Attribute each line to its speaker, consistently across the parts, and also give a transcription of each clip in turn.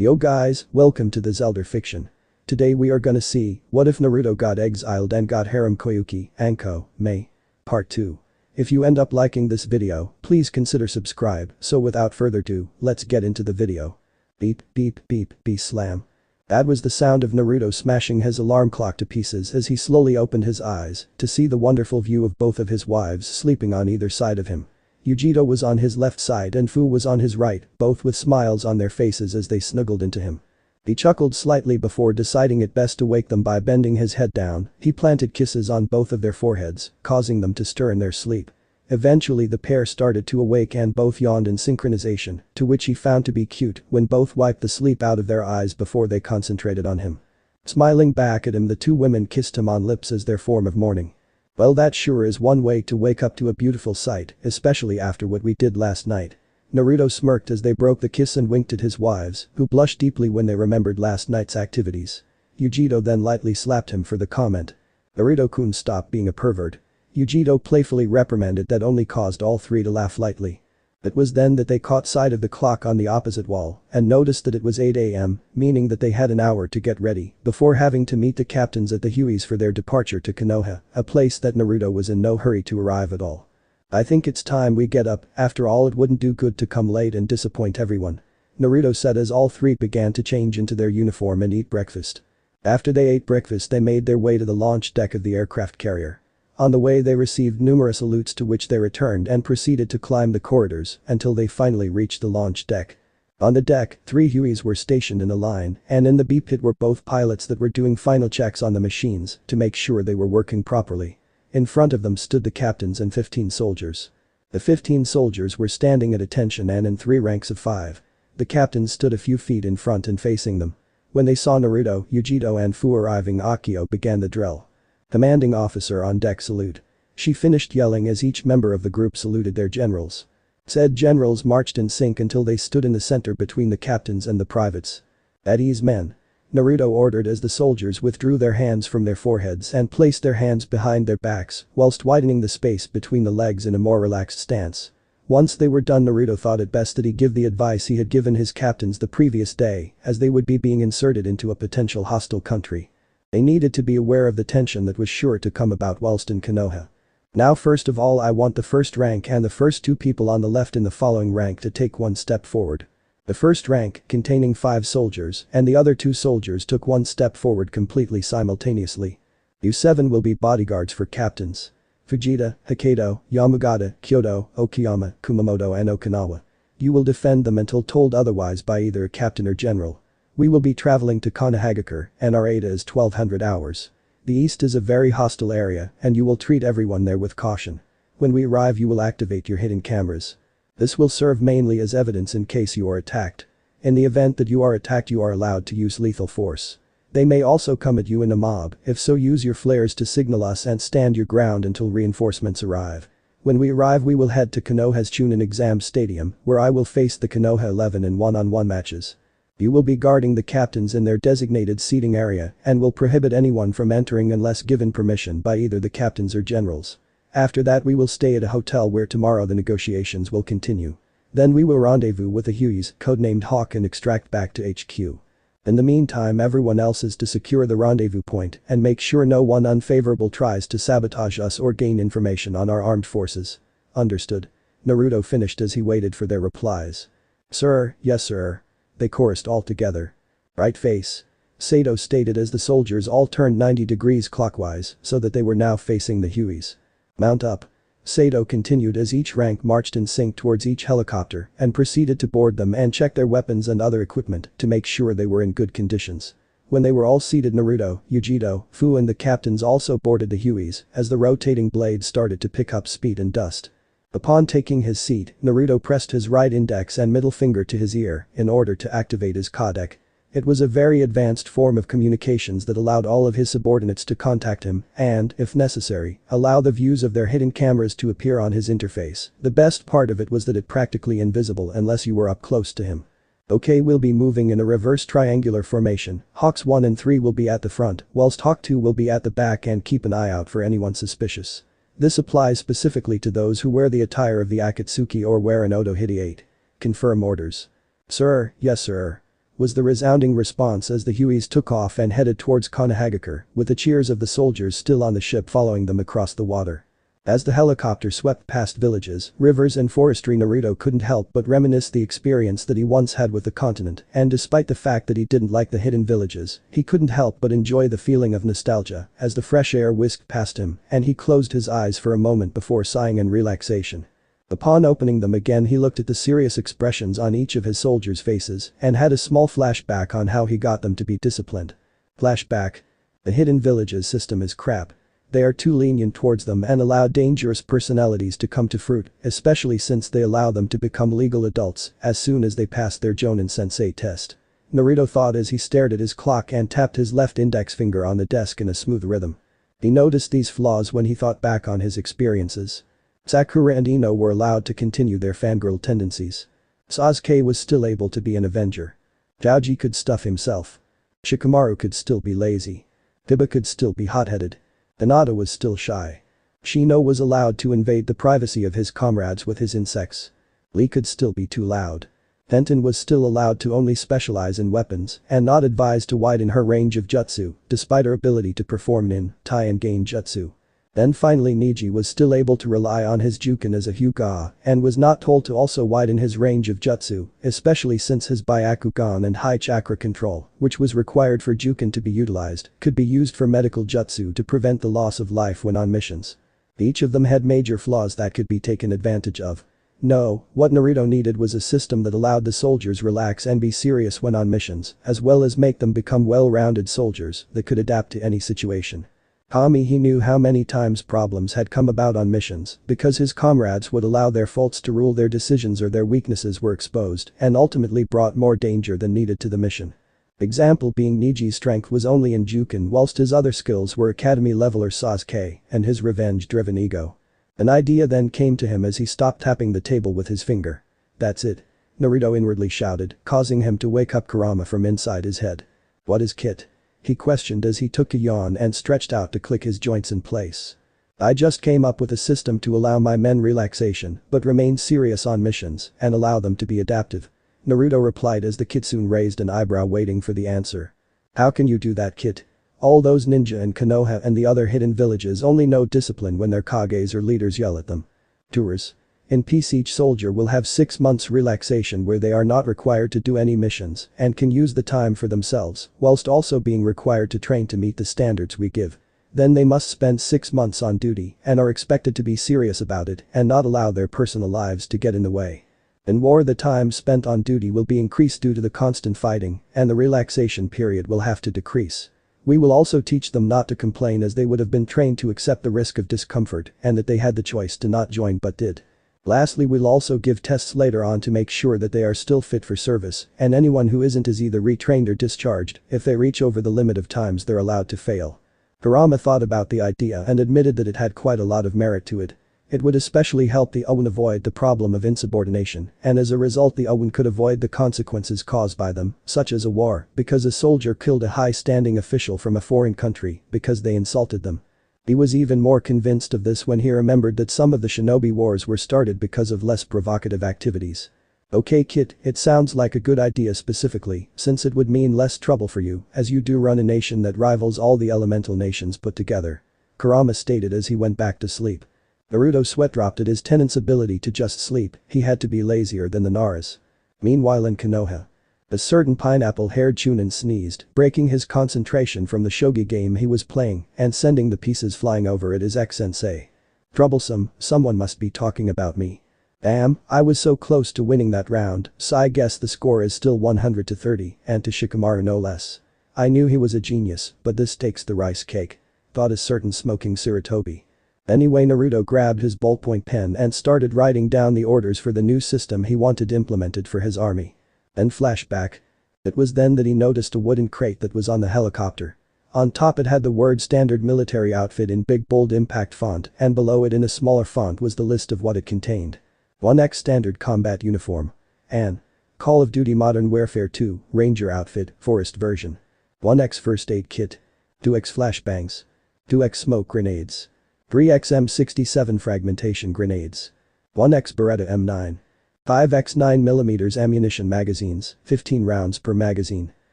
Speaker 1: Yo guys, welcome to the Zelda fiction. Today we are gonna see, what if Naruto got exiled and got Harem Koyuki, Anko, May. Part 2. If you end up liking this video, please consider subscribe, so without further ado, let's get into the video. Beep, beep, beep, beep slam. That was the sound of Naruto smashing his alarm clock to pieces as he slowly opened his eyes to see the wonderful view of both of his wives sleeping on either side of him. Yujiro was on his left side and Fu was on his right, both with smiles on their faces as they snuggled into him. He chuckled slightly before deciding it best to wake them by bending his head down. He planted kisses on both of their foreheads, causing them to stir in their sleep. Eventually the pair started to awake and both yawned in synchronization, to which he found to be cute when both wiped the sleep out of their eyes before they concentrated on him. Smiling back at him, the two women kissed him on lips as their form of mourning. Well, that sure is one way to wake up to a beautiful sight, especially after what we did last night. Naruto smirked as they broke the kiss and winked at his wives, who blushed deeply when they remembered last night's activities. Yujiro then lightly slapped him for the comment. Naruto-kun, stop being a pervert. Yujiro playfully reprimanded that only caused all three to laugh lightly. It was then that they caught sight of the clock on the opposite wall and noticed that it was 8 AM, meaning that they had an hour to get ready before having to meet the captains at the Hueys for their departure to Konoha, a place that Naruto was in no hurry to arrive at all. I think it's time we get up, after all it wouldn't do good to come late and disappoint everyone. Naruto said as all three began to change into their uniform and eat breakfast. After they ate breakfast they made their way to the launch deck of the aircraft carrier. On the way they received numerous salutes, to which they returned and proceeded to climb the corridors until they finally reached the launch deck. On the deck, 3 Hueys were stationed in a line, and in the B pit were both pilots that were doing final checks on the machines to make sure they were working properly. In front of them stood the captains and 15 soldiers. The 15 soldiers were standing at attention and in 3 ranks of 5. The captains stood a few feet in front and facing them. When they saw Naruto, Yujiro and Fu arriving, Akio began the drill. Commanding officer on deck, salute. She finished yelling as each member of the group saluted their generals. Said generals marched in sync until they stood in the center between the captains and the privates. At ease, men. Naruto ordered as the soldiers withdrew their hands from their foreheads and placed their hands behind their backs whilst widening the space between the legs in a more relaxed stance. Once they were done, Naruto thought it best that he give the advice he had given his captains the previous day, as they would be being inserted into a potential hostile country. They needed to be aware of the tension that was sure to come about whilst in Konoha. Now first of all I want the first rank and the first 2 people on the left in the following rank to take 1 step forward. The first rank, containing 5 soldiers, and the other 2 soldiers took 1 step forward completely simultaneously. You 7 will be bodyguards for captains. Fujita, Hokkaido, Yamagata, Kyoto, Okayama, Kumamoto and Okinawa. You will defend them until told otherwise by either a captain or general. We will be traveling to Konoha and our ADA is 1200 hours. The east is a very hostile area and you will treat everyone there with caution. When we arrive you will activate your hidden cameras. This will serve mainly as evidence in case you are attacked. In the event that you are attacked you are allowed to use lethal force. They may also come at you in a mob, if so use your flares to signal us and stand your ground until reinforcements arrive. When we arrive we will head to Konoha's Chunin Exam Stadium, where I will face the Konoha 11 in one-on-one matches. You will be guarding the captains in their designated seating area and will prohibit anyone from entering unless given permission by either the captains or generals. After that we will stay at a hotel where tomorrow the negotiations will continue. Then we will rendezvous with the Hueys, codenamed Hawk, and extract back to HQ. In the meantime everyone else is to secure the rendezvous point and make sure no one unfavorable tries to sabotage us or gain information on our armed forces. Understood. Naruto finished as he waited for their replies. Sir, yes sir. They chorused all together. Right face. Sato stated as the soldiers all turned 90 degrees clockwise so that they were now facing the Hueys. Mount up. Sato continued as each rank marched in sync towards each helicopter and proceeded to board them and check their weapons and other equipment to make sure they were in good conditions. When they were all seated, Naruto, Yujiro, Fu and the captains also boarded the Hueys as the rotating blades started to pick up speed and dust. Upon taking his seat, Naruto pressed his right index and middle finger to his ear in order to activate his codec. It was a very advanced form of communications that allowed all of his subordinates to contact him and, if necessary, allow the views of their hidden cameras to appear on his interface. The best part of it was that it practically invisible unless you were up close to him. Okay, we'll be moving in a reverse triangular formation. Hawks 1 and 3 will be at the front, whilst Hawk 2 will be at the back, and keep an eye out for anyone suspicious. This applies specifically to those who wear the attire of the Akatsuki or wear an Oto Hideate. Confirm orders. Sir, yes sir. was the resounding response as the Hueys took off and headed towards Konoha, with the cheers of the soldiers still on the ship following them across the water. As the helicopter swept past villages, rivers and forestry, Naruto couldn't help but reminisce the experience that he once had with the continent, and despite the fact that he didn't like the hidden villages, he couldn't help but enjoy the feeling of nostalgia as the fresh air whisked past him and he closed his eyes for a moment before sighing in relaxation. Upon opening them again, he looked at the serious expressions on each of his soldiers' faces and had a small flashback on how he got them to be disciplined. Flashback. The hidden villages system is crap. They are too lenient towards them and allow dangerous personalities to come to fruit, especially since they allow them to become legal adults as soon as they pass their Jonin Sensei test. Naruto thought as he stared at his clock and tapped his left index finger on the desk in a smooth rhythm. He noticed these flaws when he thought back on his experiences. Sakura and Ino were allowed to continue their fangirl tendencies. Sasuke was still able to be an avenger. Choji could stuff himself. Shikamaru could still be lazy. Hiba could still be hot-headed. Hinata was still shy. Shino was allowed to invade the privacy of his comrades with his insects. Lee could still be too loud. Tenten was still allowed to only specialize in weapons and not advised to widen her range of jutsu, despite her ability to perform nin, tai and gain jutsu. Then finally Neji was still able to rely on his Juken as a Hyuga and was not told to also widen his range of jutsu, especially since his Byakugan and high chakra control, which was required for Juken to be utilized, could be used for medical jutsu to prevent the loss of life when on missions. Each of them had major flaws that could be taken advantage of. No, what Naruto needed was a system that allowed the soldiers relax and be serious when on missions, as well as make them become well-rounded soldiers that could adapt to any situation. He knew how many times problems had come about on missions because his comrades would allow their faults to rule their decisions or their weaknesses were exposed and ultimately brought more danger than needed to the mission. Example being Neji's strength was only in Juken whilst his other skills were academy leveler Sasuke and his revenge-driven ego. An idea then came to him as he stopped tapping the table with his finger. "That's it," Naruto inwardly shouted, causing him to wake up Kurama from inside his head. "What is Kit?" he questioned as he took a yawn and stretched out to click his joints in place. "I just came up with a system to allow my men relaxation but remain serious on missions and allow them to be adaptive," Naruto replied as the kitsune raised an eyebrow waiting for the answer. "How can you do that, Kit? All those ninja in Konoha and the other hidden villages only know discipline when their kages or leaders yell at them. Tours. In peace each soldier will have 6 months relaxation where they are not required to do any missions and can use the time for themselves whilst also being required to train to meet the standards we give. Then they must spend 6 months on duty and are expected to be serious about it and not allow their personal lives to get in the way. In war the time spent on duty will be increased due to the constant fighting and the relaxation period will have to decrease. We will also teach them not to complain as they would have been trained to accept the risk of discomfort and that they had the choice to not join but did. Lastly, we'll also give tests later on to make sure that they are still fit for service and anyone who isn't is either retrained or discharged if they reach over the limit of times they're allowed to fail." Kurama thought about the idea and admitted that it had quite a lot of merit to it. It would especially help the Owen avoid the problem of insubordination and as a result the Owen could avoid the consequences caused by them, such as a war because a soldier killed a high-standing official from a foreign country because they insulted them. He was even more convinced of this when he remembered that some of the shinobi wars were started because of less provocative activities. "Okay Kit, it sounds like a good idea specifically since it would mean less trouble for you as you do run a nation that rivals all the elemental nations put together," Kurama stated as he went back to sleep. Naruto sweat dropped at his tenant's ability to just sleep, he had to be lazier than the Naras. Meanwhile in Konoha. A certain pineapple-haired Chunin sneezed, breaking his concentration from the shogi game he was playing and sending the pieces flying over at his ex-sensei. "Troublesome, someone must be talking about me. Damn, I was so close to winning that round, so I guess the score is still 100-30 and to Shikamaru no less. I knew he was a genius, but this takes the rice cake," thought a certain smoking Sarutobi. Anyway, Naruto grabbed his ballpoint pen and started writing down the orders for the new system he wanted implemented for his army. Then flashback. It was then that he noticed a wooden crate that was on the helicopter. On top it had the word standard military outfit in big bold impact font and below it in a smaller font was the list of what it contained. 1x standard combat uniform. An Call of Duty Modern Warfare 2 Ranger outfit forest version. 1x first aid kit. 2x flashbangs. 2x smoke grenades. 3x M67 fragmentation grenades. 1x Beretta M9. 5x 9mm ammunition magazines, 15 rounds per magazine.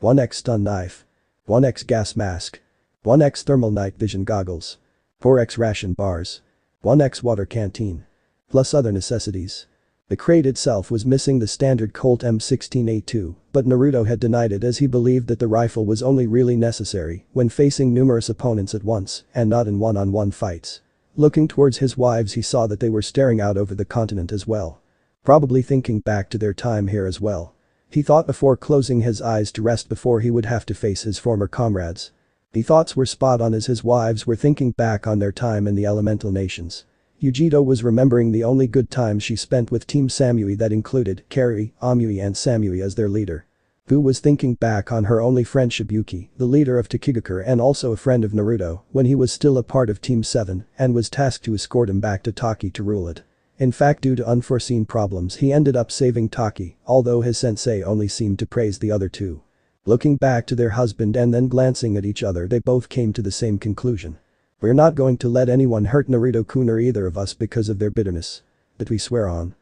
Speaker 1: 1x stun knife. 1x gas mask. 1x thermal night vision goggles. 4x ration bars. 1x water canteen. Plus other necessities. The crate itself was missing the standard Colt M16A2, but Naruto had denied it as he believed that the rifle was only really necessary when facing numerous opponents at once and not in one-on-one fights. Looking towards his wives, he saw that they were staring out over the continent as well. Probably thinking back to their time here as well. He thought before closing his eyes to rest before he would have to face his former comrades. The thoughts were spot on as his wives were thinking back on their time in the elemental nations. Yujito was remembering the only good times she spent with Team Samui that included Kari, Amui and Samui as their leader. Fu was thinking back on her only friend Shibuki, the leader of Takigakure and also a friend of Naruto, when he was still a part of Team 7 and was tasked to escort him back to Taki to rule it. In fact, due to unforeseen problems he ended up saving Taki, although his sensei only seemed to praise the other two. Looking back to their husband and then glancing at each other, they both came to the same conclusion. We're not going to let anyone hurt Naruto-kun or either of us because of their bitterness. That we swear on.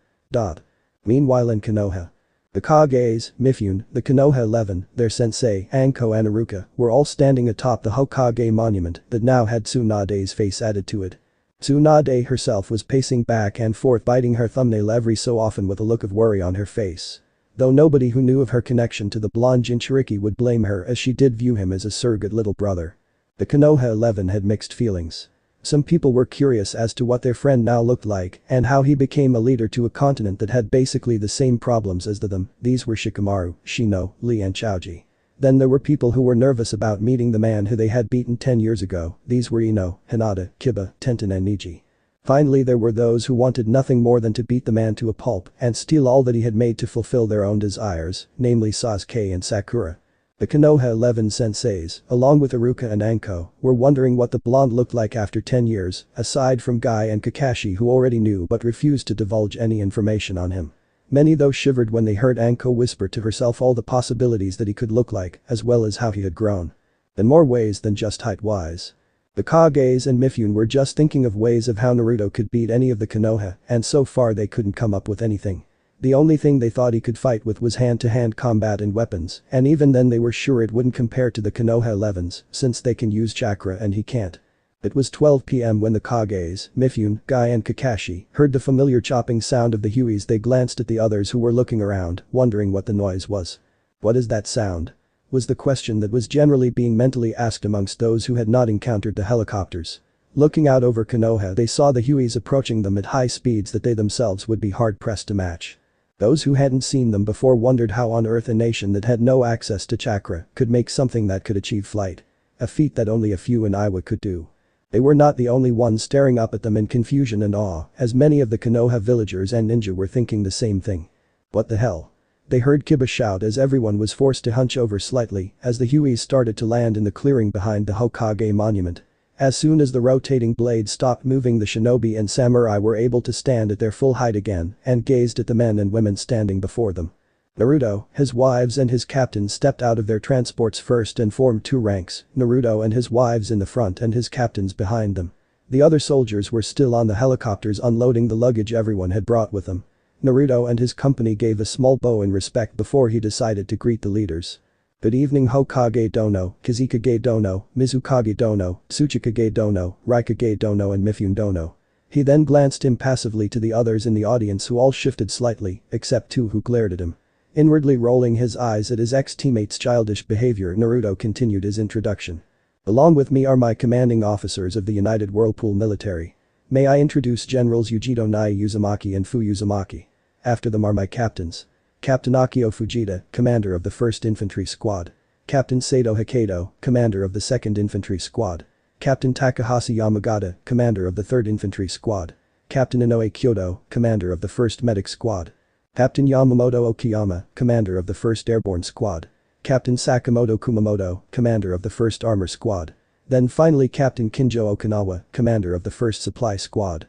Speaker 1: Meanwhile in Konoha. The Kages, Mifune, the Konoha 11, their sensei, Anko and Iruka, were all standing atop the Hokage monument that now had Tsunade's face added to it. Tsunade herself was pacing back and forth, biting her thumbnail every so often with a look of worry on her face. Though nobody who knew of her connection to the blonde Jinchuriki would blame her, as she did view him as a surrogate little brother. The Konoha 11 had mixed feelings. Some people were curious as to what their friend now looked like and how he became a leader to a continent that had basically the same problems as them. These were Shikamaru, Shino, Lee and Chaoji. Then there were people who were nervous about meeting the man who they had beaten 10 years ago. These were Ino, Hinata, Kiba, Tenten and Niji. Finally there were those who wanted nothing more than to beat the man to a pulp and steal all that he had made to fulfill their own desires, namely Sasuke and Sakura. The Konoha 11 senseis, along with Iruka and Anko, were wondering what the blonde looked like after 10 years, aside from Guy and Kakashi who already knew but refused to divulge any information on him. Many though shivered when they heard Anko whisper to herself all the possibilities that he could look like, as well as how he had grown. In more ways than just height-wise. The Kages and Mifune were just thinking of ways of how Naruto could beat any of the Konoha, and so far they couldn't come up with anything. The only thing they thought he could fight with was hand-to-hand combat and weapons, and even then they were sure it wouldn't compare to the Konoha 11s, since they can use chakra and he can't. It was 12 p.m. when the Kages, Mifune, Guy and Kakashi heard the familiar chopping sound of the Hueys. They glanced at the others who were looking around, wondering what the noise was. "What is that sound?" was the question that was generally being mentally asked amongst those who had not encountered the helicopters. Looking out over Konoha, they saw the Hueys approaching them at high speeds that they themselves would be hard-pressed to match. Those who hadn't seen them before wondered how on earth a nation that had no access to chakra could make something that could achieve flight. A feat that only a few in Iowa could do. They were not the only ones staring up at them in confusion and awe, as many of the Konoha villagers and ninja were thinking the same thing. What the hell? They heard Kiba shout as everyone was forced to hunch over slightly as the Hueys started to land in the clearing behind the Hokage monument. As soon as the rotating blade stopped moving, the shinobi and samurai were able to stand at their full height again and gazed at the men and women standing before them. Naruto, his wives and his captain stepped out of their transports first and formed two ranks, Naruto and his wives in the front and his captains behind them. The other soldiers were still on the helicopters unloading the luggage everyone had brought with them. Naruto and his company gave a small bow in respect before he decided to greet the leaders. "Good evening Hokage Dono, Kazekage Dono, Mizukage Dono, Tsuchikage Dono, Raikage Dono and Mifune Dono." He then glanced impassively to the others in the audience who all shifted slightly, except two who glared at him. Inwardly rolling his eyes at his ex-teammates' childish behavior, Naruto continued his introduction. "Along with me are my commanding officers of the United Whirlpool military. May I introduce Generals Yujito Nai Uzumaki and Fu Uzumaki. After them are my captains. Captain Akio Fujita, commander of the 1st Infantry Squad. Captain Sato Hokkaido, commander of the 2nd Infantry Squad. Captain Takahashi Yamagata, commander of the 3rd Infantry Squad. Captain Inoue Kyoto, commander of the 1st Medic Squad. Captain Yamamoto Okiyama, commander of the 1st Airborne Squad. Captain Sakamoto Kumamoto, commander of the 1st Armor Squad. Then finally Captain Kinjo Okinawa, commander of the 1st Supply Squad.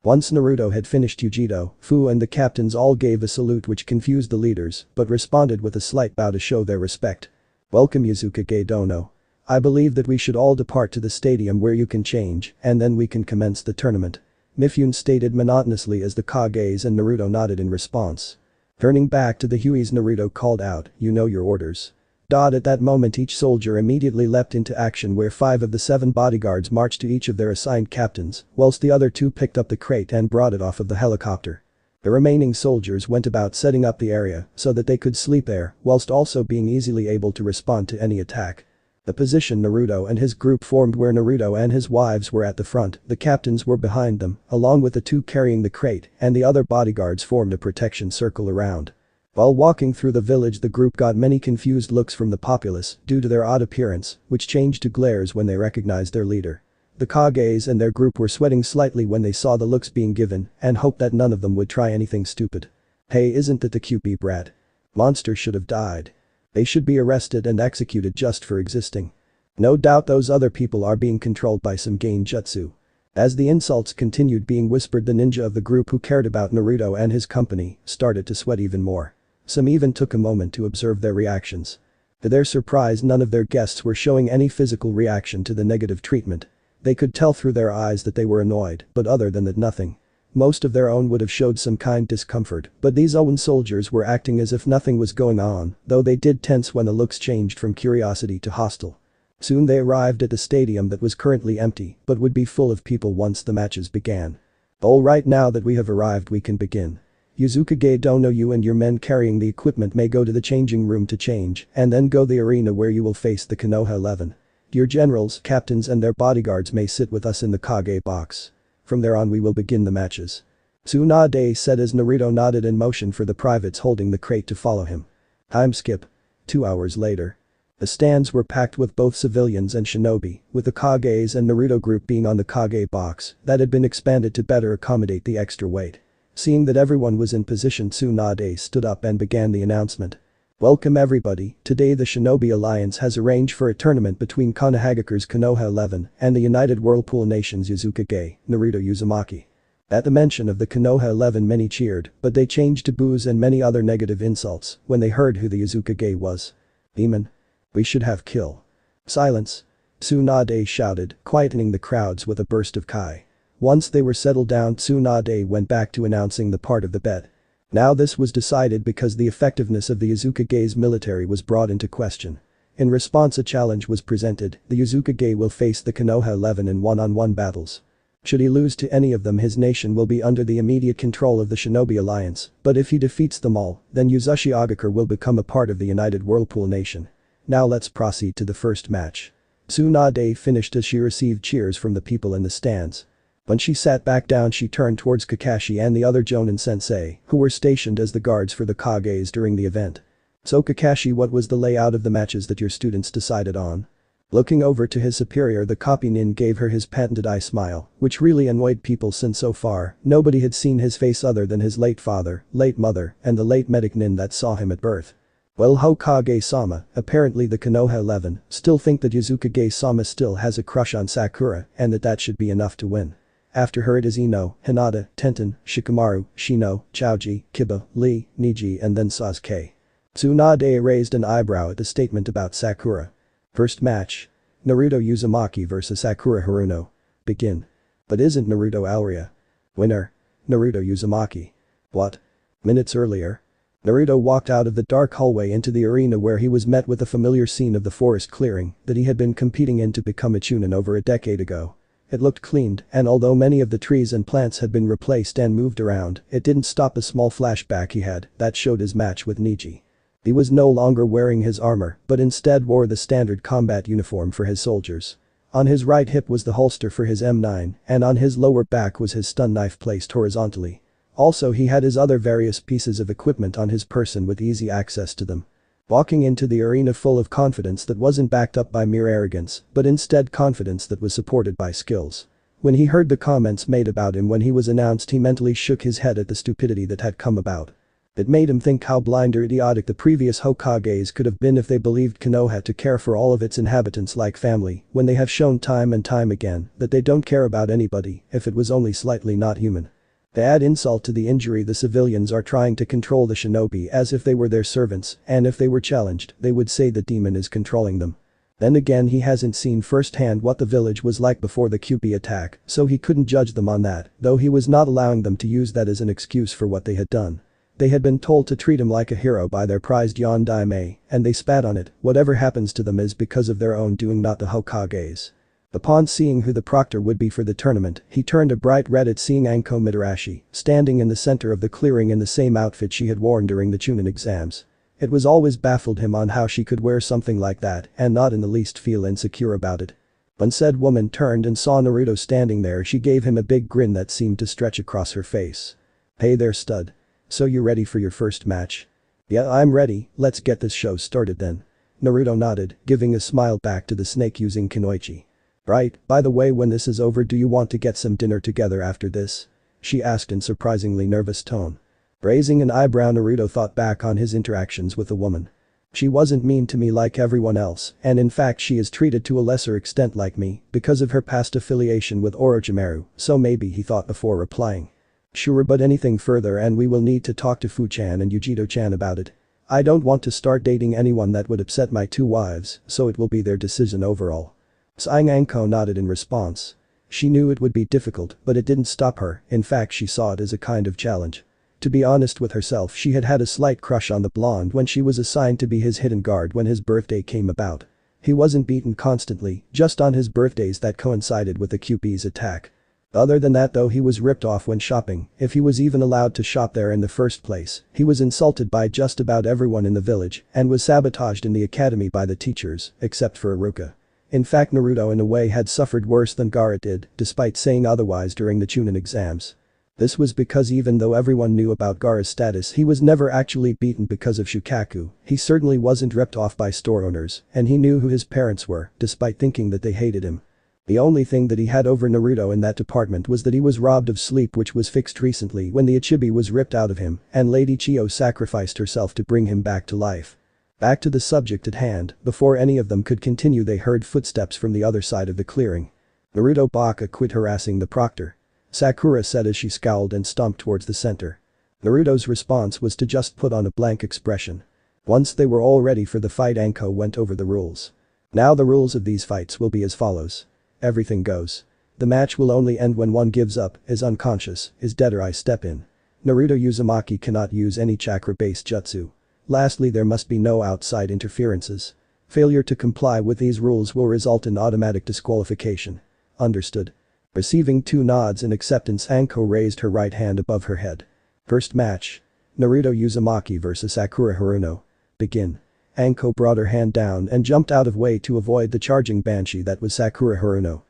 Speaker 1: Once Naruto had finished, Yujito, Fu and the captains all gave a salute which confused the leaders but responded with a slight bow to show their respect. "Welcome Uzukage Dono. I believe that we should all depart to the stadium where you can change and then we can commence the tournament." Mifune stated monotonously as the Kages and Naruto nodded in response. Turning back to the Hueys, Naruto called out, "You know your orders." At that moment each soldier immediately leapt into action where 5 of the 7 bodyguards marched to each of their assigned captains, whilst the other 2 picked up the crate and brought it off of the helicopter. The remaining soldiers went about setting up the area so that they could sleep there, whilst also being easily able to respond to any attack. The position Naruto and his group formed where Naruto and his wives were at the front, the captains were behind them, along with the 2 carrying the crate, and the other bodyguards formed a protection circle around. While walking through the village the group got many confused looks from the populace due to their odd appearance, which changed to glares when they recognized their leader. The Kages and their group were sweating slightly when they saw the looks being given and hoped that none of them would try anything stupid. Hey, isn't that the QB brat? Monster should have died. They should be arrested and executed just for existing. No doubt those other people are being controlled by some genjutsu. As the insults continued being whispered, the ninja of the group who cared about Naruto and his company started to sweat even more. Some even took a moment to observe their reactions. To their surprise, none of their guests were showing any physical reaction to the negative treatment. They could tell through their eyes that they were annoyed, but other than that nothing. Most of their own would have showed some kind discomfort, but these Owen soldiers were acting as if nothing was going on, though they did tense when the looks changed from curiosity to hostile. Soon they arrived at the stadium that was currently empty, but would be full of people once the matches began. Alright, now that we have arrived we can begin. Uzukage dono, you and your men carrying the equipment may go to the changing room to change, and then go the arena where you will face the Konoha 11. Your generals, captains and their bodyguards may sit with us in the Kage box. From there on we will begin the matches. Tsunade said as Naruto nodded in motion for the privates holding the crate to follow him. Time skip. 2 hours later. The stands were packed with both civilians and shinobi, with the Kages and Naruto group being on the Kage box that had been expanded to better accommodate the extra weight. Seeing that everyone was in position, Tsunade stood up and began the announcement. Welcome everybody, today the Shinobi Alliance has arranged for a tournament between Konohagakure's Konoha 11 and the United Whirlpool Nation's Uzukage, Naruto Uzumaki. At the mention of the Konoha 11 many cheered, but they changed to boos and many other negative insults when they heard who the Uzukage was. Demon. We should have kill. Silence. Tsunade shouted, quietening the crowds with a burst of kai. Once they were settled down, Tsunade went back to announcing the part of the bet. Now this was decided because the effectiveness of the Uzukage's military was brought into question. In response, a challenge was presented: the Uzukage will face the Konoha 11 in one-on-one battles. Should he lose to any of them, his nation will be under the immediate control of the Shinobi Alliance, but if he defeats them all, then Uzushiagakure will become a part of the United Whirlpool Nation. Now let's proceed to the first match. Tsunade finished as she received cheers from the people in the stands. When she sat back down, she turned towards Kakashi and the other Jonin sensei, who were stationed as the guards for the Kages during the event. So Kakashi, what was the layout of the matches that your students decided on? Looking over to his superior, the copy nin gave her his patented eye smile, which really annoyed people since so far nobody had seen his face other than his late father, late mother, and the late medic nin that saw him at birth. Well, Hokage-sama, apparently the Konoha 11, still think that Uzukage-sama still has a crush on Sakura and that should be enough to win. After her it is Ino, Hinata, Tenten, Shikamaru, Shino, Choji, Kiba, Lee, Niji and then Sasuke. Tsunade raised an eyebrow at the statement about Sakura. First match. Naruto Uzumaki vs Sakura Haruno. Begin. But isn't Naruto Alria? Winner. Naruto Uzumaki. What? Minutes earlier. Naruto walked out of the dark hallway into the arena where he was met with the familiar scene of the forest clearing that he had been competing in to become a chunin over a decade ago. It looked cleaned, and although many of the trees and plants had been replaced and moved around, it didn't stop a small flashback he had that showed his match with Niji. He was no longer wearing his armor, but instead wore the standard combat uniform for his soldiers. On his right hip was the holster for his M9, and on his lower back was his stun knife placed horizontally. Also, he had his other various pieces of equipment on his person with easy access to them. Walking into the arena full of confidence that wasn't backed up by mere arrogance, but instead confidence that was supported by skills. When he heard the comments made about him when he was announced, he mentally shook his head at the stupidity that had come about. It made him think how blind or idiotic the previous Hokages could have been if they believed Konoha to care for all of its inhabitants like family, when they have shown time and time again that they don't care about anybody if it was only slightly not human. To add insult to the injury, the civilians are trying to control the shinobi as if they were their servants, and if they were challenged, they would say the demon is controlling them. Then again, he hasn't seen firsthand what the village was like before the QP attack, so he couldn't judge them on that, though he was not allowing them to use that as an excuse for what they had done. They had been told to treat him like a hero by their prized Yondaime, and they spat on it. Whatever happens to them is because of their own doing, not the Hokage's. Upon seeing who the proctor would be for the tournament, he turned a bright red at seeing Anko Mitarashi standing in the center of the clearing in the same outfit she had worn during the Chunin exams. It was always baffled him on how she could wear something like that and not in the least feel insecure about it. When said woman turned and saw Naruto standing there, she gave him a big grin that seemed to stretch across her face. "Hey there, stud. So you ready for your first match?" "Yeah, I'm ready, let's get this show started then." Naruto nodded, giving a smile back to the snake using Kunoichi. "Right, by the way, when this is over, do you want to get some dinner together after this?" she asked in surprisingly nervous tone. Raising an eyebrow, Naruto thought back on his interactions with the woman. She wasn't mean to me like everyone else, and in fact she is treated to a lesser extent like me because of her past affiliation with Orochimaru, so maybe, he thought before replying. "Sure, but anything further and we will need to talk to Fu-chan and Yujito-chan about it. I don't want to start dating anyone that would upset my two wives, so it will be their decision overall." Sighing, Anko nodded in response. She knew it would be difficult, but it didn't stop her. In fact, she saw it as a kind of challenge. To be honest with herself, she had had a slight crush on the blonde when she was assigned to be his hidden guard when his birthday came about. He wasn't beaten constantly, just on his birthdays that coincided with the QP's attack. Other than that though, he was ripped off when shopping, if he was even allowed to shop there in the first place. He was insulted by just about everyone in the village and was sabotaged in the academy by the teachers, except for Iruka. In fact, Naruto in a way had suffered worse than Gaara did, despite saying otherwise during the Chunin exams. This was because even though everyone knew about Gaara's status, he was never actually beaten because of Shukaku. He certainly wasn't ripped off by store owners, and he knew who his parents were, despite thinking that they hated him. The only thing that he had over Naruto in that department was that he was robbed of sleep, which was fixed recently when the Ichibi was ripped out of him and Lady Chiyo sacrificed herself to bring him back to life. Back to the subject at hand, before any of them could continue they heard footsteps from the other side of the clearing. "Naruto Baka, quit harassing the proctor," Sakura said as she scowled and stomped towards the center. Naruto's response was to just put on a blank expression. Once they were all ready for the fight, Anko went over the rules. Now the rules of these fights will be as follows. Everything goes. The match will only end when one gives up, is unconscious, is dead, or I step in. Naruto Uzumaki cannot use any chakra-based jutsu. Lastly, there must be no outside interferences. Failure to comply with these rules will result in automatic disqualification. Understood? Receiving two nods in acceptance, Anko raised her right hand above her head. First match. Naruto Uzumaki vs Sakura Haruno. Begin. Anko brought her hand down and jumped out of way to avoid the charging banshee that was Sakura Haruno.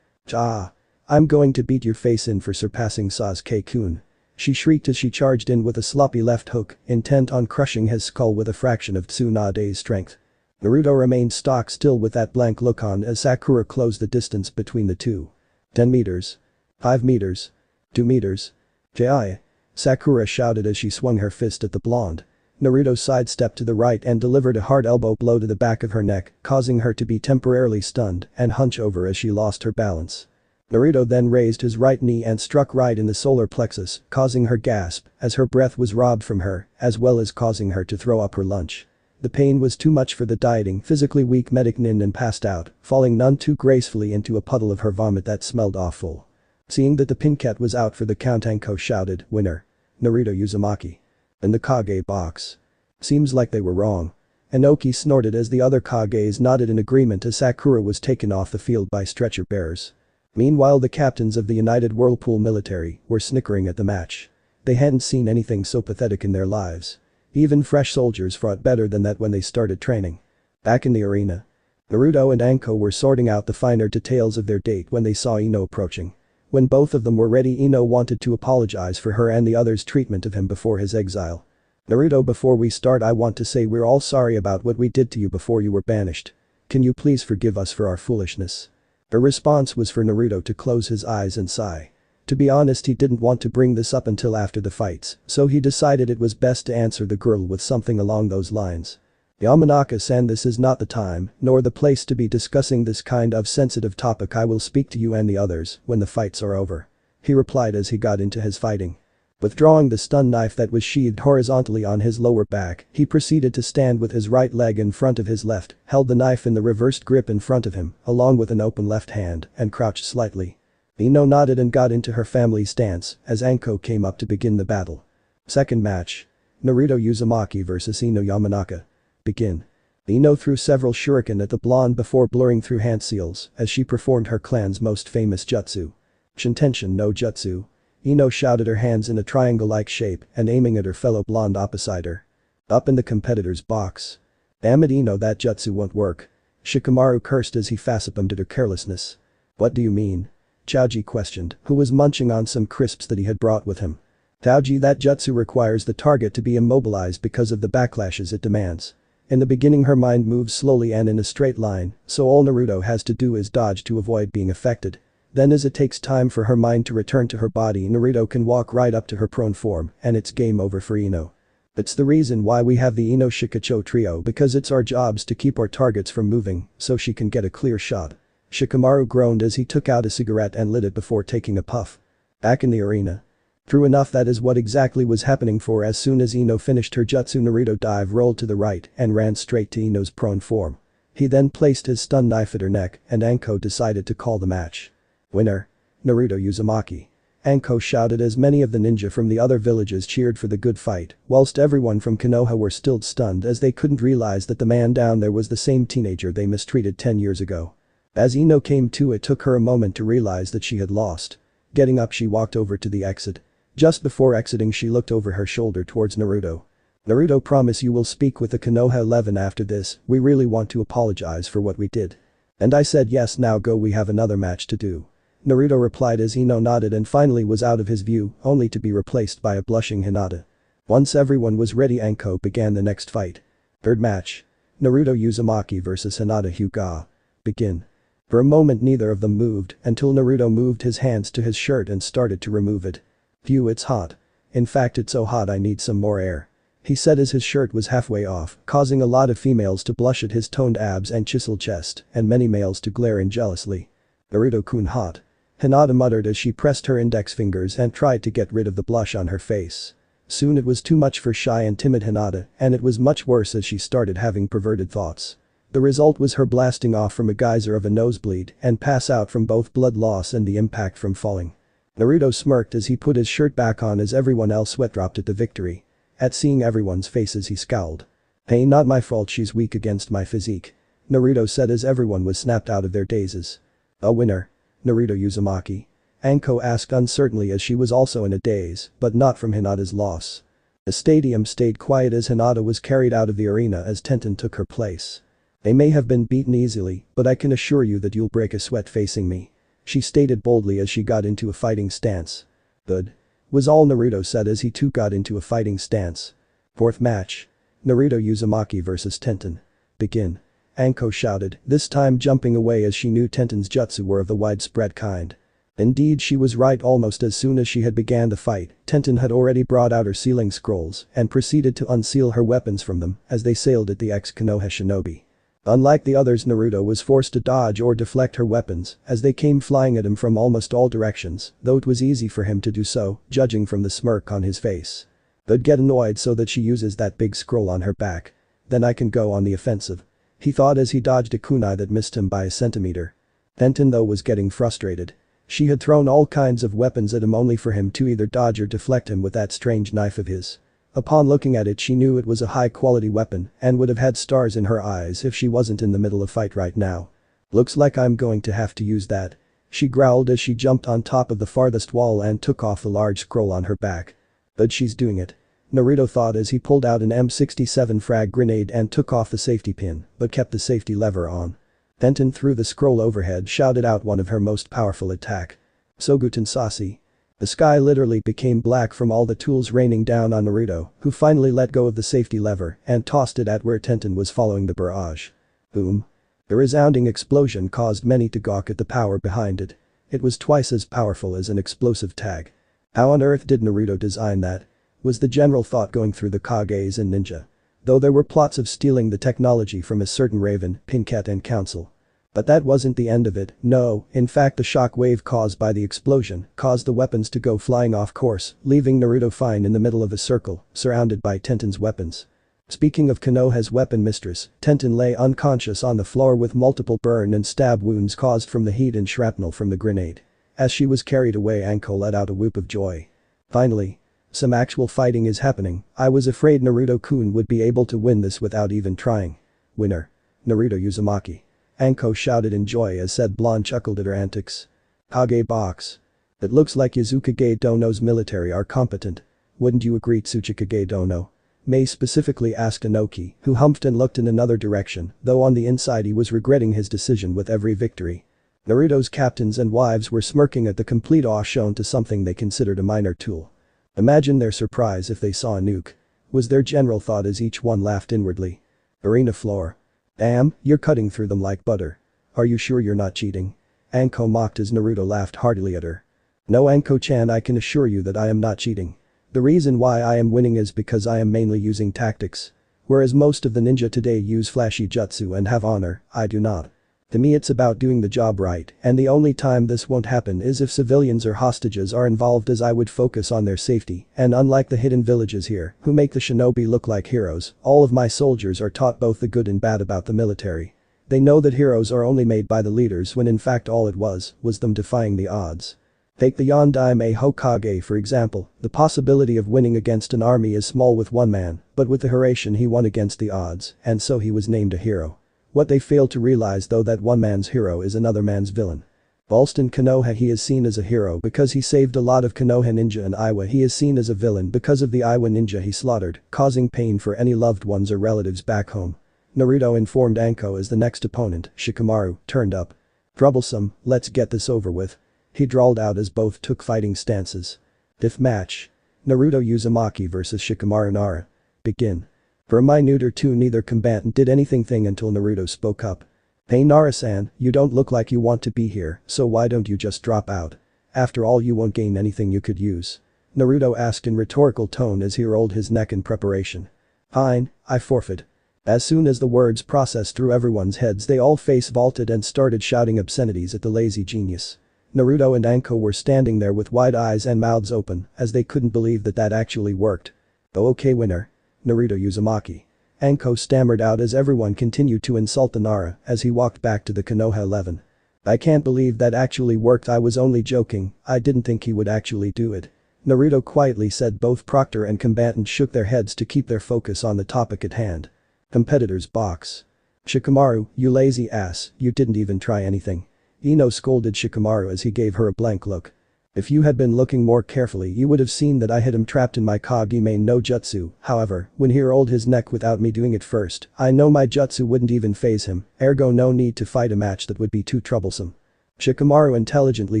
Speaker 1: "Ah! I'm going to beat your face in for surpassing Sasuke-kun," she shrieked as she charged in with a sloppy left hook, intent on crushing his skull with a fraction of Tsunade's strength. Naruto remained stock still with that blank look on as Sakura closed the distance between the two. 10 meters. 5 meters. 2 meters. "Jai!" Sakura shouted as she swung her fist at the blonde. Naruto sidestepped to the right and delivered a hard elbow blow to the back of her neck, causing her to be temporarily stunned and hunch over as she lost her balance. Naruto then raised his right knee and struck right in the solar plexus, causing her gasp as her breath was robbed from her, as well as causing her to throw up her lunch. The pain was too much for the dieting, physically weak medic Nin and passed out, falling none too gracefully into a puddle of her vomit that smelled awful. Seeing that the pinket was out for the count, Anko shouted, "Winner. Naruto Uzumaki." In the Kage box. Seems like they were wrong. Inoki snorted as the other Kages nodded in agreement as Sakura was taken off the field by stretcher bearers. Meanwhile, the captains of the United Whirlpool military were snickering at the match. They hadn't seen anything so pathetic in their lives. Even fresh soldiers fought better than that when they started training. Back in the arena. Naruto and Anko were sorting out the finer details of their date when they saw Ino approaching. When both of them were ready, Ino wanted to apologize for her and the others' treatment of him before his exile. "Naruto, before we start, I want to say we're all sorry about what we did to you before you were banished. Can you please forgive us for our foolishness?" Her response was for Naruto to close his eyes and sigh. To be honest, he didn't want to bring this up until after the fights, so he decided it was best to answer the girl with something along those lines. "Yamanaka-san, this is not the time, nor the place to be discussing this kind of sensitive topic. I will speak to you and the others when the fights are over," he replied as he got into his fighting. Withdrawing the stun knife that was sheathed horizontally on his lower back, he proceeded to stand with his right leg in front of his left, held the knife in the reversed grip in front of him, along with an open left hand, and crouched slightly. Ino nodded and got into her family stance as Anko came up to begin the battle. Second match. Naruto Uzumaki vs Ino Yamanaka. Begin. Ino threw several shuriken at the blonde before blurring through hand seals as she performed her clan's most famous jutsu. Shintention no jutsu. Ino shouted, her hands in a triangle-like shape and aiming at her fellow blonde opposite her. Up in the competitor's box. Damn it, Ino, that jutsu won't work. Shikamaru cursed as he facepalmed at her carelessness. What do you mean? Choji questioned, who was munching on some crisps that he had brought with him. Choji, that jutsu requires the target to be immobilized because of the backlashes it demands. In the beginning her mind moves slowly and in a straight line, so all Naruto has to do is dodge to avoid being affected. Then as it takes time for her mind to return to her body, Naruto can walk right up to her prone form and it's game over for Ino. It's the reason why we have the Ino Shikacho trio, because it's our jobs to keep our targets from moving so she can get a clear shot. Shikamaru groaned as he took out a cigarette and lit it before taking a puff. Back in the arena. True enough, that is what exactly was happening, for as soon as Ino finished her jutsu, Naruto dive rolled to the right and ran straight to Ino's prone form. He then placed his stun knife at her neck and Anko decided to call the match. Winner. Naruto Uzumaki. Anko shouted as many of the ninja from the other villages cheered for the good fight, whilst everyone from Konoha were still stunned as they couldn't realize that the man down there was the same teenager they mistreated 10 years ago. As Ino came to, it took her a moment to realize that she had lost. Getting up, she walked over to the exit. Just before exiting, she looked over her shoulder towards Naruto. Naruto, promise you will speak with the Konoha 11 after this, we really want to apologize for what we did. And I said yes, now go, we have another match to do. Naruto replied as Ino nodded and finally was out of his view, only to be replaced by a blushing Hinata. Once everyone was ready, Anko began the next fight. Third match. Naruto Uzumaki vs Hinata Hyuga. Begin. For a moment neither of them moved until Naruto moved his hands to his shirt and started to remove it. Phew, it's hot. In fact, it's so hot I need some more air. He said as his shirt was halfway off, causing a lot of females to blush at his toned abs and chiseled chest and many males to glare in jealously. Naruto-kun hot. Hinata muttered as she pressed her index fingers and tried to get rid of the blush on her face. Soon it was too much for shy and timid Hinata, and it was much worse as she started having perverted thoughts. The result was her blasting off from a geyser of a nosebleed and pass out from both blood loss and the impact from falling. Naruto smirked as he put his shirt back on as everyone else sweat dropped at the victory. At seeing everyone's faces, he scowled. Hey, not my fault she's weak against my physique. Naruto said as everyone was snapped out of their dazes. A winner. Naruto Uzumaki. Anko asked uncertainly as she was also in a daze, but not from Hinata's loss. The stadium stayed quiet as Hinata was carried out of the arena as Tenten took her place. They may have been beaten easily, but I can assure you that you'll break a sweat facing me. She stated boldly as she got into a fighting stance. Good. Was all Naruto said as he too got into a fighting stance. Fourth match. Naruto Uzumaki vs Tenten. Begin. Anko shouted, this time jumping away as she knew Tenten's jutsu were of the widespread kind. Indeed, she was right. Almost as soon as she had began the fight, Tenten had already brought out her sealing scrolls and proceeded to unseal her weapons from them as they sailed at the ex-Konoha shinobi. Unlike the others, Naruto was forced to dodge or deflect her weapons as they came flying at him from almost all directions, though it was easy for him to do so, judging from the smirk on his face. They'd get annoyed so that she uses that big scroll on her back. Then I can go on the offensive. He thought as he dodged a kunai that missed him by a centimeter. Tenten though was getting frustrated. She had thrown all kinds of weapons at him only for him to either dodge or deflect him with that strange knife of his. Upon looking at it, she knew it was a high-quality weapon and would have had stars in her eyes if she wasn't in the middle of fight right now. Looks like I'm going to have to use that. She growled as she jumped on top of the farthest wall and took off the large scroll on her back. But she's doing it. Naruto thought as he pulled out an M67 frag grenade and took off the safety pin, but kept the safety lever on. Tenten threw the scroll overhead, shouted out one of her most powerful attack. Soguten Sasi. The sky literally became black from all the tools raining down on Naruto, who finally let go of the safety lever and tossed it at where Tenten was following the barrage. Boom. The resounding explosion caused many to gawk at the power behind it. It was twice as powerful as an explosive tag. How on earth did Naruto design that? Was the general thought going through the Kages and ninja. Though there were plots of stealing the technology from a certain Raven, Pinket and Council. But that wasn't the end of it, no, in fact the shock wave caused by the explosion caused the weapons to go flying off course, leaving Naruto fine in the middle of a circle, surrounded by Tenten's weapons. Speaking of Konoha's weapon mistress, Tenten lay unconscious on the floor with multiple burn and stab wounds caused from the heat and shrapnel from the grenade. As she was carried away, Anko let out a whoop of joy. Finally. Some actual fighting is happening. I was afraid Naruto-kun would be able to win this without even trying. Winner. Naruto Uzumaki. Anko shouted in joy as said blonde chuckled at her antics. Kage box. It looks like Uzukage Dono's military are competent. Wouldn't you agree, Tsuchikage Dono? Mei specifically asked Inoki, who humped and looked in another direction, though on the inside he was regretting his decision with every victory. Naruto's captains and wives were smirking at the complete awe shown to something they considered a minor tool. Imagine their surprise if they saw a nuke. Was their general thought as each one laughed inwardly. Arena floor. Damn, you're cutting through them like butter. Are you sure you're not cheating? Anko mocked as Naruto laughed heartily at her. No, Anko-chan, I can assure you that I am not cheating. The reason why I am winning is because I am mainly using tactics. Whereas most of the ninja today use flashy jutsu and have honor, I do not. To me it's about doing the job right, and the only time this won't happen is if civilians or hostages are involved, as I would focus on their safety, and unlike the hidden villages here, who make the shinobi look like heroes, all of my soldiers are taught both the good and bad about the military. They know that heroes are only made by the leaders when in fact all it was them defying the odds. Take the Yondaime Hokage for example, the possibility of winning against an army is small with one man, but with the Hiraishin he won against the odds, and so he was named a hero. What they fail to realize though that one man's hero is another man's villain. Whilst in Konoha he is seen as a hero because he saved a lot of Konoha ninja, and Iwa he is seen as a villain because of the Iwa ninja he slaughtered, causing pain for any loved ones or relatives back home. Naruto informed Anko as the next opponent, Shikamaru, turned up. Troublesome, let's get this over with. He drawled out as both took fighting stances. Diff match. Naruto Uzumaki vs Shikamaru Nara. Begin. For a minute or two neither combatant did anything until Naruto spoke up. Hey Nara-san, you don't look like you want to be here, so why don't you just drop out? After all you won't gain anything you could use. Naruto asked in rhetorical tone as he rolled his neck in preparation. Fine, I forfeit. As soon as the words processed through everyone's heads they all face vaulted and started shouting obscenities at the lazy genius. Naruto and Anko were standing there with wide eyes and mouths open as they couldn't believe that actually worked. Oh okay, winner. Naruto Uzumaki. Anko stammered out as everyone continued to insult the Nara as he walked back to the Konoha 11. I can't believe that actually worked, I was only joking, I didn't think he would actually do it. Naruto quietly said. Both proctor and combatant shook their heads to keep their focus on the topic at hand. Competitors box. Shikamaru, you lazy ass, you didn't even try anything. Ino scolded Shikamaru as he gave her a blank look. If you had been looking more carefully you would have seen that I had him trapped in my Kage no jutsu, however, when he rolled his neck without me doing it first, I know my jutsu wouldn't even phase him, ergo no need to fight a match that would be too troublesome. Shikamaru intelligently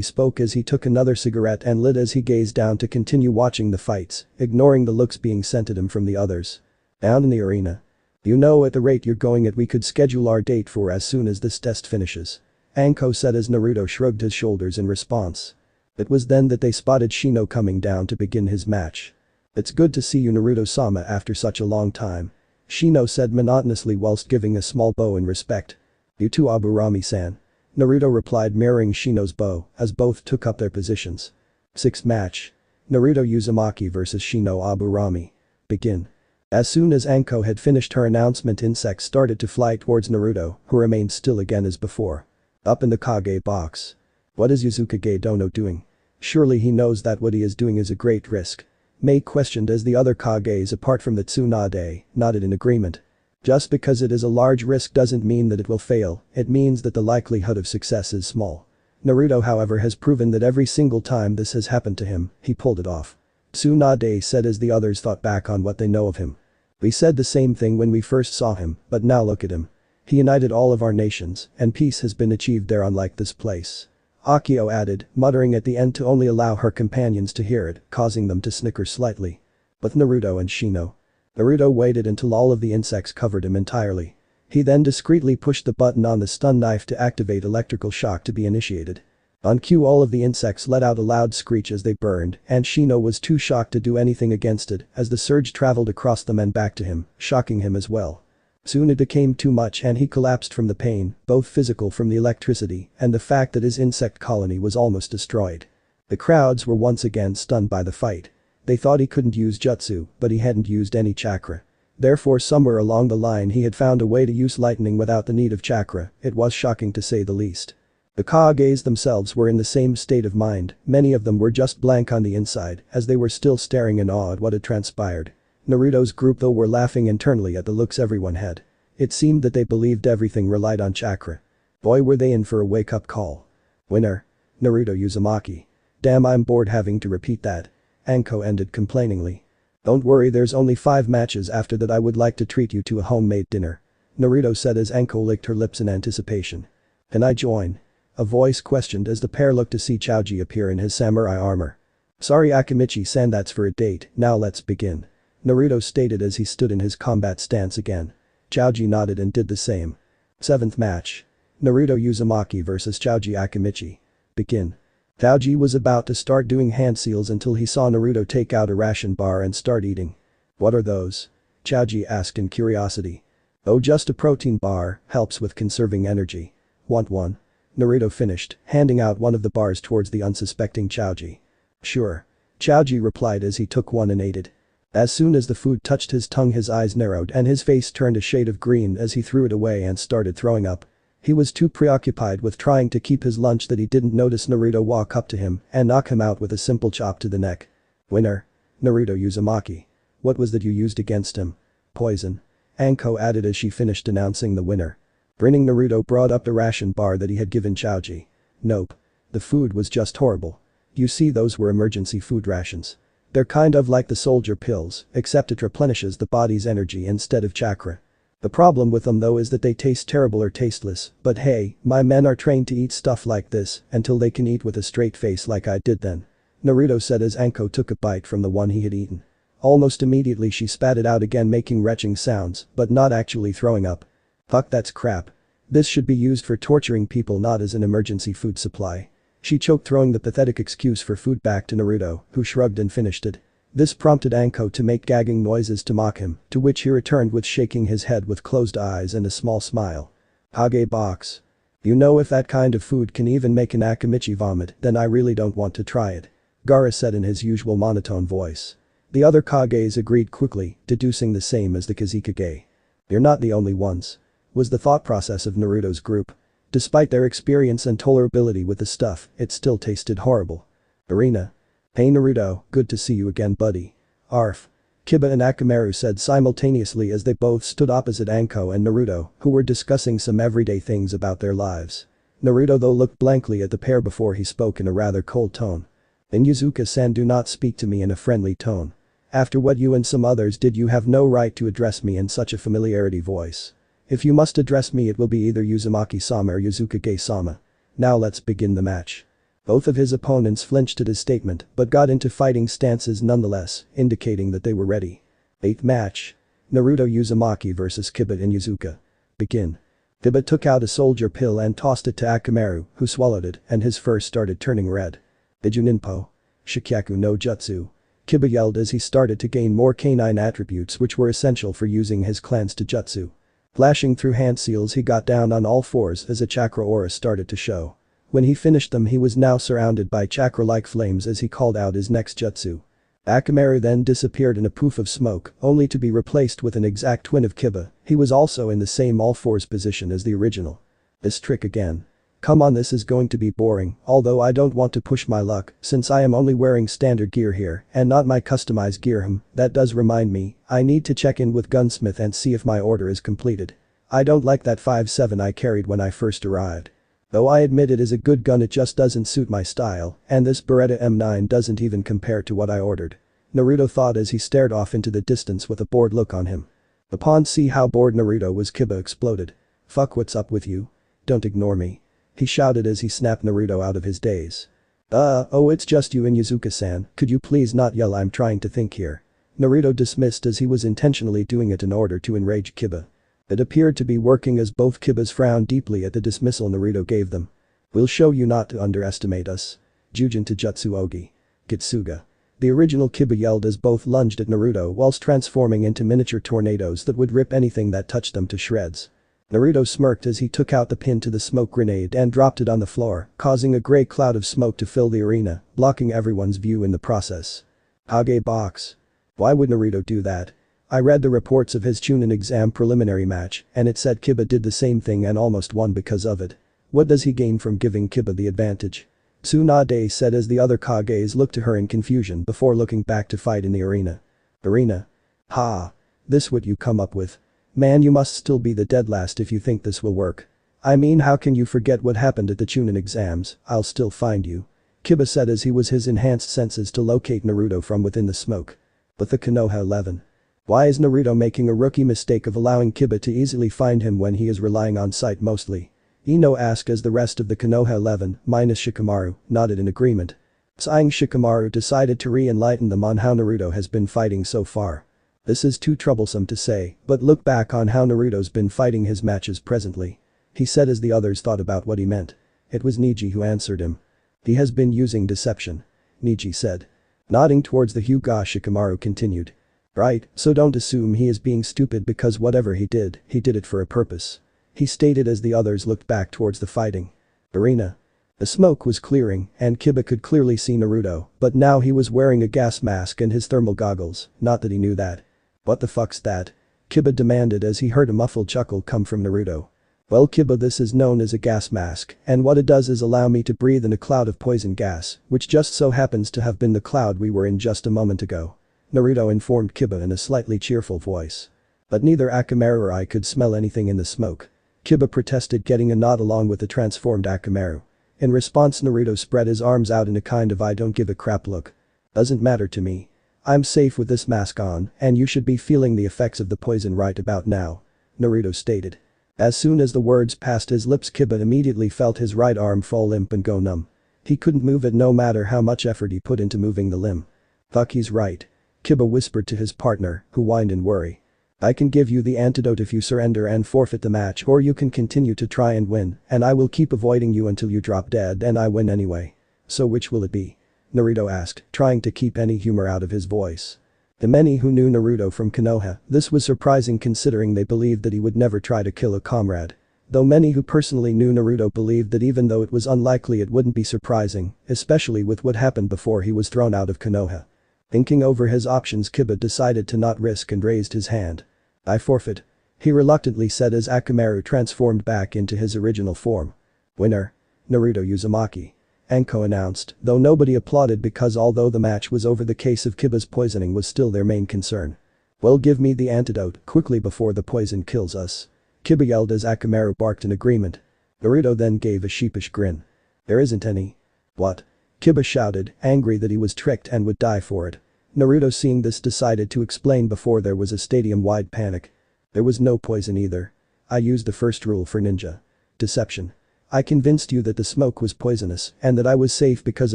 Speaker 1: spoke as he took another cigarette and lit as he gazed down to continue watching the fights, ignoring the looks being sent at him from the others. Down in the arena. You know, at the rate you're going at we could schedule our date for as soon as this test finishes. Anko said as Naruto shrugged his shoulders in response. It was then that they spotted Shino coming down to begin his match. It's good to see you, Naruto-sama, after such a long time. Shino said monotonously whilst giving a small bow in respect. You too, Aburami-san. Naruto replied, mirroring Shino's bow as both took up their positions. 6th match. Naruto Uzumaki vs Shino Aburami. Begin. As soon as Anko had finished her announcement, insects started to fly towards Naruto, who remained still again as before. Up in the Kage box. What is Uzukage Dono doing? Surely he knows that what he is doing is a great risk. Mei questioned as the other Kages apart from the Tsunade nodded in agreement. Just because it is a large risk doesn't mean that it will fail, it means that the likelihood of success is small. Naruto however has proven that every single time this has happened to him, he pulled it off. Tsunade said as the others thought back on what they know of him. We said the same thing when we first saw him, but now look at him. He united all of our nations, and peace has been achieved there unlike this place. Akio added, muttering at the end to only allow her companions to hear it, causing them to snicker slightly. But Naruto and Shino. Naruto waited until all of the insects covered him entirely. He then discreetly pushed the button on the stun knife to activate electrical shock to be initiated. On cue all of the insects let out a loud screech as they burned, and Shino was too shocked to do anything against it as the surge traveled across them and back to him, shocking him as well. Soon it became too much and he collapsed from the pain, both physical from the electricity and the fact that his insect colony was almost destroyed. The crowds were once again stunned by the fight. They thought he couldn't use jutsu, but he hadn't used any chakra. Therefore somewhere along the line he had found a way to use lightning without the need of chakra. It was shocking to say the least. The Kages themselves were in the same state of mind, many of them were just blank on the inside as they were still staring in awe at what had transpired. Naruto's group though were laughing internally at the looks everyone had. It seemed that they believed everything relied on chakra. Boy were they in for a wake-up call. Winner. Naruto Uzumaki. Damn, I'm bored having to repeat that. Anko ended complainingly. Don't worry, there's only 5 matches after that. I would like to treat you to a homemade dinner. Naruto said as Anko licked her lips in anticipation. Can I join? A voice questioned as the pair looked to see Choji appear in his samurai armor. Sorry Akimichi-san, that's for a date, now let's begin. Naruto stated as he stood in his combat stance again. Choji nodded and did the same. 7th match. Naruto Uzumaki vs Choji Akimichi. Begin. Choji was about to start doing hand seals until he saw Naruto take out a ration bar and start eating. What are those? Choji asked in curiosity. Oh, just a protein bar, helps with conserving energy. Want one? Naruto finished, handing out one of the bars towards the unsuspecting Choji. Sure. Choji replied as he took one and ate it. As soon as the food touched his tongue his eyes narrowed and his face turned a shade of green as he threw it away and started throwing up. He was too preoccupied with trying to keep his lunch that he didn't notice Naruto walk up to him and knock him out with a simple chop to the neck. Winner. Naruto Uzumaki. What was that you used against him? Poison. Anko added as she finished announcing the winner. Grinning, Naruto brought up the ration bar that he had given Choji. Nope. The food was just horrible. You see, those were emergency food rations. They're kind of like the soldier pills, except it replenishes the body's energy instead of chakra. The problem with them though is that they taste terrible or tasteless, but hey, my men are trained to eat stuff like this until they can eat with a straight face like I did then. Naruto said as Anko took a bite from the one he had eaten. Almost immediately she spat it out again, making retching sounds, but not actually throwing up. Fuck, that's crap. This should be used for torturing people, not as an emergency food supply. She choked, throwing the pathetic excuse for food back to Naruto, who shrugged and finished it. This prompted Anko to make gagging noises to mock him, to which he returned with shaking his head with closed eyes and a small smile. Kage box. You know, if that kind of food can even make an Akimichi vomit, then I really don't want to try it. Gaara said in his usual monotone voice. The other Kages agreed quickly, deducing the same as the Uzukage. You're not the only ones. Was the thought process of Naruto's group. Despite their experience and tolerability with the stuff, it still tasted horrible. Arena. Hey Naruto, good to see you again, buddy. Arf. Kiba and Akamaru said simultaneously as they both stood opposite Anko and Naruto, who were discussing some everyday things about their lives. Naruto though looked blankly at the pair before he spoke in a rather cold tone. Then Inuzuka-san, do not speak to me in a friendly tone. After what you and some others did, you have no right to address me in such a familiarity voice. If you must address me, it will be either Uzumaki-sama or Uzukage-sama. Now let's begin the match. Both of his opponents flinched at his statement but got into fighting stances nonetheless, indicating that they were ready. 8th match. Naruto Uzumaki vs Kiba and Inuzuka. Begin. Kiba took out a soldier pill and tossed it to Akamaru, who swallowed it and his fur started turning red. Ijuninpo. Shikyaku no Jutsu. Kiba yelled as he started to gain more canine attributes which were essential for using his clan's jutsu. Flashing through hand seals, he got down on all fours as a chakra aura started to show. When he finished them, he was now surrounded by chakra-like flames as he called out his next jutsu. Akamaru then disappeared in a poof of smoke, only to be replaced with an exact twin of Kiba. He was also in the same all-fours position as the original. This trick again. Come on, this is going to be boring, although I don't want to push my luck since I am only wearing standard gear here and not my customized gear. That does remind me, I need to check in with Gunsmith and see if my order is completed. I don't like that 5.7 I carried when I first arrived. Though I admit it is a good gun, it just doesn't suit my style, and this Beretta M9 doesn't even compare to what I ordered. Naruto thought as he stared off into the distance with a bored look on him. Upon see how bored Naruto was, Kiba exploded. Fuck, what's up with you? Don't ignore me. He shouted as he snapped Naruto out of his daze. Oh, it's just you and Inuzuka-san, could you please not yell, I'm trying to think here. Naruto dismissed as he was intentionally doing it in order to enrage Kiba. It appeared to be working as both Kibas frowned deeply at the dismissal Naruto gave them. We'll show you not to underestimate us. Jujin to Jutsu Ogi. Kitsuga. The original Kiba yelled as both lunged at Naruto whilst transforming into miniature tornadoes that would rip anything that touched them to shreds. Naruto smirked as he took out the pin to the smoke grenade and dropped it on the floor, causing a grey cloud of smoke to fill the arena, blocking everyone's view in the process. Kage box. Why would Naruto do that? I read the reports of his Chunin exam preliminary match, and it said Kiba did the same thing and almost won because of it. What does he gain from giving Kiba the advantage? Tsunade said as the other Kages looked to her in confusion before looking back to fight in the arena. Arena? Ha. This what you come up with? Man, you must still be the dead last if you think this will work. I mean, how can you forget what happened at the Chunin exams? I'll still find you. Kiba said as he used his enhanced senses to locate Naruto from within the smoke. But the Konoha 11. Why is Naruto making a rookie mistake of allowing Kiba to easily find him when he is relying on sight mostly? Ino asked as the rest of the Konoha 11, minus Shikamaru, nodded in agreement. Sighing, Shikamaru decided to re-enlighten them on how Naruto has been fighting so far. This is too troublesome to say, but look back on how Naruto's been fighting his matches presently. He said as the others thought about what he meant. It was Niji who answered him. He has been using deception. Niji said. Nodding towards the Hyuga, Shikamaru continued. Right, so don't assume he is being stupid because whatever he did it for a purpose. He stated as the others looked back towards the fighting arena. The smoke was clearing and Kiba could clearly see Naruto, but now he was wearing a gas mask and his thermal goggles, not that he knew that. What the fuck's that? Kiba demanded as he heard a muffled chuckle come from Naruto. Well, Kiba, this is known as a gas mask, and what it does is allow me to breathe in a cloud of poison gas, which just so happens to have been the cloud we were in just a moment ago. Naruto informed Kiba in a slightly cheerful voice. But neither Akamaru or I could smell anything in the smoke. Kiba protested, getting a nod along with the transformed Akamaru. In response, Naruto spread his arms out in a kind of I don't give a crap look. Doesn't matter to me. I'm safe with this mask on, and you should be feeling the effects of the poison right about now. Naruto stated. As soon as the words passed his lips, Kiba immediately felt his right arm fall limp and go numb. He couldn't move it no matter how much effort he put into moving the limb. Fuck, he's right. Kiba whispered to his partner, who whined in worry. I can give you the antidote if you surrender and forfeit the match, or you can continue to try and win, and I will keep avoiding you until you drop dead and I win anyway. So which will it be? Naruto asked, trying to keep any humor out of his voice. To many who knew Naruto from Konoha, this was surprising considering they believed that he would never try to kill a comrade. Though many who personally knew Naruto believed that even though it was unlikely, it wouldn't be surprising, especially with what happened before he was thrown out of Konoha. Thinking over his options, Kiba decided to not risk and raised his hand. I forfeit. He reluctantly said as Akamaru transformed back into his original form. Winner. Naruto Uzumaki. Anko announced, though nobody applauded because although the match was over, the case of Kiba's poisoning was still their main concern. Well, give me the antidote quickly before the poison kills us. Kiba yelled as Akamaru barked in agreement. Naruto then gave a sheepish grin. There isn't any. What? Kiba shouted, angry that he was tricked and would die for it. Naruto, seeing this, decided to explain before there was a stadium-wide panic. There was no poison either. I used the first rule for ninja. Deception. I convinced you that the smoke was poisonous and that I was safe because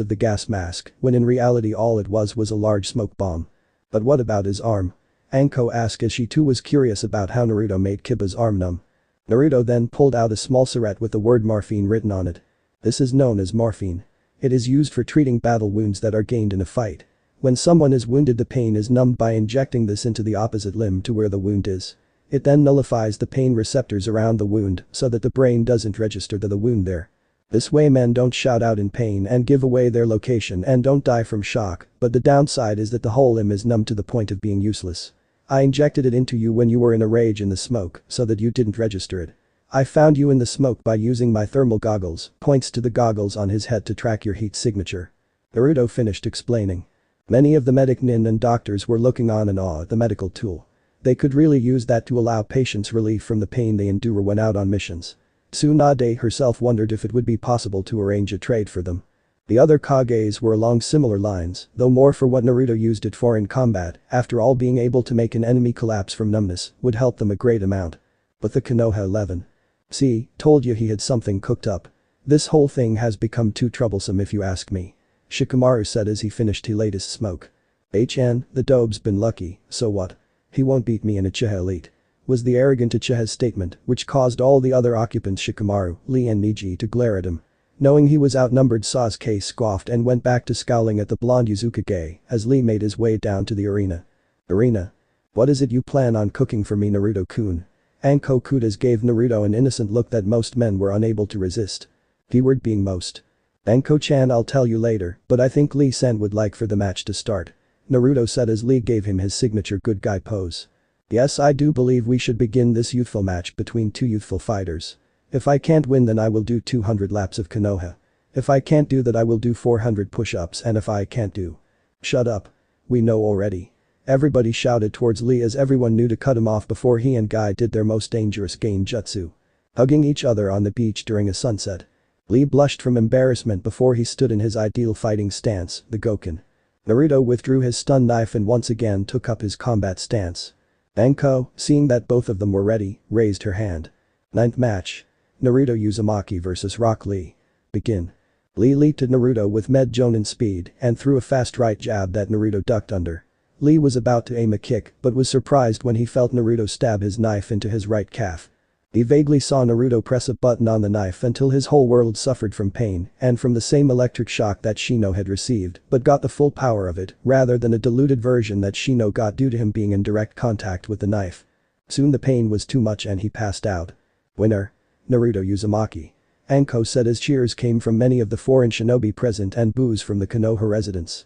Speaker 1: of the gas mask, when in reality all it was a large smoke bomb. But what about his arm? Anko asked as she too was curious about how Naruto made Kiba's arm numb. Naruto then pulled out a small syringe with the word morphine written on it. This is known as morphine. It is used for treating battle wounds that are gained in a fight. When someone is wounded, the pain is numbed by injecting this into the opposite limb to where the wound is. It then nullifies the pain receptors around the wound so that the brain doesn't register the wound there. This way men don't shout out in pain and give away their location and don't die from shock, but the downside is that the whole limb is numb to the point of being useless. I injected it into you when you were in a rage in the smoke so that you didn't register it. I found you in the smoke by using my thermal goggles, points to the goggles on his head, to track your heat signature. Naruto finished explaining. Many of the medic nin and doctors were looking on in awe at the medical tool. They could really use that to allow patients relief from the pain they endure when out on missions. Tsunade herself wondered if it would be possible to arrange a trade for them. The other Kages were along similar lines, though more for what Naruto used it for in combat. After all, being able to make an enemy collapse from numbness would help them a great amount. But the Konoha 11. See, told you he had something cooked up. This whole thing has become too troublesome if you ask me. Shikamaru said as he finished his latest smoke. HN, the dobe's been lucky, so what? He won't beat me in Uchiha Elite. Was the arrogant Uchiha's statement, which caused all the other occupants Shikamaru, Lee and Niji to glare at him. Knowing he was outnumbered, Sasuke scoffed and went back to scowling at the blonde Uzukage as Lee made his way down to the arena. Arena? What is it you plan on cooking for me, Naruto-kun? Anko Kudas gave Naruto an innocent look that most men were unable to resist. Keyword being most. Anko-chan, I'll tell you later, but I think Lee-san would like for the match to start. Naruto said as Lee gave him his signature good guy pose. Yes, I do believe we should begin this youthful match between two youthful fighters. If I can't win, then I will do 200 laps of Konoha. If I can't do that, I will do 400 push-ups, and if I can't do. Shut up. We know already. Everybody shouted towards Lee as everyone knew to cut him off before he and Guy did their most dangerous genjutsu. Hugging each other on the beach during a sunset. Lee blushed from embarrassment before he stood in his ideal fighting stance, the Goken. Naruto withdrew his stun knife and once again took up his combat stance. Anko, seeing that both of them were ready, raised her hand. Ninth match. Naruto Uzumaki vs Rock Lee. Begin. Lee leaped at Naruto with Med Jonin speed and threw a fast right jab that Naruto ducked under. Lee was about to aim a kick but was surprised when he felt Naruto stab his knife into his right calf. He vaguely saw Naruto press a button on the knife until his whole world suffered from pain and from the same electric shock that Shino had received, but got the full power of it rather than a diluted version that Shino got due to him being in direct contact with the knife. Soon the pain was too much and he passed out. Winner. Naruto Uzumaki. Anko said as cheers came from many of the foreign shinobi present and boos from the Konoha residents.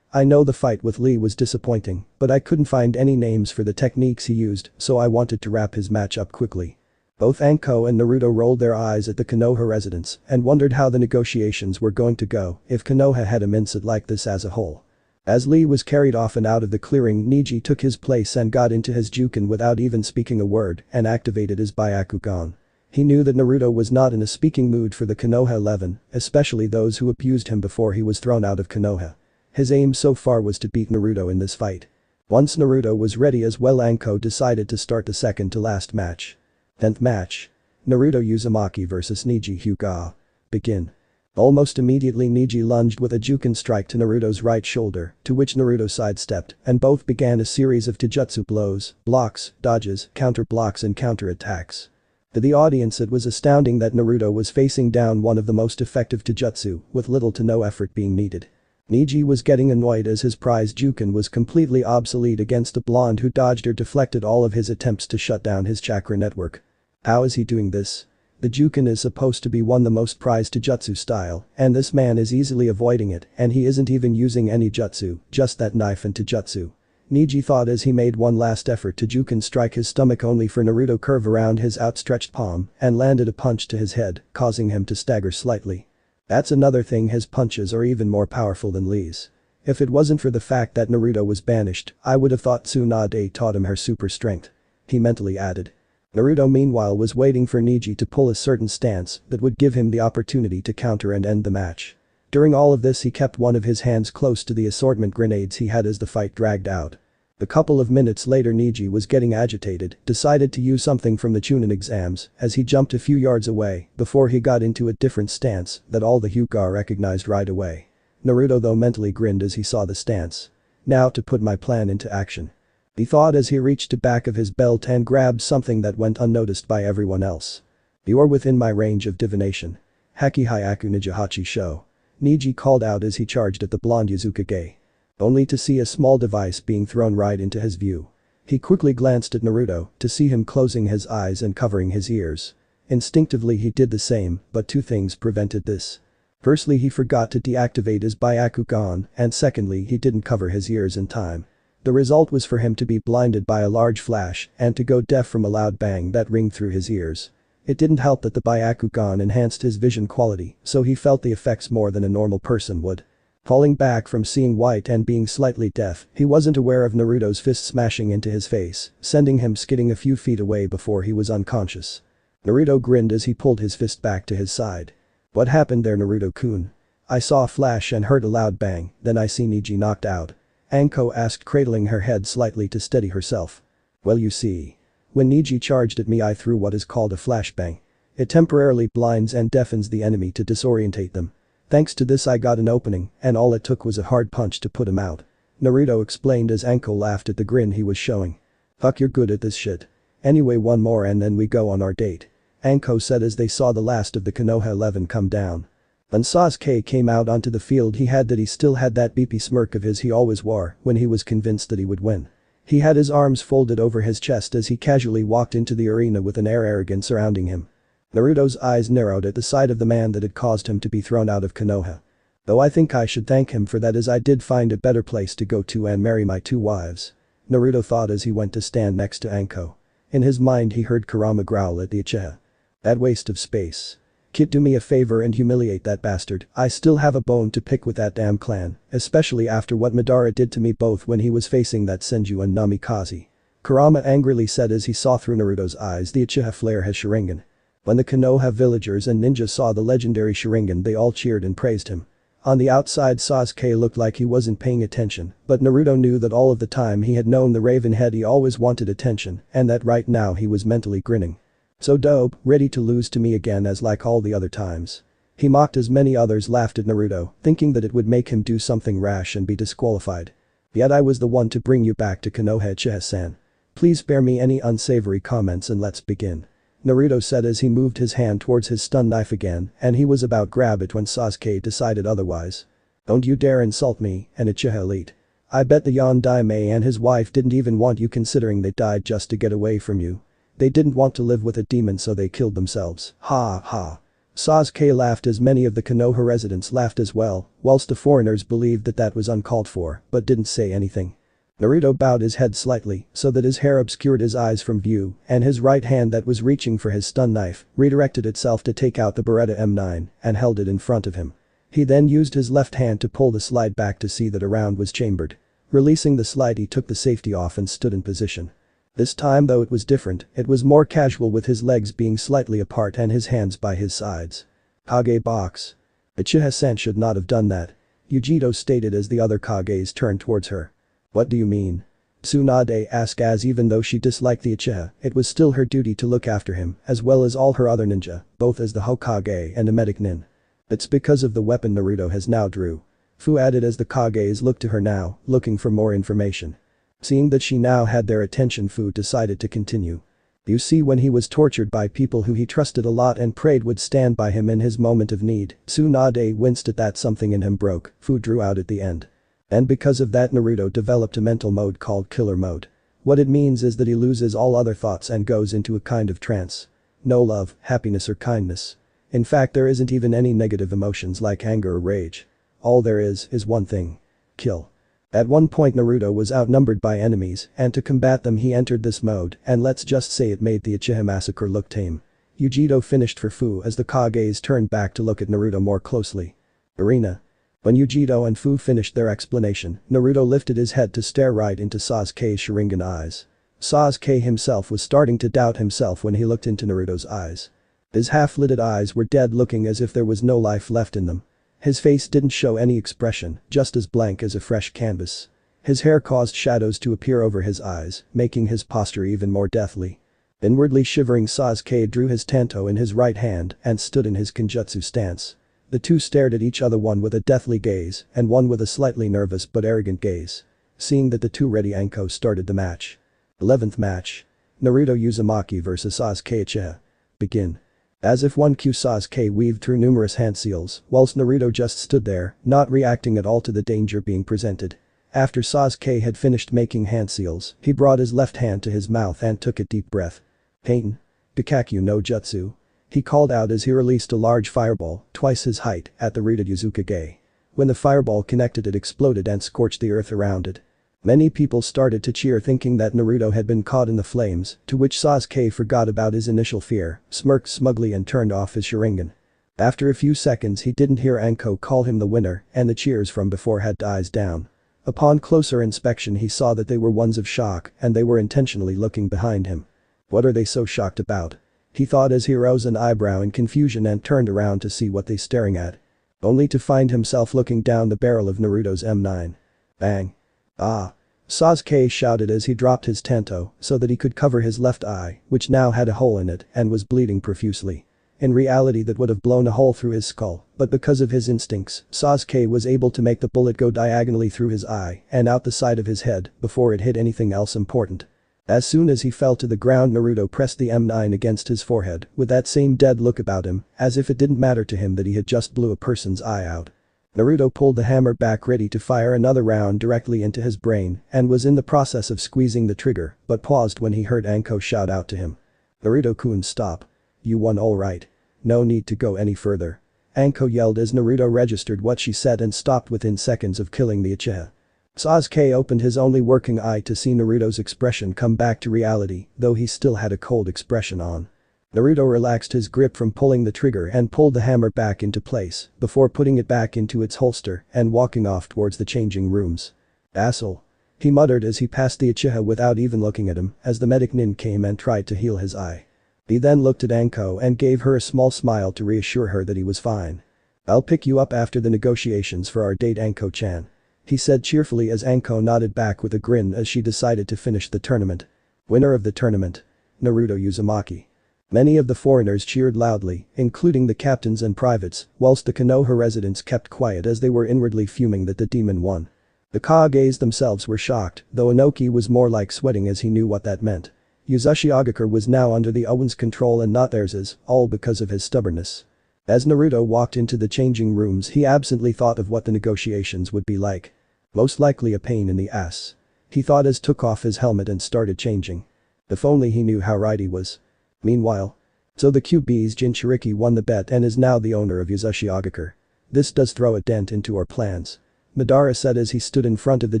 Speaker 1: I know the fight with Lee was disappointing, but I couldn't find any names for the techniques he used, so I wanted to wrap his match up quickly. Both Anko and Naruto rolled their eyes at the Konoha residents and wondered how the negotiations were going to go if Konoha had a mindset like this as a whole. As Lee was carried off and out of the clearing, Neji took his place and got into his Juken without even speaking a word and activated his Byakugan. He knew that Naruto was not in a speaking mood for the Konoha 11, especially those who abused him before he was thrown out of Konoha. His aim so far was to beat Naruto in this fight. Once Naruto was ready as well, Anko decided to start the second to last match. 10th match. Naruto Uzumaki vs Neji Hyuga. Begin. Almost immediately Neji lunged with a Juken strike to Naruto's right shoulder, to which Naruto sidestepped, and both began a series of taijutsu blows, blocks, dodges, counter-blocks and counter-attacks. To the audience it was astounding that Naruto was facing down one of the most effective taijutsu, with little to no effort being needed. Neji was getting annoyed as his prize Juken was completely obsolete against the blonde who dodged or deflected all of his attempts to shut down his chakra network. How is he doing this? The Juken is supposed to be one the most prized taijutsu style, and this man is easily avoiding it and he isn't even using any jutsu, just that knife and taijutsu. Neji thought as he made one last effort to Juken strike his stomach only for Naruto curve around his outstretched palm and landed a punch to his head, causing him to stagger slightly. That's another thing, his punches are even more powerful than Lee's. If it wasn't for the fact that Naruto was banished, I would have thought Tsunade taught him her super strength. He mentally added. Naruto meanwhile was waiting for Neji to pull a certain stance that would give him the opportunity to counter and end the match. During all of this he kept one of his hands close to the assortment grenades he had as the fight dragged out. A couple of minutes later Neji was getting agitated, decided to use something from the Chunin exams as he jumped a few yards away before he got into a different stance that all the Hyuga recognized right away. Naruto though mentally grinned as he saw the stance. Now to put my plan into action. He thought as he reached to back of his belt and grabbed something that went unnoticed by everyone else. You're within my range of divination. Haki Hyaku Nijihachi Sho. Neji called out as he charged at the blonde Uzukage. Only to see a small device being thrown right into his view. He quickly glanced at Naruto to see him closing his eyes and covering his ears. Instinctively he did the same, but two things prevented this. Firstly, he forgot to deactivate his Byakugan, and secondly, he didn't cover his ears in time. The result was for him to be blinded by a large flash and to go deaf from a loud bang that ringed through his ears. It didn't help that the Byakugan enhanced his vision quality, so he felt the effects more than a normal person would. Falling back from seeing white and being slightly deaf, he wasn't aware of Naruto's fist smashing into his face, sending him skidding a few feet away before he was unconscious. Naruto grinned as he pulled his fist back to his side. What happened there, Naruto-kun? I saw a flash and heard a loud bang, then I see Neji knocked out. Anko asked, cradling her head slightly to steady herself. Well, you see. When Neji charged at me I threw what is called a flashbang. It temporarily blinds and deafens the enemy to disorientate them. Thanks to this I got an opening and all it took was a hard punch to put him out. Naruto explained as Anko laughed at the grin he was showing. Fuck, you're good at this shit. Anyway, one more and then we go on our date. Anko said as they saw the last of the Konoha 11 come down. When Sasuke came out onto the field he still had that beepy smirk of his he always wore when he was convinced that he would win. He had his arms folded over his chest as he casually walked into the arena with an air arrogant surrounding him. Naruto's eyes narrowed at the sight of the man that had caused him to be thrown out of Konoha. Though I think I should thank him for that, as I did find a better place to go to and marry my 2 wives. Naruto thought as he went to stand next to Anko. In his mind he heard Kurama growl at the uchiha. That waste of space. Kid, do me a favor and humiliate that bastard. I still have a bone to pick with that damn clan, especially after what Madara did to me both when he was facing that Senju and Namikaze. Kurama angrily said as he saw through Naruto's eyes the Uchiha flare his Sharingan. When the Konoha villagers and ninjas saw the legendary Sharingan they all cheered and praised him. On the outside Sasuke looked like he wasn't paying attention, but Naruto knew that all of the time he had known the Raven Head he always wanted attention and that right now he was mentally grinning. So dope, ready to lose to me again as like all the other times. He mocked as many others laughed at Naruto, thinking that it would make him do something rash and be disqualified. Yet I was the one to bring you back to Konoha, Uchiha-san. Please spare me any unsavory comments and let's begin. Naruto said as he moved his hand towards his stun knife again and he was about to grab it when Sasuke decided otherwise. Don't you dare insult me, an Uchiha elite. I bet the Yondaime and his wife didn't even want you considering they died just to get away from you. They didn't want to live with a demon so they killed themselves. Ha ha. Sasuke laughed as many of the Konoha residents laughed as well, whilst the foreigners believed that that was uncalled for but didn't say anything. Naruto bowed his head slightly so that his hair obscured his eyes from view and his right hand that was reaching for his stun knife redirected itself to take out the Beretta M9 and held it in front of him. He then used his left hand to pull the slide back to see that a round was chambered. Releasing the slide he took the safety off and stood in position. This time though it was different, it was more casual with his legs being slightly apart and his hands by his sides. Kage box. Uchiha-san should not have done that. Yujito stated as the other Kages turned towards her. What do you mean? Tsunade asked as even though she disliked the Uchiha, it was still her duty to look after him as well as all her other ninja, both as the Hokage and a medic nin. It's because of the weapon Naruto has now drew. Fu added as the Kages looked to her now, looking for more information. Seeing that she now had their attention, Fu decided to continue. You see, when he was tortured by people who he trusted a lot and prayed would stand by him in his moment of need, Tsunade winced at that. Something in him broke, Fu drew out at the end. And because of that Naruto developed a mental mode called killer mode. What it means is that he loses all other thoughts and goes into a kind of trance. No love, happiness or kindness. In fact there isn't even any negative emotions like anger or rage. All there is one thing. Kill. At one point Naruto was outnumbered by enemies and to combat them he entered this mode and let's just say it made the Uchiha massacre look tame. Yujito finished for Fu as the Kages turned back to look at Naruto more closely. Arena. When Yujito and Fu finished their explanation, Naruto lifted his head to stare right into Sasuke's Sharingan eyes. Sasuke himself was starting to doubt himself when he looked into Naruto's eyes. His half-lidded eyes were dead, looking as if there was no life left in them. His face didn't show any expression, just as blank as a fresh canvas. His hair caused shadows to appear over his eyes, making his posture even more deathly. Inwardly shivering, Sasuke drew his tanto in his right hand and stood in his Kenjutsu stance. The two stared at each other, one with a deathly gaze and one with a slightly nervous but arrogant gaze. Seeing that the two ready, Anko started the match. 11th match. Naruto Uzumaki vs Sasuke Uchiha. Begin. As if one cue, Sasuke weaved through numerous hand seals whilst Naruto just stood there, not reacting at all to the danger being presented. After Sasuke had finished making hand seals, he brought his left hand to his mouth and took a deep breath. Pain. Bikakyu no Jutsu. He called out as he released a large fireball, twice his height, at the rooted Uzukage. When the fireball connected it exploded and scorched the earth around it. Many people started to cheer, thinking that Naruto had been caught in the flames, to which Sasuke forgot about his initial fear, smirked smugly and turned off his Sharingan. After a few seconds he didn't hear Anko call him the winner and the cheers from before had died down. Upon closer inspection he saw that they were ones of shock and they were intentionally looking behind him. What are they so shocked about? He thought as he rose an eyebrow in confusion and turned around to see what they staring at. Only to find himself looking down the barrel of Naruto's M9. Bang. Ah. Sasuke shouted as he dropped his tanto so that he could cover his left eye, which now had a hole in it and was bleeding profusely. In reality that would have blown a hole through his skull, but because of his instincts, Sasuke was able to make the bullet go diagonally through his eye and out the side of his head before it hit anything else important. As soon as he fell to the ground, Naruto pressed the M9 against his forehead with that same dead look about him, as if it didn't matter to him that he had just blew a person's eye out. Naruto pulled the hammer back ready to fire another round directly into his brain and was in the process of squeezing the trigger but paused when he heard Anko shout out to him. "Naruto-kun, stop. You won all right. No need to go any further." Anko yelled as Naruto registered what she said and stopped within seconds of killing the Uchiha. Sasuke opened his only working eye to see Naruto's expression come back to reality, though he still had a cold expression on. Naruto relaxed his grip from pulling the trigger and pulled the hammer back into place before putting it back into its holster and walking off towards the changing rooms. "Asshole," he muttered as he passed the Uchiha without even looking at him as the medic nin came and tried to heal his eye. He then looked at Anko and gave her a small smile to reassure her that he was fine. "I'll pick you up after the negotiations for our date, Anko-chan," he said cheerfully as Anko nodded back with a grin as she decided to finish the tournament. Winner of the tournament: Naruto Uzumaki. Many of the foreigners cheered loudly, including the captains and privates, whilst the Konoha residents kept quiet as they were inwardly fuming that the demon won. The Kages themselves were shocked, though Inoki was more like sweating as he knew what that meant. Uzushiogakure was now under the Owen's control and not theirs, all because of his stubbornness. As Naruto walked into the changing rooms, he absently thought of what the negotiations would be like. Most likely a pain in the ass. He thought as took off his helmet and started changing. If only he knew how right he was. Meanwhile. So the QB's Jinchuriki won the bet and is now the owner of Uzushiogakure. This does throw a dent into our plans, Madara said as he stood in front of the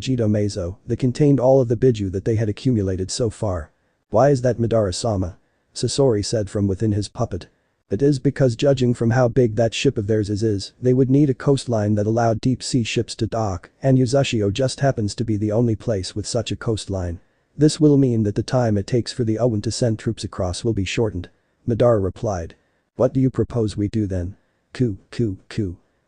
Speaker 1: Jito Meizo that contained all of the biju that they had accumulated so far. "Why is that, Madara-sama?" Sasori said from within his puppet. "It is because judging from how big that ship of theirs is, they would need a coastline that allowed deep-sea ships to dock, and Uzushio just happens to be the only place with such a coastline. This will mean that the time it takes for the Owen to send troops across will be shortened," Madara replied. "What do you propose we do then?" Ku.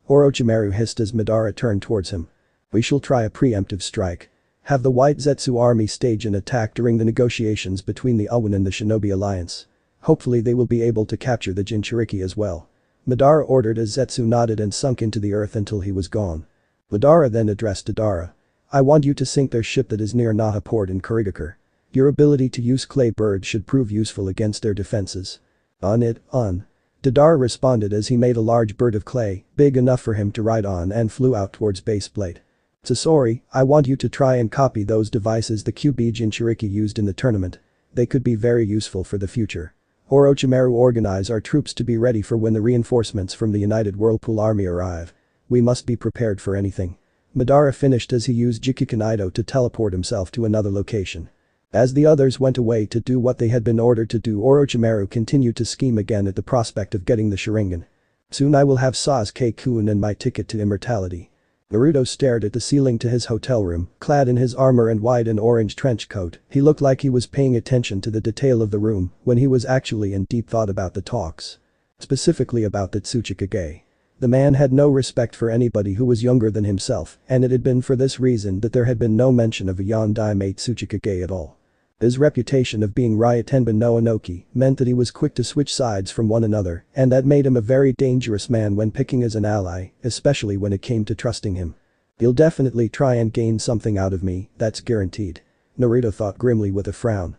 Speaker 1: Orochimaru hissed as Madara turned towards him. "We shall try a preemptive strike. Have the White Zetsu army stage an attack during the negotiations between the Owen and the Shinobi Alliance. Hopefully they will be able to capture the Jinchuriki as well," Madara ordered as Zetsu nodded and sunk into the earth until he was gone. Madara then addressed Madara. "I want you to sink their ship that is near Naha port in Kurigakure. Your ability to use clay birds should prove useful against their defenses." "On it, on." Madara responded as he made a large bird of clay, big enough for him to ride on, and flew out towards base plate. "Sasori, I want you to try and copy those devices the QB Jinchuriki used in the tournament. They could be very useful for the future. Orochimaru, organize our troops to be ready for when the reinforcements from the United Whirlpool army arrive. We must be prepared for anything." Madara finished as he used Jikikanaido to teleport himself to another location. As the others went away to do what they had been ordered to do, Orochimaru continued to scheme again at the prospect of getting the Sharingan. "Soon I will have Sasuke-kun and my ticket to immortality." Naruto stared at the ceiling to his hotel room, clad in his armor and white and orange trench coat. He looked like he was paying attention to the detail of the room when he was actually in deep thought about the talks. Specifically about the Uzukage. The man had no respect for anybody who was younger than himself, and it had been for this reason that there had been no mention of a Yondaime Uzukage at all. His reputation of being Ryotenbin no Inoki meant that he was quick to switch sides from one another, and that made him a very dangerous man when picking as an ally, especially when it came to trusting him. "He'll definitely try and gain something out of me, that's guaranteed," Naruto thought grimly with a frown.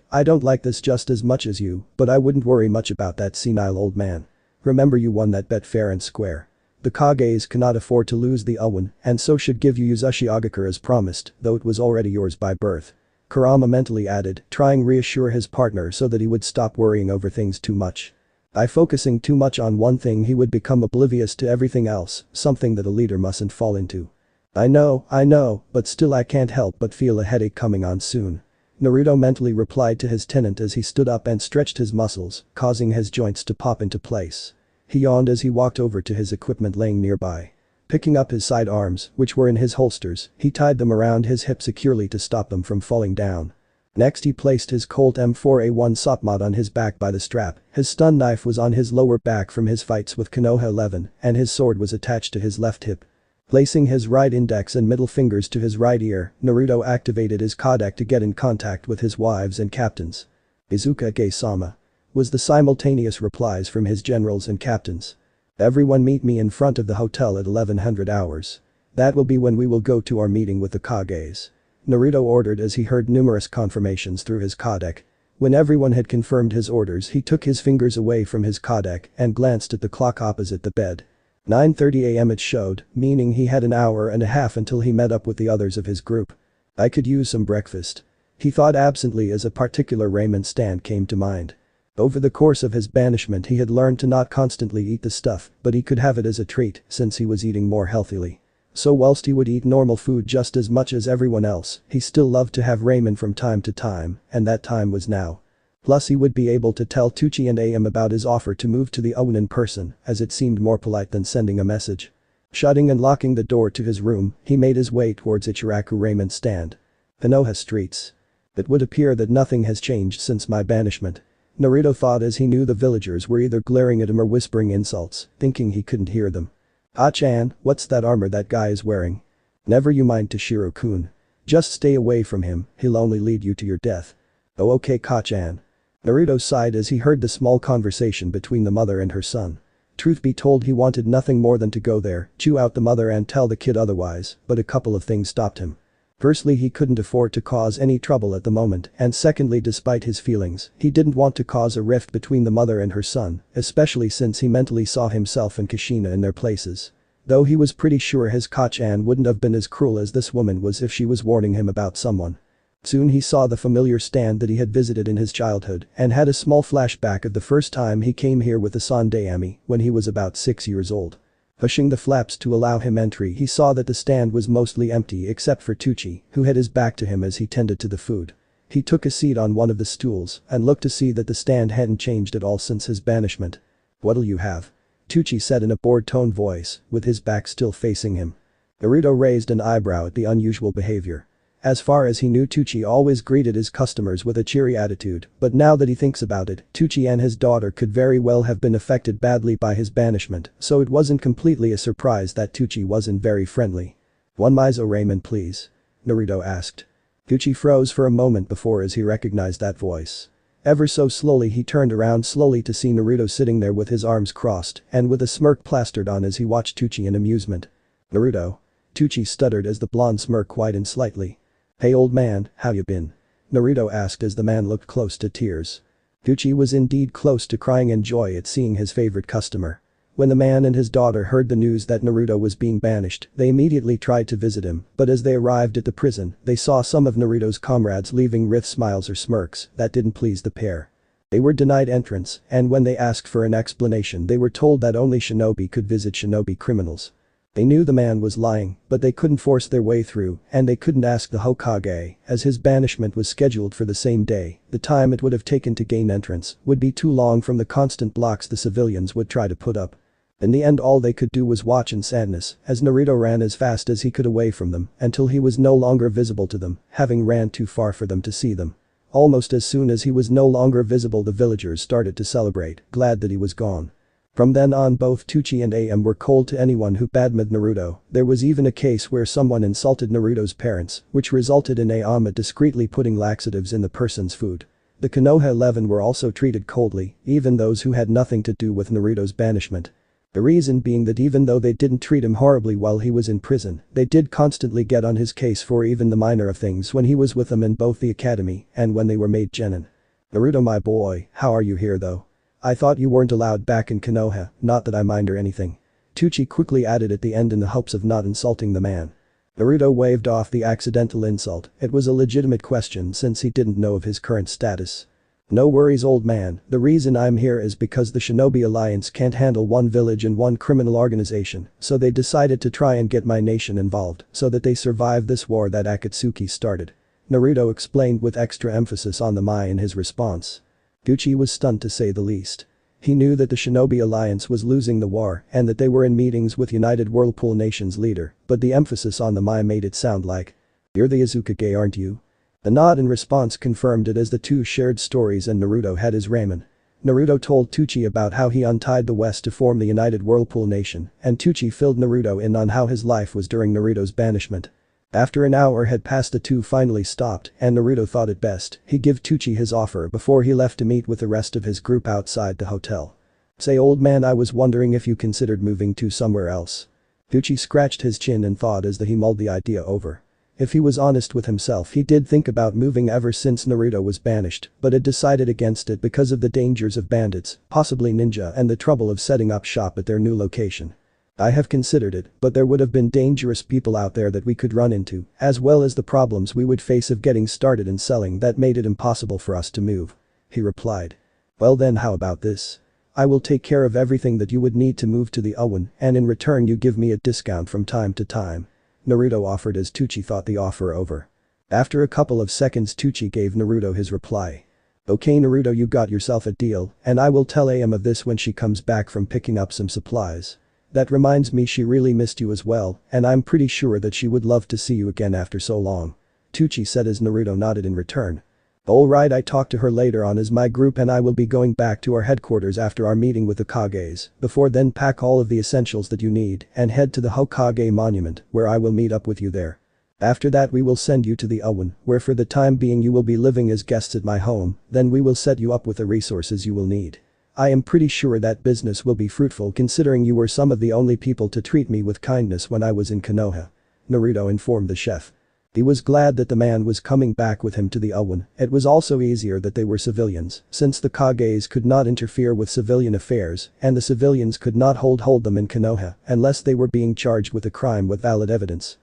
Speaker 1: I don't like this just as much as you, but I wouldn't worry much about that senile old man. Remember, you won that bet fair and square. The Kages cannot afford to lose the Owen, and so should give you Uzushiogakure as promised, though it was already yours by birth." Kurama mentally added, trying to reassure his partner so that he would stop worrying over things too much. By focusing too much on one thing he would become oblivious to everything else, something that a leader mustn't fall into. I know, but still I can't help but feel a headache coming on soon," Naruto mentally replied to his tenant as he stood up and stretched his muscles, causing his joints to pop into place. He yawned as he walked over to his equipment laying nearby. Picking up his sidearms, which were in his holsters, he tied them around his hip securely to stop them from falling down. Next he placed his Colt M4A1 Sopmod on his back by the strap, his stun knife was on his lower back from his fights with Konoha 11, and his sword was attached to his left hip. Placing his right index and middle fingers to his right ear, Naruto activated his codec to get in contact with his wives and captains. "Uzukage-sama," was the simultaneous replies from his generals and captains. "Everyone meet me in front of the hotel at 1100 hours. That will be when we will go to our meeting with the Kages." Naruto ordered as he heard numerous confirmations through his codec. When everyone had confirmed his orders, he took his fingers away from his codec and glanced at the clock opposite the bed. 9:30 a.m. it showed, meaning he had an hour and a half until he met up with the others of his group. I could use some breakfast. He thought absently as a particular ramen stand came to mind. Over the course of his banishment he had learned to not constantly eat the stuff, but he could have it as a treat since he was eating more healthily. So whilst he would eat normal food just as much as everyone else, he still loved to have ramen from time to time, and that time was now. Plus he would be able to tell Tucci and AM about his offer to move to the Owen in person, as it seemed more polite than sending a message. Shutting and locking the door to his room, he made his way towards Ichiraku ramen stand. Konoha streets. It would appear that nothing has changed since my banishment. Naruto thought as he knew the villagers were either glaring at him or whispering insults, thinking he couldn't hear them. Ah-chan, what's that armor that guy is wearing? Never you mind Toshiro-kun. Just stay away from him, he'll only lead you to your death. Oh okay Ka-chan. Naruto sighed as he heard the small conversation between the mother and her son. Truth be told he wanted nothing more than to go there, chew out the mother and tell the kid otherwise, but a couple of things stopped him. Firstly he couldn't afford to cause any trouble at the moment, and secondly despite his feelings, he didn't want to cause a rift between the mother and her son, especially since he mentally saw himself and Kushina in their places. Though he was pretty sure his Ka-chan wouldn't have been as cruel as this woman was if she was warning him about someone. Soon he saw the familiar stand that he had visited in his childhood and had a small flashback of the first time he came here with the Sandayami when he was about 6 years old. Pushing the flaps to allow him entry, he saw that the stand was mostly empty except for Tucci, who had his back to him as he tended to the food. He took a seat on one of the stools and looked to see that the stand hadn't changed at all since his banishment. What'll you have? Tucci said in a bored tone voice, with his back still facing him. Naruto raised an eyebrow at the unusual behavior. As far as he knew Tucci always greeted his customers with a cheery attitude, but now that he thinks about it, Tucci and his daughter could very well have been affected badly by his banishment, so it wasn't completely a surprise that Tucci wasn't very friendly. One miso ramen please? Naruto asked. Tucci froze for a moment before as he recognized that voice. Ever so slowly he turned around slowly to see Naruto sitting there with his arms crossed and with a smirk plastered on as he watched Tucci in amusement. Naruto? Tucci stuttered as the blonde smirk widened slightly. Hey old man, how you been? Naruto asked as the man looked close to tears. Tucci was indeed close to crying in joy at seeing his favorite customer. When the man and his daughter heard the news that Naruto was being banished, they immediately tried to visit him, but as they arrived at the prison, they saw some of Naruto's comrades leaving riff smiles or smirks that didn't please the pair. They were denied entrance, and when they asked for an explanation they were told that only shinobi could visit shinobi criminals. They knew the man was lying, but they couldn't force their way through, and they couldn't ask the Hokage, as his banishment was scheduled for the same day. The time it would have taken to gain entrance would be too long from the constant blocks the civilians would try to put up. In the end all they could do was watch in sadness as Naruto ran as fast as he could away from them until he was no longer visible to them, having ran too far for them to see them. Almost as soon as he was no longer visible the villagers started to celebrate, glad that he was gone. From then on both Tucci and AM were cold to anyone who badmouthed Naruto. There was even a case where someone insulted Naruto's parents, which resulted in Ayama discreetly putting laxatives in the person's food. The Konoha 11 were also treated coldly, even those who had nothing to do with Naruto's banishment. The reason being that even though they didn't treat him horribly while he was in prison, they did constantly get on his case for even the minor of things when he was with them in both the academy and when they were made genin. Naruto my boy, how are you here though? I thought you weren't allowed back in Konoha, not that I mind or anything. Tucci quickly added at the end in the hopes of not insulting the man. Naruto waved off the accidental insult, it was a legitimate question since he didn't know of his current status. No worries old man, the reason I'm here is because the Shinobi Alliance can't handle one village and one criminal organization, so they decided to try and get my nation involved so that they survive this war that Akatsuki started. Naruto explained with extra emphasis on the mai in his response. Tucci was stunned to say the least. He knew that the Shinobi Alliance was losing the war and that they were in meetings with United Whirlpool Nation's leader, but the emphasis on the mai made it sound like, "You're the Uzukage aren't you?" The nod in response confirmed it as the two shared stories and Naruto had his ramen. Naruto told Tucci about how he untied the West to form the United Whirlpool Nation, and Tucci filled Naruto in on how his life was during Naruto's banishment. After an hour had passed the two finally stopped and Naruto thought it best he give Tucci his offer before he left to meet with the rest of his group outside the hotel. "Say old man I was wondering if you considered moving to somewhere else." Tucci scratched his chin in thought as he mulled the idea over. If he was honest with himself, he did think about moving ever since Naruto was banished, but had decided against it because of the dangers of bandits, possibly ninja, and the trouble of setting up shop at their new location. I have considered it, but there would have been dangerous people out there that we could run into, as well as the problems we would face of getting started and selling that made it impossible for us to move. He replied. Well then, how about this? I will take care of everything that you would need to move to the Owen, and in return you give me a discount from time to time. Naruto offered as Tucci thought the offer over. After a couple of seconds, Tucci gave Naruto his reply. Okay Naruto, you got yourself a deal, and I will tell AM of this when she comes back from picking up some supplies. That reminds me, she really missed you as well, and I'm pretty sure that she would love to see you again after so long. Tucci said as Naruto nodded in return. Alright, I talked to her later on as my group and I will be going back to our headquarters after our meeting with the Kages. Before then, pack all of the essentials that you need and head to the Hokage monument, where I will meet up with you there. After that we will send you to the Owen, where for the time being you will be living as guests at my home, then we will set you up with the resources you will need. I am pretty sure that business will be fruitful considering you were some of the only people to treat me with kindness when I was in Konoha. Naruto informed the chef. He was glad that the man was coming back with him to the Owen. It was also easier that they were civilians, since the Kages could not interfere with civilian affairs, and the civilians could not hold them in Konoha unless they were being charged with a crime with valid evidence.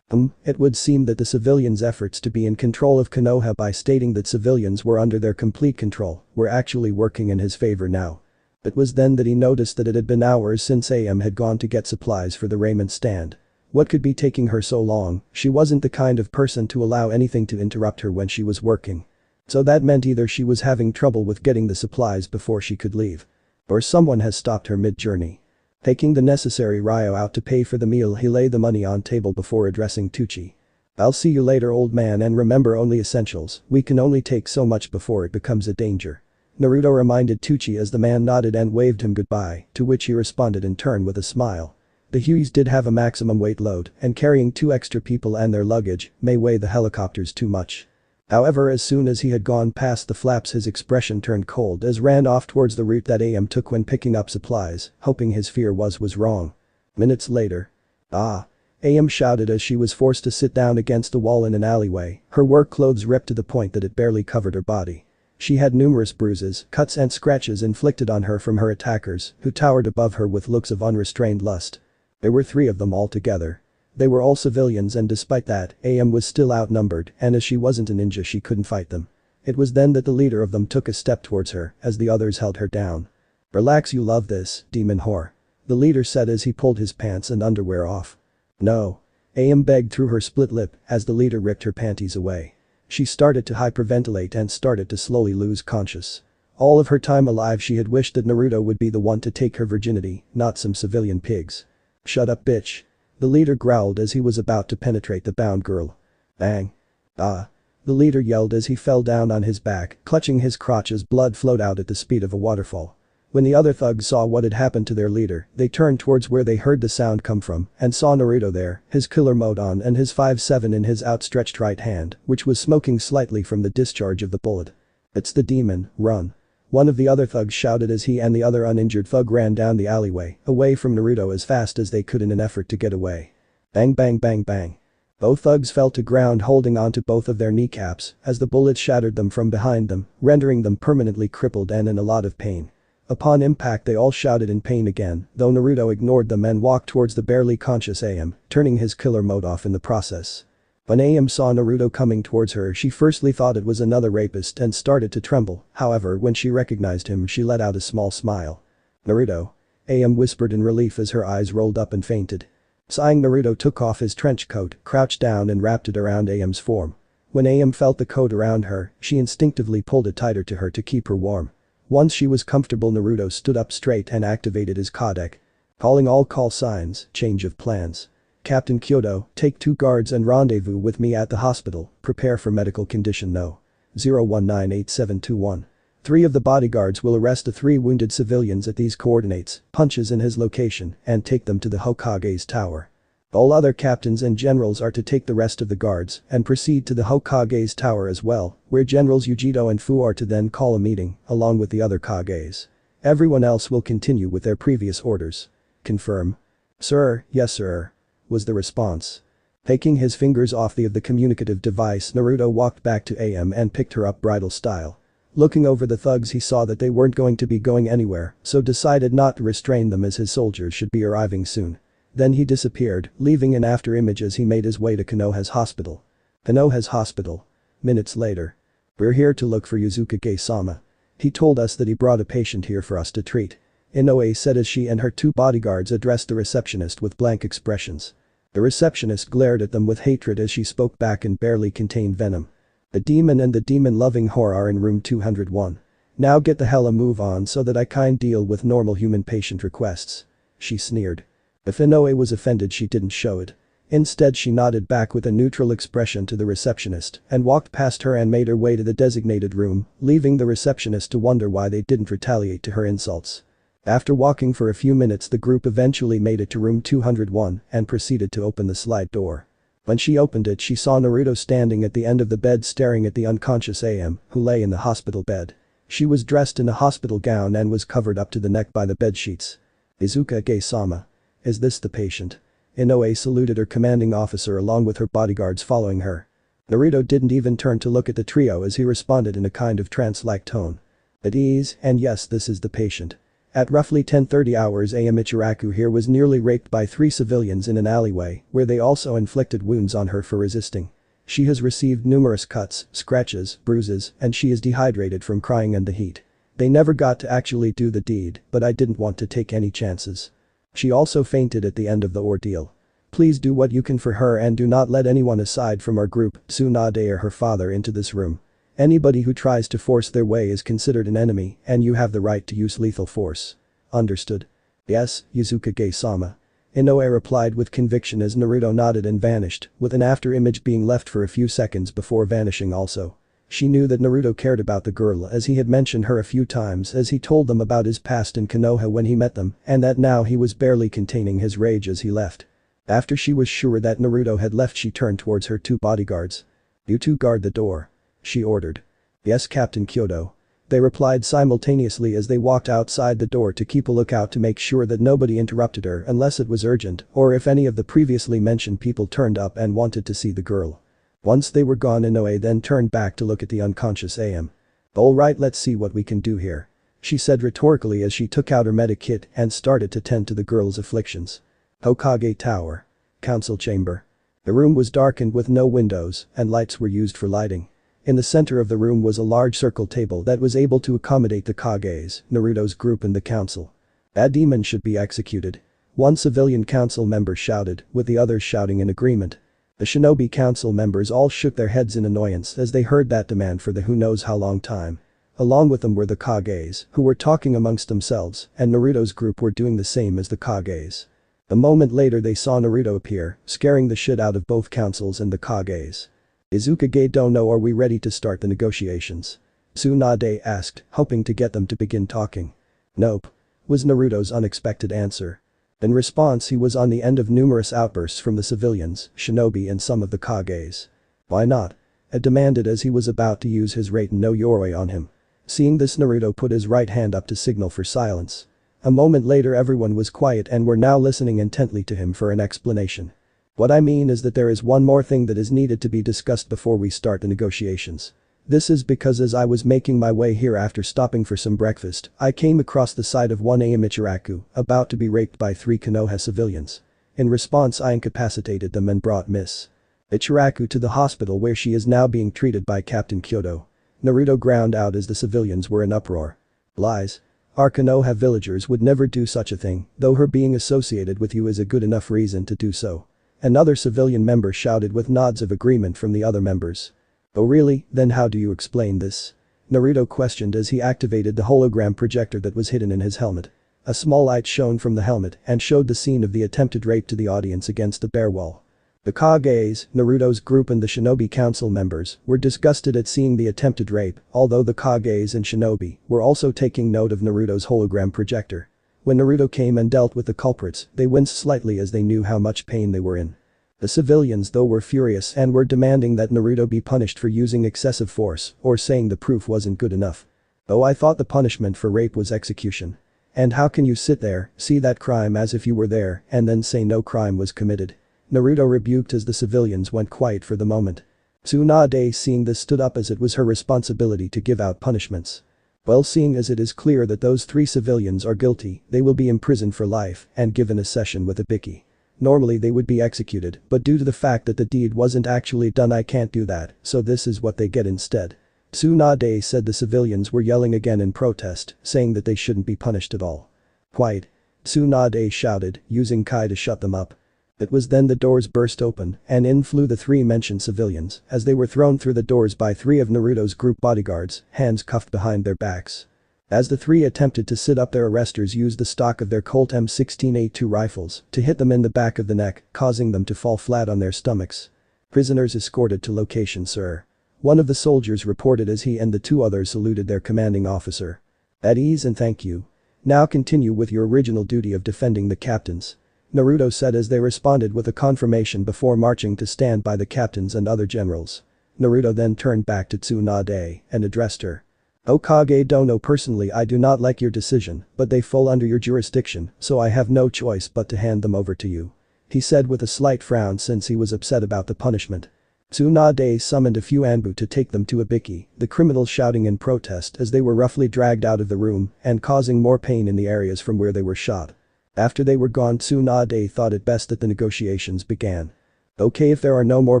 Speaker 1: It would seem that the civilians' efforts to be in control of Konoha by stating that civilians were under their complete control were actually working in his favor now. It was then that he noticed that it had been hours since AM had gone to get supplies for the raiment stand. What could be taking her so long? She wasn't the kind of person to allow anything to interrupt her when she was working. So that meant either she was having trouble with getting the supplies before she could leave, or someone has stopped her mid-journey. Taking the necessary Ryo out to pay for the meal, he laid the money on table before addressing Tucci. I'll see you later, old man, and remember only essentials. We can only take so much before it becomes a danger. Naruto reminded Tucci as the man nodded and waved him goodbye, to which he responded in turn with a smile. The Hueys did have a maximum weight load, and carrying 2 extra people and their luggage may weigh the helicopters too much. However, as soon as he had gone past the flaps, his expression turned cold as ran off towards the route that AM took when picking up supplies, hoping his fear was wrong. Minutes later. Ah! AM shouted as she was forced to sit down against the wall in an alleyway, her work clothes ripped to the point that it barely covered her body. She had numerous bruises, cuts and scratches inflicted on her from her attackers, who towered above her with looks of unrestrained lust. There were 3 of them altogether. They were all civilians, and despite that, AM was still outnumbered, and as she wasn't a ninja she couldn't fight them. It was then that the leader of them took a step towards her as the others held her down. Relax, you love this, demon whore. The leader said as he pulled his pants and underwear off. No. AM begged through her split lip as the leader ripped her panties away. She started to hyperventilate and started to slowly lose conscious. All of her time alive she had wished that Naruto would be the one to take her virginity, not some civilian pigs. Shut up, bitch. The leader growled as he was about to penetrate the bound girl. Bang. Ah. The leader yelled as he fell down on his back, clutching his crotch as blood flowed out at the speed of a waterfall. When the other thugs saw what had happened to their leader, they turned towards where they heard the sound come from and saw Naruto there, his killer mode on and his 5-7 in his outstretched right hand, which was smoking slightly from the discharge of the bullet. It's the demon, run. One of the other thugs shouted as he and the other uninjured thug ran down the alleyway, away from Naruto as fast as they could in an effort to get away. Bang bang bang bang. Both thugs fell to ground holding onto both of their kneecaps as the bullets shattered them from behind them, rendering them permanently crippled and in a lot of pain. Upon impact they all shouted in pain again, though Naruto ignored them and walked towards the barely conscious AM, turning his killer mode off in the process. When AM saw Naruto coming towards her, she firstly thought it was another rapist and started to tremble. However, when she recognized him she let out a small smile. Naruto. AM whispered in relief as her eyes rolled up and fainted. Sighing, Naruto took off his trench coat, crouched down and wrapped it around AM's form. When AM felt the coat around her, she instinctively pulled it tighter to her to keep her warm. Once she was comfortable, Naruto stood up straight and activated his codec. Calling all call signs, change of plans. Captain Kyoto, take 2 guards and rendezvous with me at the hospital. Prepare for medical condition No. 0198721. 3 of the bodyguards will arrest the 3 wounded civilians at these coordinates, punches in his location, and take them to the Hokage's tower. All other captains and generals are to take the rest of the guards and proceed to the Hokage's tower as well, where Generals Yujito and Fu are to then call a meeting, along with the other Kages. Everyone else will continue with their previous orders. Confirm. Sir, yes sir. Was the response. Taking his fingers off the communicative device, Naruto walked back to AM and picked her up bridal style. Looking over the thugs, he saw that they weren't going to be going anywhere, so decided not to restrain them as his soldiers should be arriving soon. Then he disappeared, leaving an after image as he made his way to Konoha's hospital. Konoha's hospital. Minutes later. "We're here to look for Uzukage-sama. He told us that he brought a patient here for us to treat," Inoue said as she and her two bodyguards addressed the receptionist with blank expressions. The receptionist glared at them with hatred as she spoke back and barely contained venom. "The demon and the demon-loving whore are in room 201. Now get the hell a move on so that I can deal with normal human patient requests," she sneered. If Inoue was offended, she didn't show it. Instead, she nodded back with a neutral expression to the receptionist and walked past her and made her way to the designated room, leaving the receptionist to wonder why they didn't retaliate to her insults. After walking for a few minutes, the group eventually made it to room 201 and proceeded to open the slide door. When she opened it, she saw Naruto standing at the end of the bed staring at the unconscious AM, who lay in the hospital bed. She was dressed in a hospital gown and was covered up to the neck by the bed sheets. "Uzukage-sama. Is this the patient?" Inoue saluted her commanding officer along with her bodyguards following her. Naruto didn't even turn to look at the trio as he responded in a kind of trance-like tone. "At ease, and yes, this is the patient. At roughly 10:30 hours AM, Ichiraku here was nearly raped by 3 civilians in an alleyway where they also inflicted wounds on her for resisting. She has received numerous cuts, scratches, bruises, and she is dehydrated from crying and the heat. They never got to actually do the deed, but I didn't want to take any chances. She also fainted at the end of the ordeal. Please do what you can for her and do not let anyone aside from our group, Tsunade or her father, into this room. Anybody who tries to force their way is considered an enemy and you have the right to use lethal force. Understood?" "Yes, Uzukage-sama." Inoue replied with conviction as Naruto nodded and vanished, with an after image being left for a few seconds before vanishing also. She knew that Naruto cared about the girl as he had mentioned her a few times as he told them about his past in Konoha when he met them, and that now he was barely containing his rage as he left. After she was sure that Naruto had left, she turned towards her two bodyguards. "You two guard the door," she ordered. "Yes, Captain Kyoto." They replied simultaneously as they walked outside the door to keep a lookout to make sure that nobody interrupted her unless it was urgent or if any of the previously mentioned people turned up and wanted to see the girl. Once they were gone, Inoue then turned back to look at the unconscious AM. "Alright, let's see what we can do here," she said rhetorically as she took out her medikit and started to tend to the girl's afflictions. Hokage Tower. Council Chamber. The room was darkened with no windows and lights were used for lighting. In the center of the room was a large circle table that was able to accommodate the Kages, Naruto's group and the council. "That demon should be executed," one civilian council member shouted, with the others shouting in agreement. The Shinobi council members all shook their heads in annoyance as they heard that demand for the who knows how long time. Along with them were the Kages, who were talking amongst themselves, and Naruto's group were doing the same as the Kages. A moment later they saw Naruto appear, scaring the shit out of both councils and the Kages. "Uzukage don't know, are we ready to start the negotiations?" Tsunade asked, hoping to get them to begin talking. "Nope," was Naruto's unexpected answer. In response, he was on the end of numerous outbursts from the civilians, shinobi and some of the Kages. "Why not?" Ed demanded as he was about to use his Raten no Yoroi on him. Seeing this, Naruto put his right hand up to signal for silence. A moment later everyone was quiet and were now listening intently to him for an explanation. "What I mean is that there is one more thing that is needed to be discussed before we start the negotiations. This is because as I was making my way here after stopping for some breakfast, I came across the sight of one Ichiraku about to be raped by 3 Konoha civilians. In response, I incapacitated them and brought Miss Ichiraku to the hospital where she is now being treated by Captain Kyoto." Naruto ground out as the civilians were in uproar. "Lies. Our Konoha villagers would never do such a thing, though her being associated with you is a good enough reason to do so." Another civilian member shouted with nods of agreement from the other members. "Oh really, then how do you explain this?" Naruto questioned as he activated the hologram projector that was hidden in his helmet. A small light shone from the helmet and showed the scene of the attempted rape to the audience against the bare wall. The Kages, Naruto's group and the Shinobi Council members were disgusted at seeing the attempted rape, although the Kages and Shinobi were also taking note of Naruto's hologram projector. When Naruto came and dealt with the culprits, they winced slightly as they knew how much pain they were in. The civilians though were furious and were demanding that Naruto be punished for using excessive force or saying the proof wasn't good enough. "Oh, I thought the punishment for rape was execution. And how can you sit there, see that crime as if you were there, and then say no crime was committed?" Naruto rebuked as the civilians went quiet for the moment. Tsunade seeing this stood up as it was her responsibility to give out punishments. Well, seeing as it is clear that those 3 civilians are guilty, they will be imprisoned for life and given a session with Ibiki. Normally they would be executed, but due to the fact that the deed wasn't actually done I can't do that, so this is what they get instead. Tsunade said the civilians were yelling again in protest, saying that they shouldn't be punished at all. Quiet. Tsunade shouted, using Kai to shut them up. It was then the doors burst open, and in flew the 3 mentioned civilians, as they were thrown through the doors by 3 of Naruto's group bodyguards, hands cuffed behind their backs. As the 3 attempted to sit up, their arresters used the stock of their Colt M16A2 rifles to hit them in the back of the neck, causing them to fall flat on their stomachs. Prisoners escorted to location, sir. One of the soldiers reported as he and the 2 others saluted their commanding officer. At ease and thank you. Now continue with your original duty of defending the captains. Naruto said as they responded with a confirmation before marching to stand by the captains and other generals. Naruto then turned back to Tsunade and addressed her. Okage Dono, personally I do not like your decision, but they fall under your jurisdiction, so I have no choice but to hand them over to you. He said with a slight frown since he was upset about the punishment. Tsunade summoned a few Anbu to take them to Ibiki, the criminals shouting in protest as they were roughly dragged out of the room and causing more pain in the areas from where they were shot. After they were gone, Tsunade thought it best that the negotiations began. Okay, if there are no more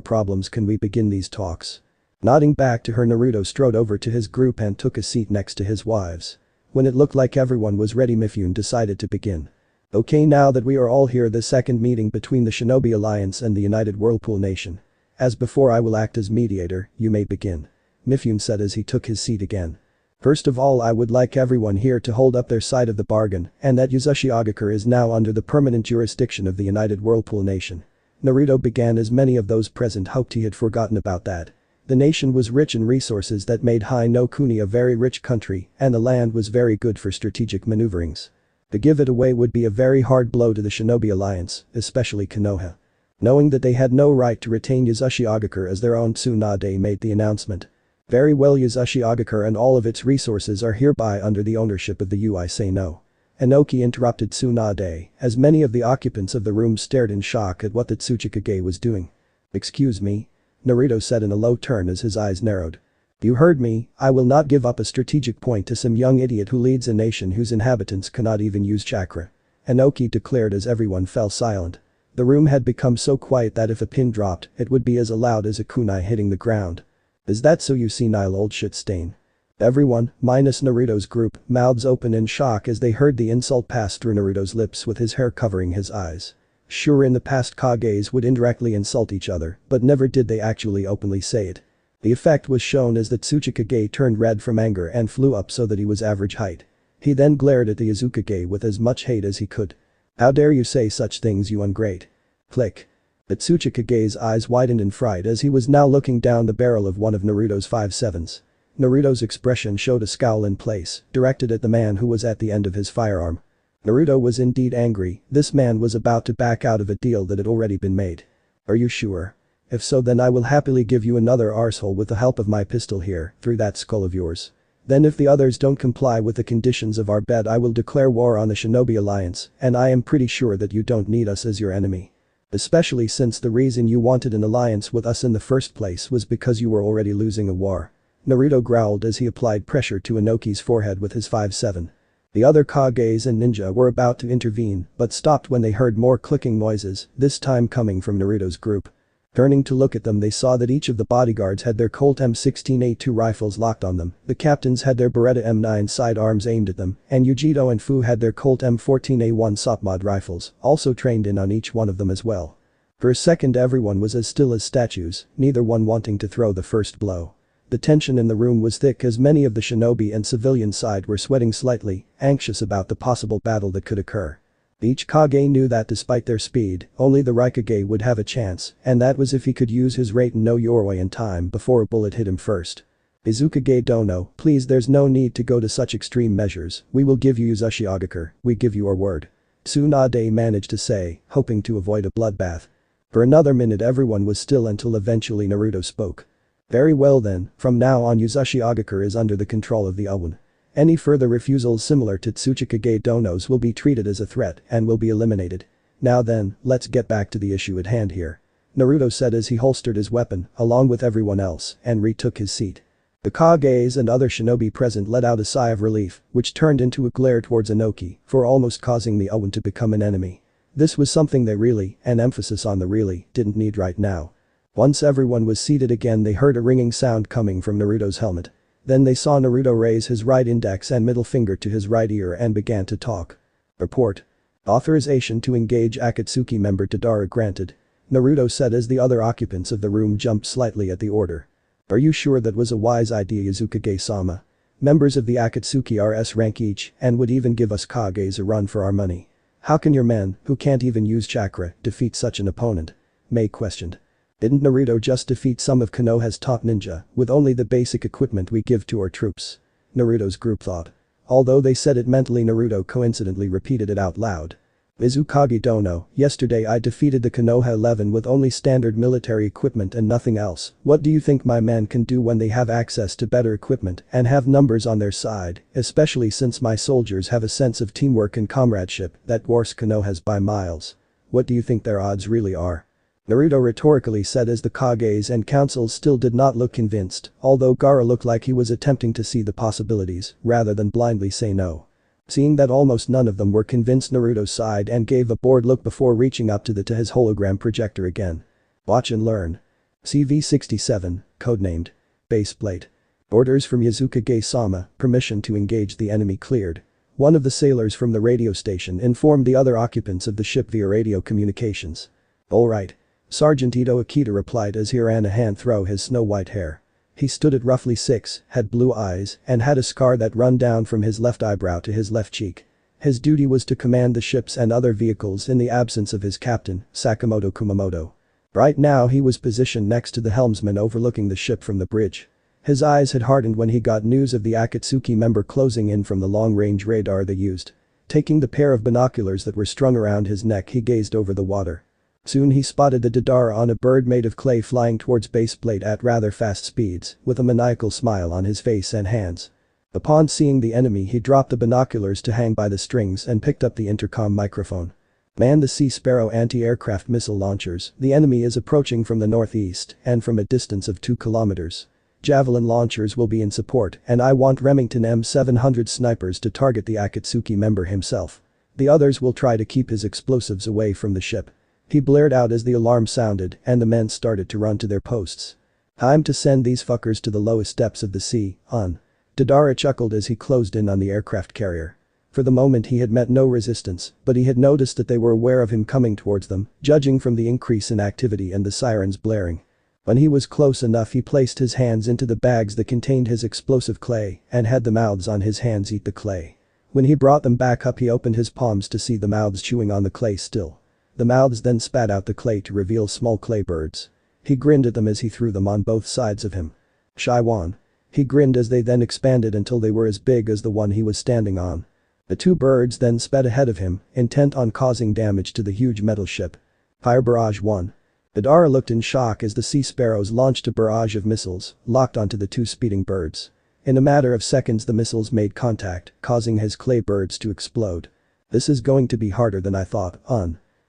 Speaker 1: problems, can we begin these talks? Nodding back to her, Naruto strode over to his group and took a seat next to his wives. When it looked like everyone was ready, Mifune decided to begin. Okay, now that we are all here, the second meeting between the Shinobi Alliance and the United Whirlpool Nation. As before, I will act as mediator, you may begin. Mifune said as he took his seat again. First of all, I would like everyone here to hold up their side of the bargain and that Uzukage is now under the permanent jurisdiction of the United Whirlpool Nation. Naruto began as many of those present hoped he had forgotten about that. The nation was rich in resources that made Hai no Kuni a very rich country, and the land was very good for strategic maneuverings. To give it away would be a very hard blow to the Shinobi Alliance, especially Konoha. Knowing that they had no right to retain Uzukage as their own, Tsunade made the announcement. Very well, Uzukage and all of its resources are hereby under the ownership of the I say no. Inoki interrupted Tsunade, as many of the occupants of the room stared in shock at what the Tsuchikage was doing. Excuse me? Naruto said in a low tone as his eyes narrowed. You heard me, I will not give up a strategic point to some young idiot who leads a nation whose inhabitants cannot even use chakra. Inoki declared as everyone fell silent. The room had become so quiet that if a pin dropped, it would be as loud as a kunai hitting the ground. Is that so, you senile old shit stain? Everyone, minus Naruto's group, mouths open in shock as they heard the insult pass through Naruto's lips with his hair covering his eyes. Sure, in the past Kages would indirectly insult each other, but never did they actually openly say it. The effect was shown as the Tsuchikage turned red from anger and flew up so that he was average height. He then glared at the Uzukage with as much hate as he could. How dare you say such things, you ingrate? Click. The Tsuchikage's eyes widened in fright as he was now looking down the barrel of one of Naruto's 5.7s. Naruto's expression showed a scowl in place, directed at the man who was at the end of his firearm. Naruto was indeed angry, this man was about to back out of a deal that had already been made. Are you sure? If so, then I will happily give you another arsehole with the help of my pistol here, through that skull of yours. Then if the others don't comply with the conditions of our bet, I will declare war on the Shinobi Alliance, and I am pretty sure that you don't need us as your enemy. Especially since the reason you wanted an alliance with us in the first place was because you were already losing a war. Naruto growled as he applied pressure to Inoki's forehead with his 5.7. The other Kages and ninja were about to intervene but stopped when they heard more clicking noises, this time coming from Naruto's group. Turning to look at them, they saw that each of the bodyguards had their Colt M16A2 rifles locked on them, the captains had their Beretta M9 sidearms aimed at them, and Yujito and Fu had their Colt M14A1 Sopmod rifles, also trained in on each one of them as well. For a second everyone was as still as statues, neither one wanting to throw the first blow. The tension in the room was thick as many of the shinobi and civilian side were sweating slightly, anxious about the possible battle that could occur. Each Kage knew that despite their speed, only the Raikage would have a chance, and that was if he could use his Raiten no Yoroi in time before a bullet hit him first. Uzukage Dono, please, there's no need to go to such extreme measures, we will give you Uzukage, we give you our word. Tsunade managed to say, hoping to avoid a bloodbath. For another minute everyone was still until eventually Naruto spoke. Very well then, from now on Uzukage is under the control of the Owen. Any further refusals similar to Tsuchikage Dono's will be treated as a threat and will be eliminated. Now then, let's get back to the issue at hand here. Naruto said as he holstered his weapon, along with everyone else, and retook his seat. The Kages and other shinobi present let out a sigh of relief, which turned into a glare towards Inoki for almost causing the Owen to become an enemy. This was something they really, and emphasis on the really, didn't need right now. Once everyone was seated again, they heard a ringing sound coming from Naruto's helmet. Then they saw Naruto raise his right index and middle finger to his right ear and began to talk. Report. Authorization to engage Akatsuki member Tadara granted. Naruto said as the other occupants of the room jumped slightly at the order. Are you sure that was a wise idea, Uzukage-sama? Members of the Akatsuki are S rank each and would even give us Kages a run for our money. How can your men, who can't even use chakra, defeat such an opponent? Mei questioned. Didn't Naruto just defeat some of Konoha's top ninja with only the basic equipment we give to our troops? Naruto's group thought. Although they said it mentally, Naruto coincidentally repeated it out loud. Uzukage Dono, yesterday I defeated the Konoha 11 with only standard military equipment and nothing else. What do you think my men can do when they have access to better equipment and have numbers on their side, especially since my soldiers have a sense of teamwork and comradeship that dwarfs Konoha's by miles? What do you think their odds really are? Naruto rhetorically said as the Kages and councils still did not look convinced, although Gaara looked like he was attempting to see the possibilities rather than blindly say no. Seeing that almost none of them were convinced, Naruto sighed and gave a bored look before reaching up to his hologram projector again. Watch and learn. CV-67, codenamed Baseplate. Orders from Uzukage-sama, permission to engage the enemy cleared. One of the sailors from the radio station informed the other occupants of the ship via radio communications. Alright. Sergeant Ito Akita replied as he ran a hand through his snow-white hair. He stood at roughly 6, had blue eyes, and had a scar that run down from his left eyebrow to his left cheek. His duty was to command the ships and other vehicles in the absence of his captain, Sakamoto Kumamoto. Right now he was positioned next to the helmsman overlooking the ship from the bridge. His eyes had hardened when he got news of the Akatsuki member closing in from the long-range radar they used. Taking the pair of binoculars that were strung around his neck, he gazed over the water. Soon he spotted the Tadara on a bird made of clay flying towards Baseplate at rather fast speeds, with a maniacal smile on his face and hands. Upon seeing the enemy, he dropped the binoculars to hang by the strings and picked up the intercom microphone. Man, the Sea Sparrow anti-aircraft missile launchers, the enemy is approaching from the northeast and from a distance of 2 kilometers. Javelin launchers will be in support, and I want Remington M700 snipers to target the Akatsuki member himself. The others will try to keep his explosives away from the ship. He blared out as the alarm sounded and the men started to run to their posts. Time to send these fuckers to the lowest depths of the sea, on. Tadara chuckled as he closed in on the aircraft carrier. For the moment he had met no resistance, but he had noticed that they were aware of him coming towards them, judging from the increase in activity and the sirens blaring. When he was close enough, he placed his hands into the bags that contained his explosive clay and had the mouths on his hands eat the clay. When he brought them back up, he opened his palms to see the mouths chewing on the clay still. The mouths then spat out the clay to reveal small clay birds. He grinned at them as he threw them on both sides of him. Shaiwan. He grinned as they then expanded until they were as big as the one he was standing on. The 2 birds then sped ahead of him, intent on causing damage to the huge metal ship. Fire Barrage 1. Tadara looked in shock as the Sea Sparrows launched a barrage of missiles, locked onto the 2 speeding birds. In a matter of seconds the missiles made contact, causing his clay birds to explode. This is going to be harder than I thought,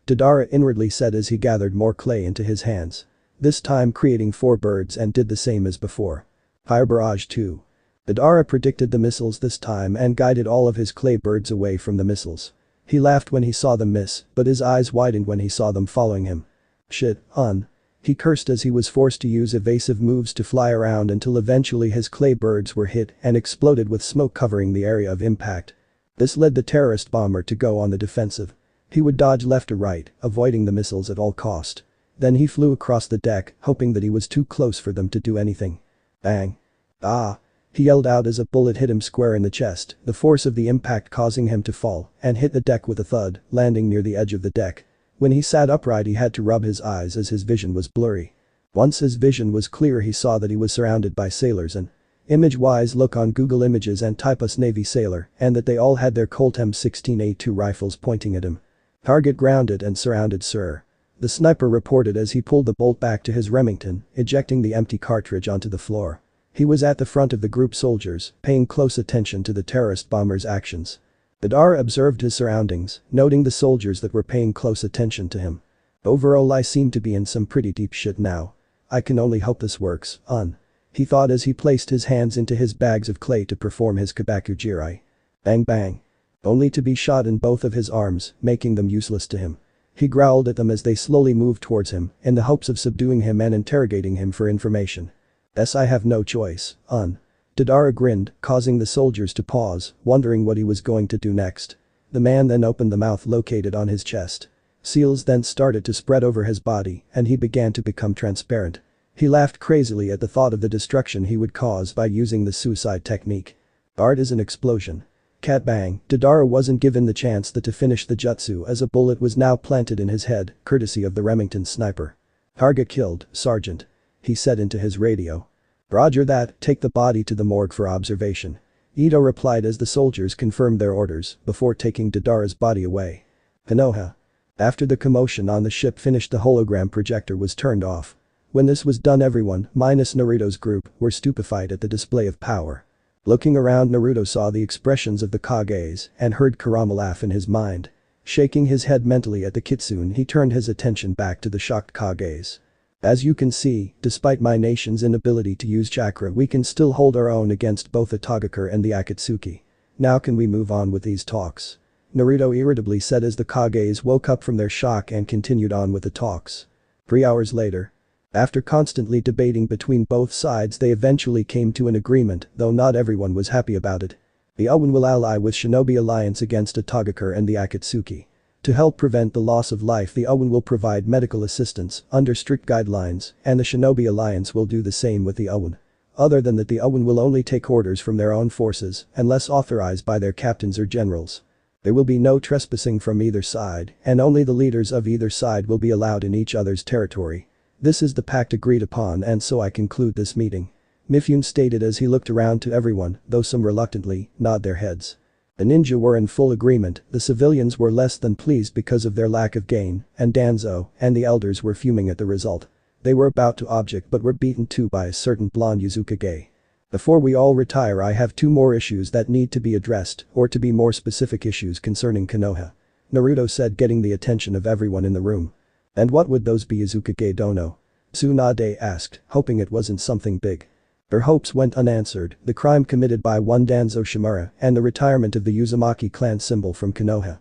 Speaker 1: Tadara inwardly said as he gathered more clay into his hands. This time creating 4 birds and did the same as before. Fire Barrage 2. Tadara predicted the missiles this time and guided all of his clay birds away from the missiles. He laughed when he saw them miss, but his eyes widened when he saw them following him. Shit, He cursed as he was forced to use evasive moves to fly around until eventually his clay birds were hit and exploded with smoke covering the area of impact. This led the terrorist bomber to go on the defensive. He would dodge left or right, avoiding the missiles at all cost. Then he flew across the deck, hoping that he was too close for them to do anything. Bang. Ah. He yelled out as a bullet hit him square in the chest, the force of the impact causing him to fall and hit the deck with a thud, landing near the edge of the deck. When he sat upright, he had to rub his eyes as his vision was blurry. Once his vision was clear, he saw that he was surrounded by sailors and image-wise look on Google Images and type us Navy sailor and that they all had their Colt M16A2 rifles pointing at him. Target grounded and surrounded, sir. The sniper reported as he pulled the bolt back to his Remington, ejecting the empty cartridge onto the floor. He was at the front of the group soldiers, paying close attention to the terrorist bomber's actions. Madara observed his surroundings, noting the soldiers that were paying close attention to him. Overall, I seem to be in some pretty deep shit now. I can only hope this works, he thought as he placed his hands into his bags of clay to perform his Kabakujirai. Bang bang. Only to be shot in both of his arms, making them useless to him. He growled at them as they slowly moved towards him, in the hopes of subduing him and interrogating him for information. I have no choice, Madara grinned, causing the soldiers to pause, wondering what he was going to do next. The man then opened the mouth located on his chest. Seals then started to spread over his body, and he began to become transparent. He laughed crazily at the thought of the destruction he would cause by using the suicide technique. Art is an explosion. Cat bang, Madara wasn't given the chance to finish the jutsu as a bullet was now planted in his head, courtesy of the Remington sniper. Target killed, Sergeant. He said into his radio. Roger that, take the body to the morgue for observation. Ito replied as the soldiers confirmed their orders before taking Madara's body away. Konoha. After the commotion on the ship finished, the hologram projector was turned off. When this was done, everyone, minus Naruto's group, were stupefied at the display of power. Looking around, Naruto saw the expressions of the Kages and heard Kurama laugh in his mind. Shaking his head mentally at the kitsune, he turned his attention back to the shocked Kages. As you can see, despite my nation's inability to use chakra, we can still hold our own against both the Togakure and the Akatsuki. Now can we move on with these talks? Naruto irritably said as the Kages woke up from their shock and continued on with the talks. 3 hours later. After constantly debating between both sides, they eventually came to an agreement, though not everyone was happy about it. The Owen will ally with Shinobi Alliance against the Togakure and the Akatsuki. To help prevent the loss of life, the Owen will provide medical assistance under strict guidelines, and the Shinobi Alliance will do the same with the Owen. Other than that, the Owen will only take orders from their own forces unless authorized by their captains or generals. There will be no trespassing from either side, and only the leaders of either side will be allowed in each other's territory. This is the pact agreed upon, and so I conclude this meeting. Mifune stated as he looked around to everyone, though some reluctantly nod their heads. The ninja were in full agreement, the civilians were less than pleased because of their lack of gain, and Danzo and the elders were fuming at the result. They were about to object but were beaten too by a certain blonde Uzukage. Before we all retire, I have 2 more issues that need to be addressed, or to be more specific, issues concerning Konoha. Naruto said, getting the attention of everyone in the room. And what would those be, Uzukage Dono? Tsunade asked, hoping it wasn't something big. Their hopes went unanswered, the crime committed by one Danzo Shimura and the retirement of the Uzumaki clan symbol from Konoha.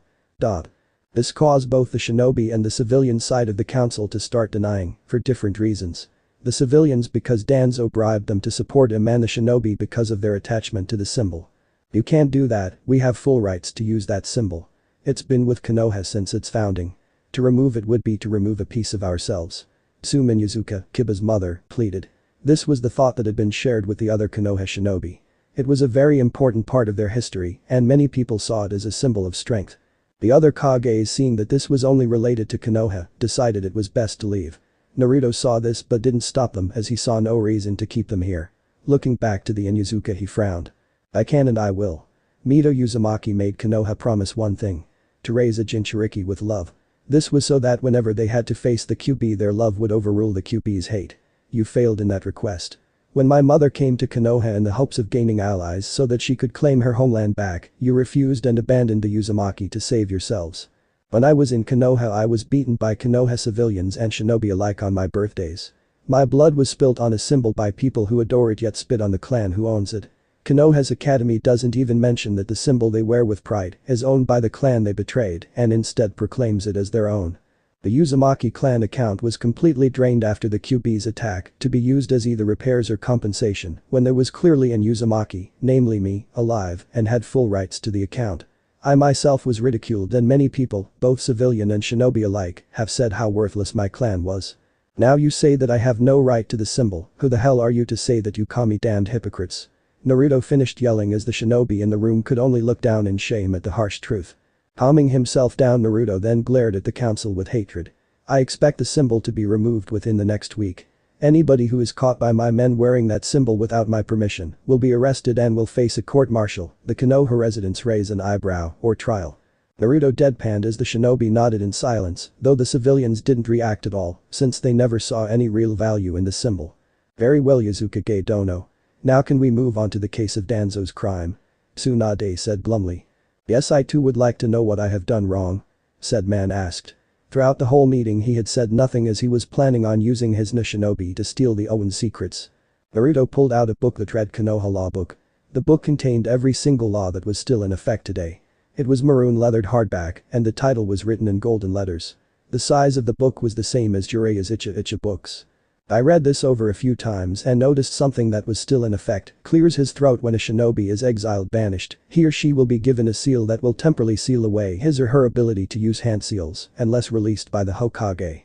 Speaker 1: This caused both the shinobi and the civilian side of the council to start denying, for different reasons. The civilians because Danzo bribed them to support him, and the shinobi because of their attachment to the symbol. You can't do that, we have full rights to use that symbol. It's been with Konoha since its founding. To remove it would be to remove a piece of ourselves. Sumin Yuzuka, Kiba's mother, pleaded. This was the thought that had been shared with the other Konoha shinobi. It was a very important part of their history, and many people saw it as a symbol of strength. The other Kages, seeing that this was only related to Konoha, decided it was best to leave. Naruto saw this but didn't stop them as he saw no reason to keep them here. Looking back to the Inuzuka, he frowned. I can and I will. Mito Uzumaki made Konoha promise one thing. To raise a Jinchuriki with love. This was so that whenever they had to face the QB, their love would overrule the QB's hate. You failed in that request. When my mother came to Konoha in the hopes of gaining allies so that she could claim her homeland back, you refused and abandoned the Uzumaki to save yourselves. When I was in Konoha, I was beaten by Konoha civilians and shinobi alike on my birthdays. My blood was spilt on a symbol by people who adore it yet spit on the clan who owns it. Konoha's academy doesn't even mention that the symbol they wear with pride is owned by the clan they betrayed and instead proclaims it as their own. The Uzumaki clan account was completely drained after the QB's attack to be used as either repairs or compensation when there was clearly an Uzumaki, namely me, alive and had full rights to the account. I myself was ridiculed and many people, both civilian and shinobi alike, have said how worthless my clan was. Now you say that I have no right to the symbol, who the hell are you to say that, you kami damned hypocrites? Naruto finished yelling as the shinobi in the room could only look down in shame at the harsh truth. Calming himself down, Naruto then glared at the council with hatred. I expect the symbol to be removed within the next week. Anybody who is caught by my men wearing that symbol without my permission will be arrested and will face a court-martial. The Konoha residents raise an eyebrow or trial. Naruto deadpanned as the shinobi nodded in silence, though the civilians didn't react at all since they never saw any real value in the symbol. Very well, Uzukage Dono. Now can we move on to the case of Danzo's crime? Tsunade said glumly. Yes, I too would like to know what I have done wrong. Said man asked. Throughout the whole meeting he had said nothing as he was planning on using his shinobi to steal the Owen's secrets. Naruto pulled out a booklet read Konoha law book. The book contained every single law that was still in effect today. It was maroon leathered hardback and the title was written in golden letters. The size of the book was the same as Jiraiya's Uchiha books. I read this over a few times and noticed something that was still in effect. Clears his throat when a shinobi is exiled banished, he or she will be given a seal that will temporarily seal away his or her ability to use hand seals unless released by the Hokage.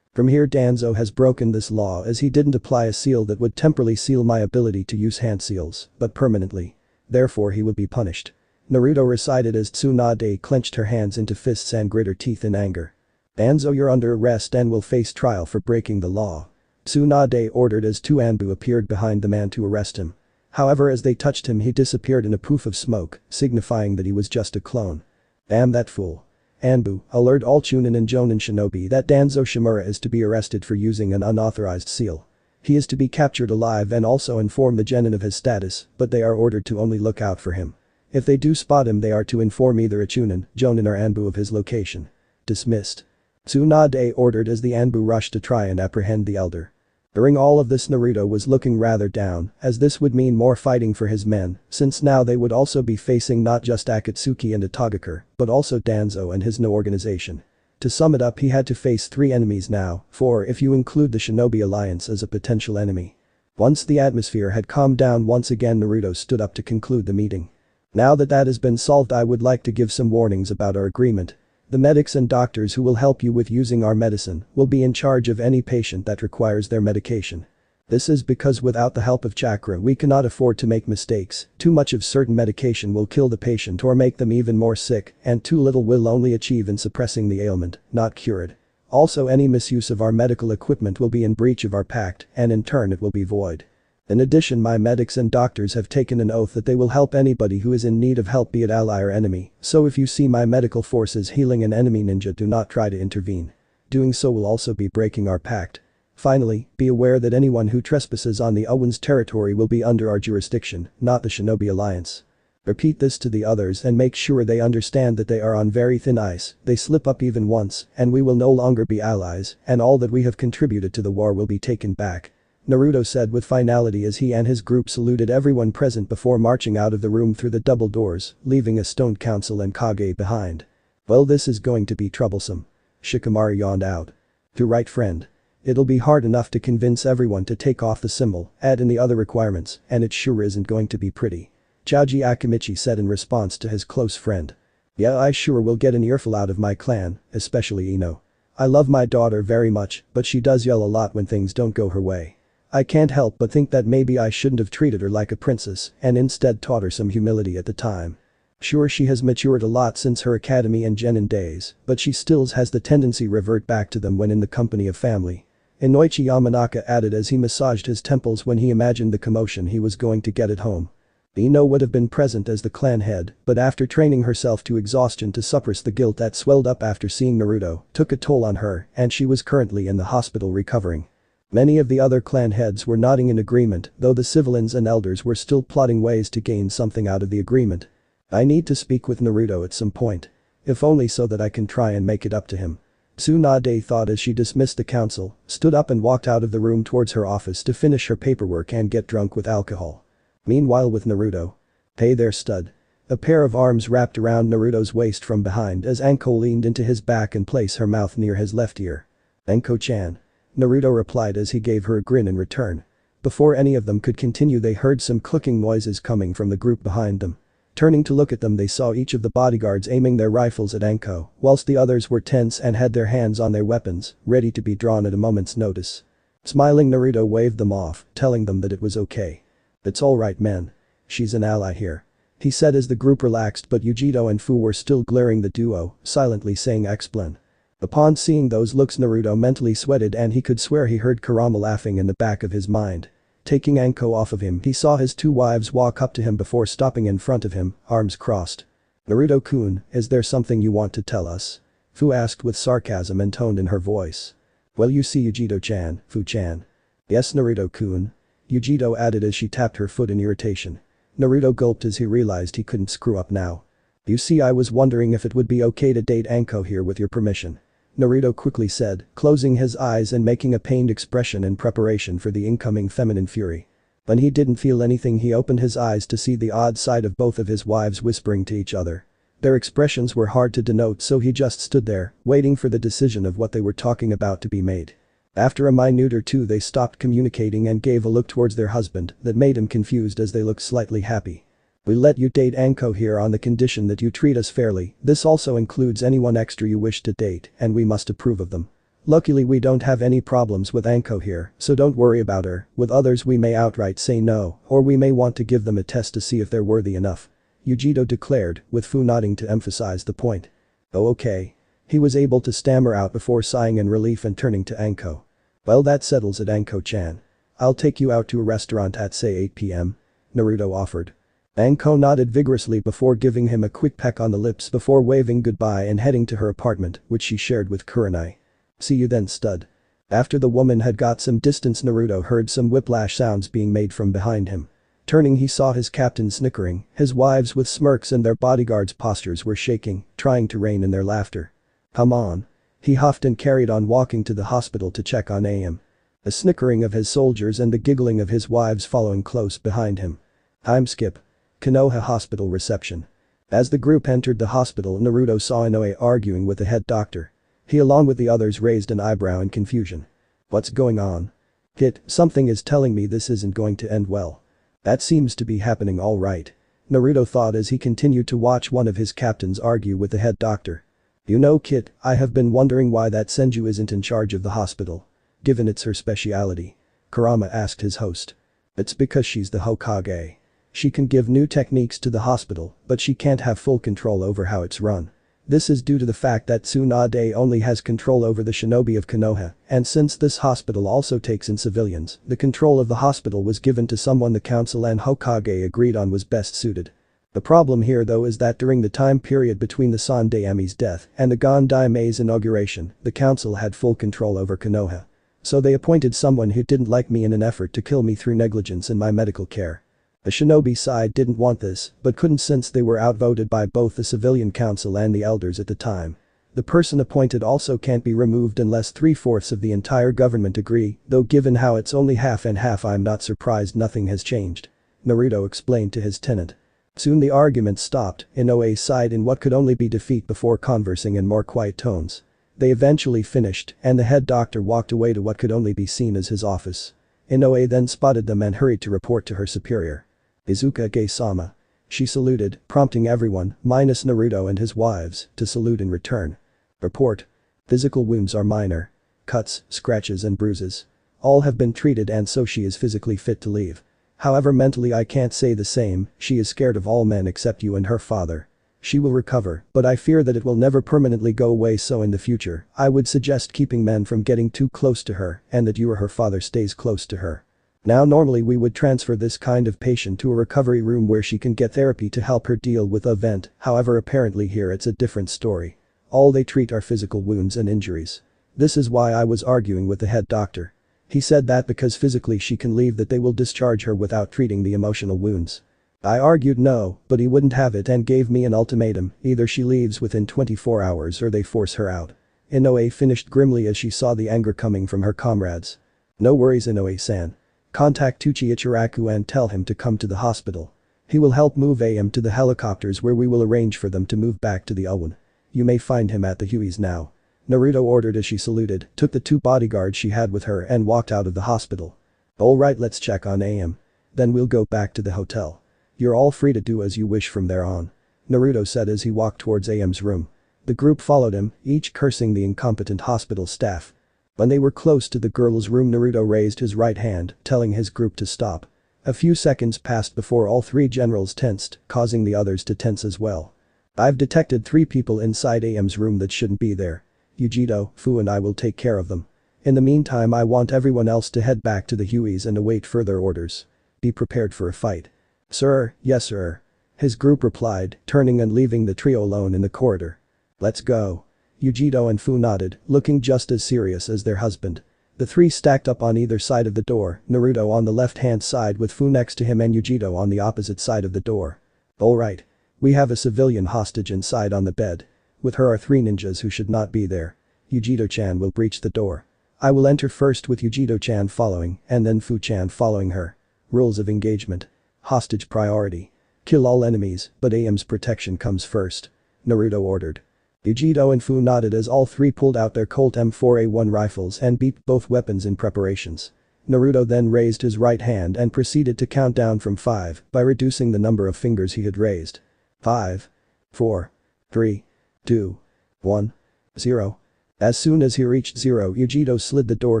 Speaker 1: From here Danzo has broken this law as he didn't apply a seal that would temporarily seal my ability to use hand seals, but permanently. Therefore he will be punished. Naruto recited as Tsunade clenched her hands into fists and grit her teeth in anger. Danzo, you're under arrest and will face trial for breaking the law. Tsunade ordered as two Anbu appeared behind the man to arrest him. However, as they touched him he disappeared in a poof of smoke, signifying that he was just a clone. Damn that fool. Anbu, alert all Chunin and Jonin shinobi that Danzo Shimura is to be arrested for using an unauthorized seal. He is to be captured alive and also inform the genin of his status, but they are ordered to only look out for him. If they do spot him they are to inform either a Chunin, Jonin or Anbu of his location. Dismissed. Tsunade ordered as the Anbu rushed to try and apprehend the elder. During all of this Naruto was looking rather down, as this would mean more fighting for his men, since now they would also be facing not just Akatsuki and Itagakure, but also Danzo and his no organization. To sum it up, he had to face 3 enemies now, 4 if you include the Shinobi Alliance as a potential enemy. Once the atmosphere had calmed down once again, Naruto stood up to conclude the meeting. Now that has been solved, I would like to give some warnings about our agreement. The medics and doctors who will help you with using our medicine will be in charge of any patient that requires their medication. This is because without the help of chakra we cannot afford to make mistakes. Too much of certain medication will kill the patient or make them even more sick, and too little will only achieve in suppressing the ailment, not cure it. Also, any misuse of our medical equipment will be in breach of our pact, and in turn it will be void. In addition, my medics and doctors have taken an oath that they will help anybody who is in need of help, be it ally or enemy, so if you see my medical forces healing an enemy ninja, do not try to intervene. Doing so will also be breaking our pact. Finally, be aware that anyone who trespasses on the Owen's territory will be under our jurisdiction, not the Shinobi Alliance. Repeat this to the others and make sure they understand that they are on very thin ice. They slip up even once, and we will no longer be allies, and all that we have contributed to the war will be taken back. Naruto said with finality as he and his group saluted everyone present before marching out of the room through the double doors, leaving a stoned council and Kage behind. Well, this is going to be troublesome. Shikamaru yawned out. To right, friend. It'll be hard enough to convince everyone to take off the symbol, add in the other requirements, and it sure isn't going to be pretty. Choji Akimichi said in response to his close friend. Yeah, I sure will get an earful out of my clan, especially Ino. I love my daughter very much, but she does yell a lot when things don't go her way. I can't help but think that maybe I shouldn't have treated her like a princess and instead taught her some humility at the time. Sure, she has matured a lot since her academy and genin days, but she still has the tendency revert back to them when in the company of family. Inoichi Yamanaka added as he massaged his temples when he imagined the commotion he was going to get at home. Ino would have been present as the clan head, but after training herself to exhaustion to suppress the guilt that swelled up after seeing Naruto, took a toll on her, and she was currently in the hospital recovering. Many of the other clan heads were nodding in agreement, though the civilians and elders were still plotting ways to gain something out of the agreement. I need to speak with Naruto at some point. If only so that I can try and make it up to him. Tsunade thought as she dismissed the council, stood up and walked out of the room towards her office to finish her paperwork and get drunk with alcohol. Meanwhile with Naruto. Hey there, stud. A pair of arms wrapped around Naruto's waist from behind as Anko leaned into his back and placed her mouth near his left ear. Anko-chan. Naruto replied as he gave her a grin in return. Before any of them could continue, they heard some clicking noises coming from the group behind them. Turning to look at them, they saw each of the bodyguards aiming their rifles at Anko, whilst the others were tense and had their hands on their weapons, ready to be drawn at a moment's notice. Smiling, Naruto waved them off, telling them that it was okay. It's alright, man. She's an ally here. He said as the group relaxed, but Yujito and Fu were still glaring the duo, silently saying explan. Upon seeing those looks, Naruto mentally sweated and he could swear he heard Kurama laughing in the back of his mind. Taking Anko off of him, he saw his 2 wives walk up to him before stopping in front of him, arms crossed. Naruto-kun, is there something you want to tell us? Fu asked with sarcasm intoned in her voice. Well, you see, Yujito-chan, Fu-chan. Yes, Naruto-kun. Yujito added as she tapped her foot in irritation. Naruto gulped as he realized he couldn't screw up now. You see, I was wondering if it would be okay to date Anko here with your permission. Naruto quickly said, closing his eyes and making a pained expression in preparation for the incoming feminine fury. When he didn't feel anything, he opened his eyes to see the odd sight of both of his wives whispering to each other. Their expressions were hard to denote, so he just stood there, waiting for the decision of what they were talking about to be made. After a minute or two, they stopped communicating and gave a look towards their husband that made him confused as they looked slightly happy. We let you date Anko here on the condition that you treat us fairly. This also includes anyone extra you wish to date, and we must approve of them. Luckily, we don't have any problems with Anko here, so don't worry about her. With others, we may outright say no, or we may want to give them a test to see if they're worthy enough. Yujiro declared, with Fu nodding to emphasize the point. Oh, okay. He was able to stammer out before sighing in relief and turning to Anko. Well, that settles it, Anko-chan. I'll take you out to a restaurant at say 8 p.m. Naruto offered. Anko nodded vigorously before giving him a quick peck on the lips before waving goodbye and heading to her apartment, which she shared with Kurenai. See you then, stud. After the woman had got some distance, Naruto heard some whiplash sounds being made from behind him. Turning, he saw his captain snickering, his wives with smirks, and their bodyguards' postures were shaking, trying to rein in their laughter. Come on. He huffed and carried on, walking to the hospital to check on AM. The snickering of his soldiers and the giggling of his wives following close behind him. Time skip. Konoha Hospital reception. As the group entered the hospital, Naruto saw Inoue arguing with the head doctor. He, along with the others, raised an eyebrow in confusion. What's going on? Kit, something is telling me this isn't going to end well. That seems to be happening all right. Naruto thought as he continued to watch one of his captains argue with the head doctor. You know, Kit, I have been wondering why that Senju isn't in charge of the hospital. Given it's her speciality. Kurama asked his host. It's because she's the Hokage. She can give new techniques to the hospital, but she can't have full control over how it's run. This is due to the fact that Tsunade only has control over the shinobi of Konoha, and since this hospital also takes in civilians, the control of the hospital was given to someone the council and Hokage agreed on was best suited. The problem here though is that during the time period between the Sandaimi's death and the Gondaime's inauguration, the council had full control over Konoha. So they appointed someone who didn't like me in an effort to kill me through negligence in my medical care. The shinobi side didn't want this, but couldn't since they were outvoted by both the civilian council and the elders at the time. The person appointed also can't be removed unless 3/4 of the entire government agree, though given how it's only half and half, I'm not surprised nothing has changed. Naruto explained to his tenant. Soon the argument stopped, Inoue sighed in what could only be defeat before conversing in more quiet tones. They eventually finished, and the head doctor walked away to what could only be seen as his office. Inoue then spotted them and hurried to report to her superior. Uzukage-sama. She saluted, prompting everyone, minus Naruto and his wives, to salute in return. Report. Physical wounds are minor. Cuts, scratches and bruises. All have been treated and so she is physically fit to leave. However, mentally I can't say the same, she is scared of all men except you and her father. She will recover, but I fear that it will never permanently go away, so in the future, I would suggest keeping men from getting too close to her and that you or her father stays close to her. Now normally we would transfer this kind of patient to a recovery room where she can get therapy to help her deal with the event, however apparently here it's a different story. All they treat are physical wounds and injuries. This is why I was arguing with the head doctor. He said that because physically she can leave that they will discharge her without treating the emotional wounds. I argued no, but he wouldn't have it and gave me an ultimatum, either she leaves within 24 hours or they force her out. Inoue finished grimly as she saw the anger coming from her comrades. No worries, Inoue-san. Contact Tuchi Ichiraku and tell him to come to the hospital. He will help move AM to the helicopters where we will arrange for them to move back to the Owen. You may find him at the Hueys now. Naruto ordered as she saluted, took the 2 bodyguards she had with her and walked out of the hospital. Alright, let's check on AM. Then we'll go back to the hotel. You're all free to do as you wish from there on. Naruto said as he walked towards AM's room. The group followed him, each cursing the incompetent hospital staff. When they were close to the girl's room, Naruto raised his right hand, telling his group to stop. A few seconds passed before all 3 generals tensed, causing the others to tense as well. I've detected 3 people inside AM's room that shouldn't be there. Yujiro, Fu and I will take care of them. In the meantime, I want everyone else to head back to the Hueys and await further orders. Be prepared for a fight. Sir, yes sir. His group replied, turning and leaving the trio alone in the corridor. Let's go. Yujiro and Fu nodded, looking just as serious as their husband. The 3 stacked up on either side of the door, Naruto on the left-hand side with Fu next to him and Yujiro on the opposite side of the door. Alright. We have a civilian hostage inside on the bed. With her are 3 ninjas who should not be there. Yujito-chan will breach the door. I will enter first with Yujito-chan following and then Fu-chan following her. Rules of engagement. Hostage priority. Kill all enemies, but AM's protection comes first. Naruto ordered. Yujito and Fu nodded as all 3 pulled out their Colt M4A1 rifles and beeped both weapons in preparations. Naruto then raised his right hand and proceeded to count down from 5 by reducing the number of fingers he had raised. 5, 4, 3, 2, 1, 0. As soon as he reached 0, Yujito slid the door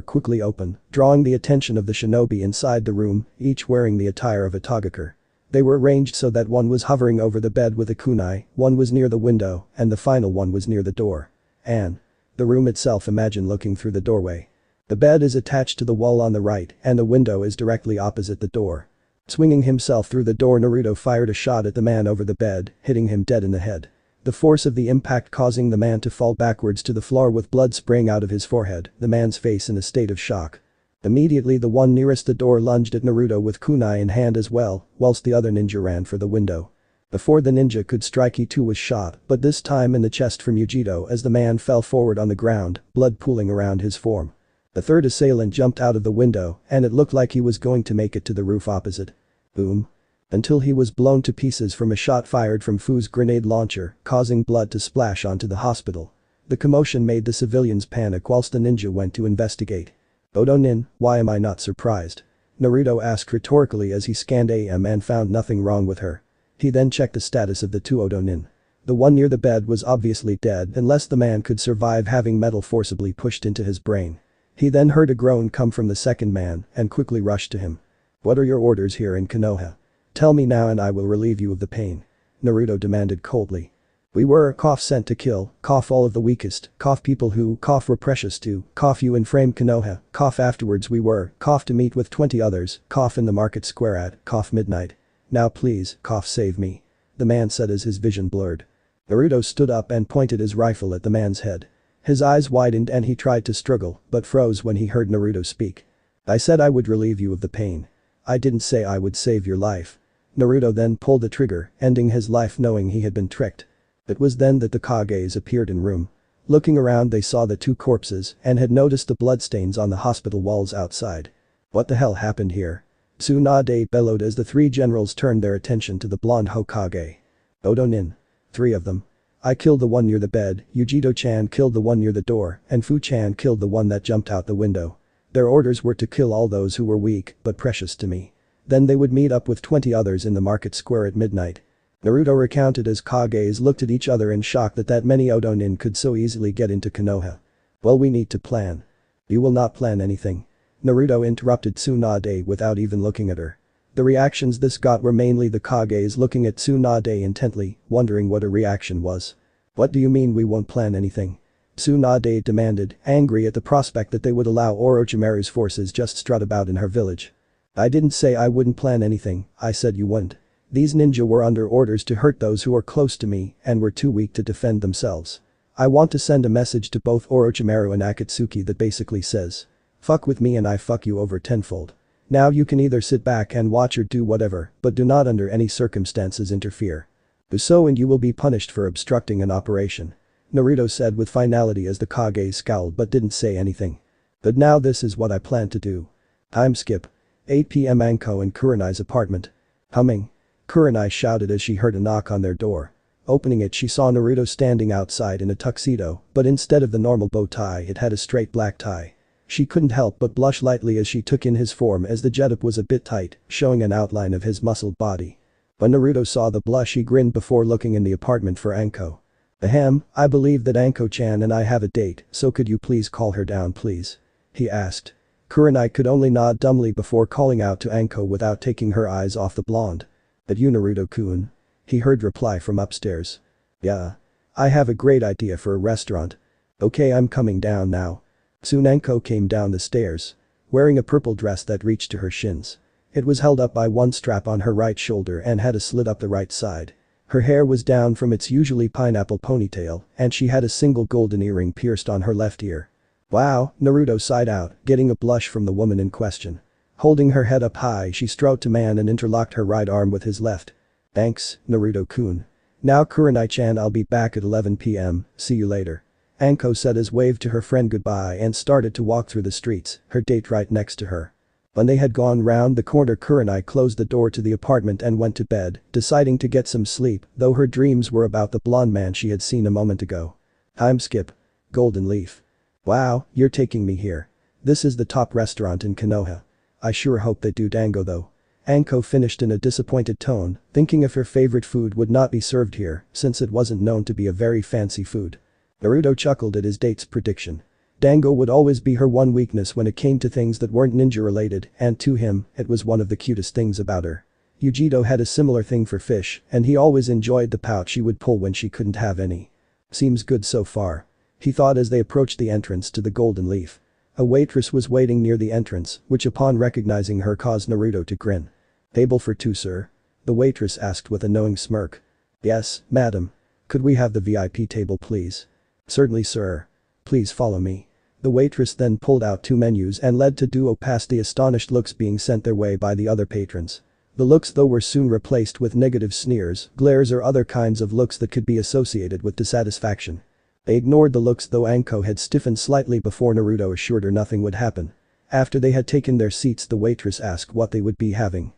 Speaker 1: quickly open, drawing the attention of the shinobi inside the room, each wearing the attire of a Togaker. They were arranged so that one was hovering over the bed with a kunai, one was near the window, and the final one was near the door. The room itself, imagine looking through the doorway. The bed is attached to the wall on the right and the window is directly opposite the door. Swinging himself through the door, Naruto fired a shot at the man over the bed, hitting him dead in the head. The force of the impact causing the man to fall backwards to the floor with blood spraying out of his forehead, the man's face in a state of shock. Immediately the one nearest the door lunged at Naruto with kunai in hand as well, whilst the other ninja ran for the window. Before the ninja could strike, he too was shot, but this time in the chest from Yujito as the man fell forward on the ground, blood pooling around his form. The third assailant jumped out of the window and it looked like he was going to make it to the roof opposite. Boom. Until he was blown to pieces from a shot fired from Fu's grenade launcher, causing blood to splash onto the hospital. The commotion made the civilians panic whilst the ninja went to investigate. Odo-nin, why am I not surprised? Naruto asked rhetorically as he scanned AM and found nothing wrong with her. He then checked the status of the 2 Odo-nin. The one near the bed was obviously dead unless the man could survive having metal forcibly pushed into his brain. He then heard a groan come from the second man and quickly rushed to him. What are your orders here in Konoha? Tell me now and I will relieve you of the pain. Naruto demanded coldly. We were, sent to kill, all of the weakest, people who, were precious to, you in frame Konoha, afterwards we were, to meet with 20 others, in the market square at, midnight. Now please, save me. The man said as his vision blurred. Naruto stood up and pointed his rifle at the man's head. His eyes widened and he tried to struggle, but froze when he heard Naruto speak. I said I would relieve you of the pain. I didn't say I would save your life. Naruto then pulled the trigger, ending his life knowing he had been tricked. It was then that the Kages appeared in room. Looking around they saw the 2 corpses and had noticed the bloodstains on the hospital walls outside. What the hell happened here? Tsunade bellowed as the 3 generals turned their attention to the blonde Hokage. Odo-nin. 3 of them. I killed the one near the bed, Yujito-chan killed the one near the door, and Fu-chan killed the one that jumped out the window. Their orders were to kill all those who were weak but precious to me. Then they would meet up with 20 others in the market square at midnight. Naruto recounted as Kages looked at each other in shock that many Odo-nin could so easily get into Konoha. Well, we need to plan. You will not plan anything. Naruto interrupted Tsunade without even looking at her. The reactions this got were mainly the Kages looking at Tsunade intently, wondering what her reaction was. What do you mean we won't plan anything? Tsunade demanded, angry at the prospect that they would allow Orochimaru's forces just strut about in her village. I didn't say I wouldn't plan anything, I said you wouldn't. These ninja were under orders to hurt those who are close to me and were too weak to defend themselves. I want to send a message to both Orochimaru and Akatsuki that basically says, fuck with me and I fuck you over tenfold. Now you can either sit back and watch or do whatever, but do not under any circumstances interfere. So and you will be punished for obstructing an operation. Naruto said with finality as the Kage scowled but didn't say anything. But now this is what I plan to do. Time skip. 8 p.m. Anko and Kurenai's apartment. Humming. Kurenai shouted as she heard a knock on their door. Opening it, she saw Naruto standing outside in a tuxedo, but instead of the normal bow tie it had a straight black tie. She couldn't help but blush lightly as she took in his form as the getup was a bit tight, showing an outline of his muscled body. When Naruto saw the blush he grinned before looking in the apartment for Anko. Ahem, I believe that Anko-chan and I have a date, so could you please call her down please? He asked. Kurenai could only nod dumbly before calling out to Anko without taking her eyes off the blonde. That you Naruto-kun? He heard reply from upstairs. Yeah. I have a great idea for a restaurant. Okay, I'm coming down now. Soon Anko came down the stairs. Wearing a purple dress that reached to her shins. It was held up by one strap on her right shoulder and had a slit up the right side. Her hair was down from its usually pineapple ponytail and she had a single golden earring pierced on her left ear. Wow, Naruto sighed out, getting a blush from the woman in question. Holding her head up high she strode to man and interlocked her right arm with his left. Thanks, Naruto-kun. Now Kurenai-chan, I'll be back at 11 p.m, see you later. Anko said as waved to her friend goodbye and started to walk through the streets, her date right next to her. When they had gone round the corner, Kurenai closed the door to the apartment and went to bed, deciding to get some sleep, though her dreams were about the blonde man she had seen a moment ago. Time skip. Golden Leaf. Wow, you're taking me here. This is the top restaurant in Konoha. I sure hope they do dango though. Anko finished in a disappointed tone, thinking if her favorite food would not be served here, since it wasn't known to be a very fancy food. Naruto chuckled at his date's prediction. Dango would always be her one weakness when it came to things that weren't ninja related, and to him, it was one of the cutest things about her. Yujito had a similar thing for fish, and he always enjoyed the pouch she would pull when she couldn't have any. Seems good so far. He thought as they approached the entrance to the Golden Leaf. A waitress was waiting near the entrance, which upon recognizing her caused Naruto to grin. Table for two, sir? The waitress asked with a knowing smirk. Yes, madam. Could we have the VIP table please? Certainly, sir. Please follow me. The waitress then pulled out two menus and led to duo past the astonished looks being sent their way by the other patrons. The looks though were soon replaced with negative sneers, glares or other kinds of looks that could be associated with dissatisfaction. They ignored the looks though Anko had stiffened slightly before Naruto assured her nothing would happen. After they had taken their seats, the waitress asked what they would be having.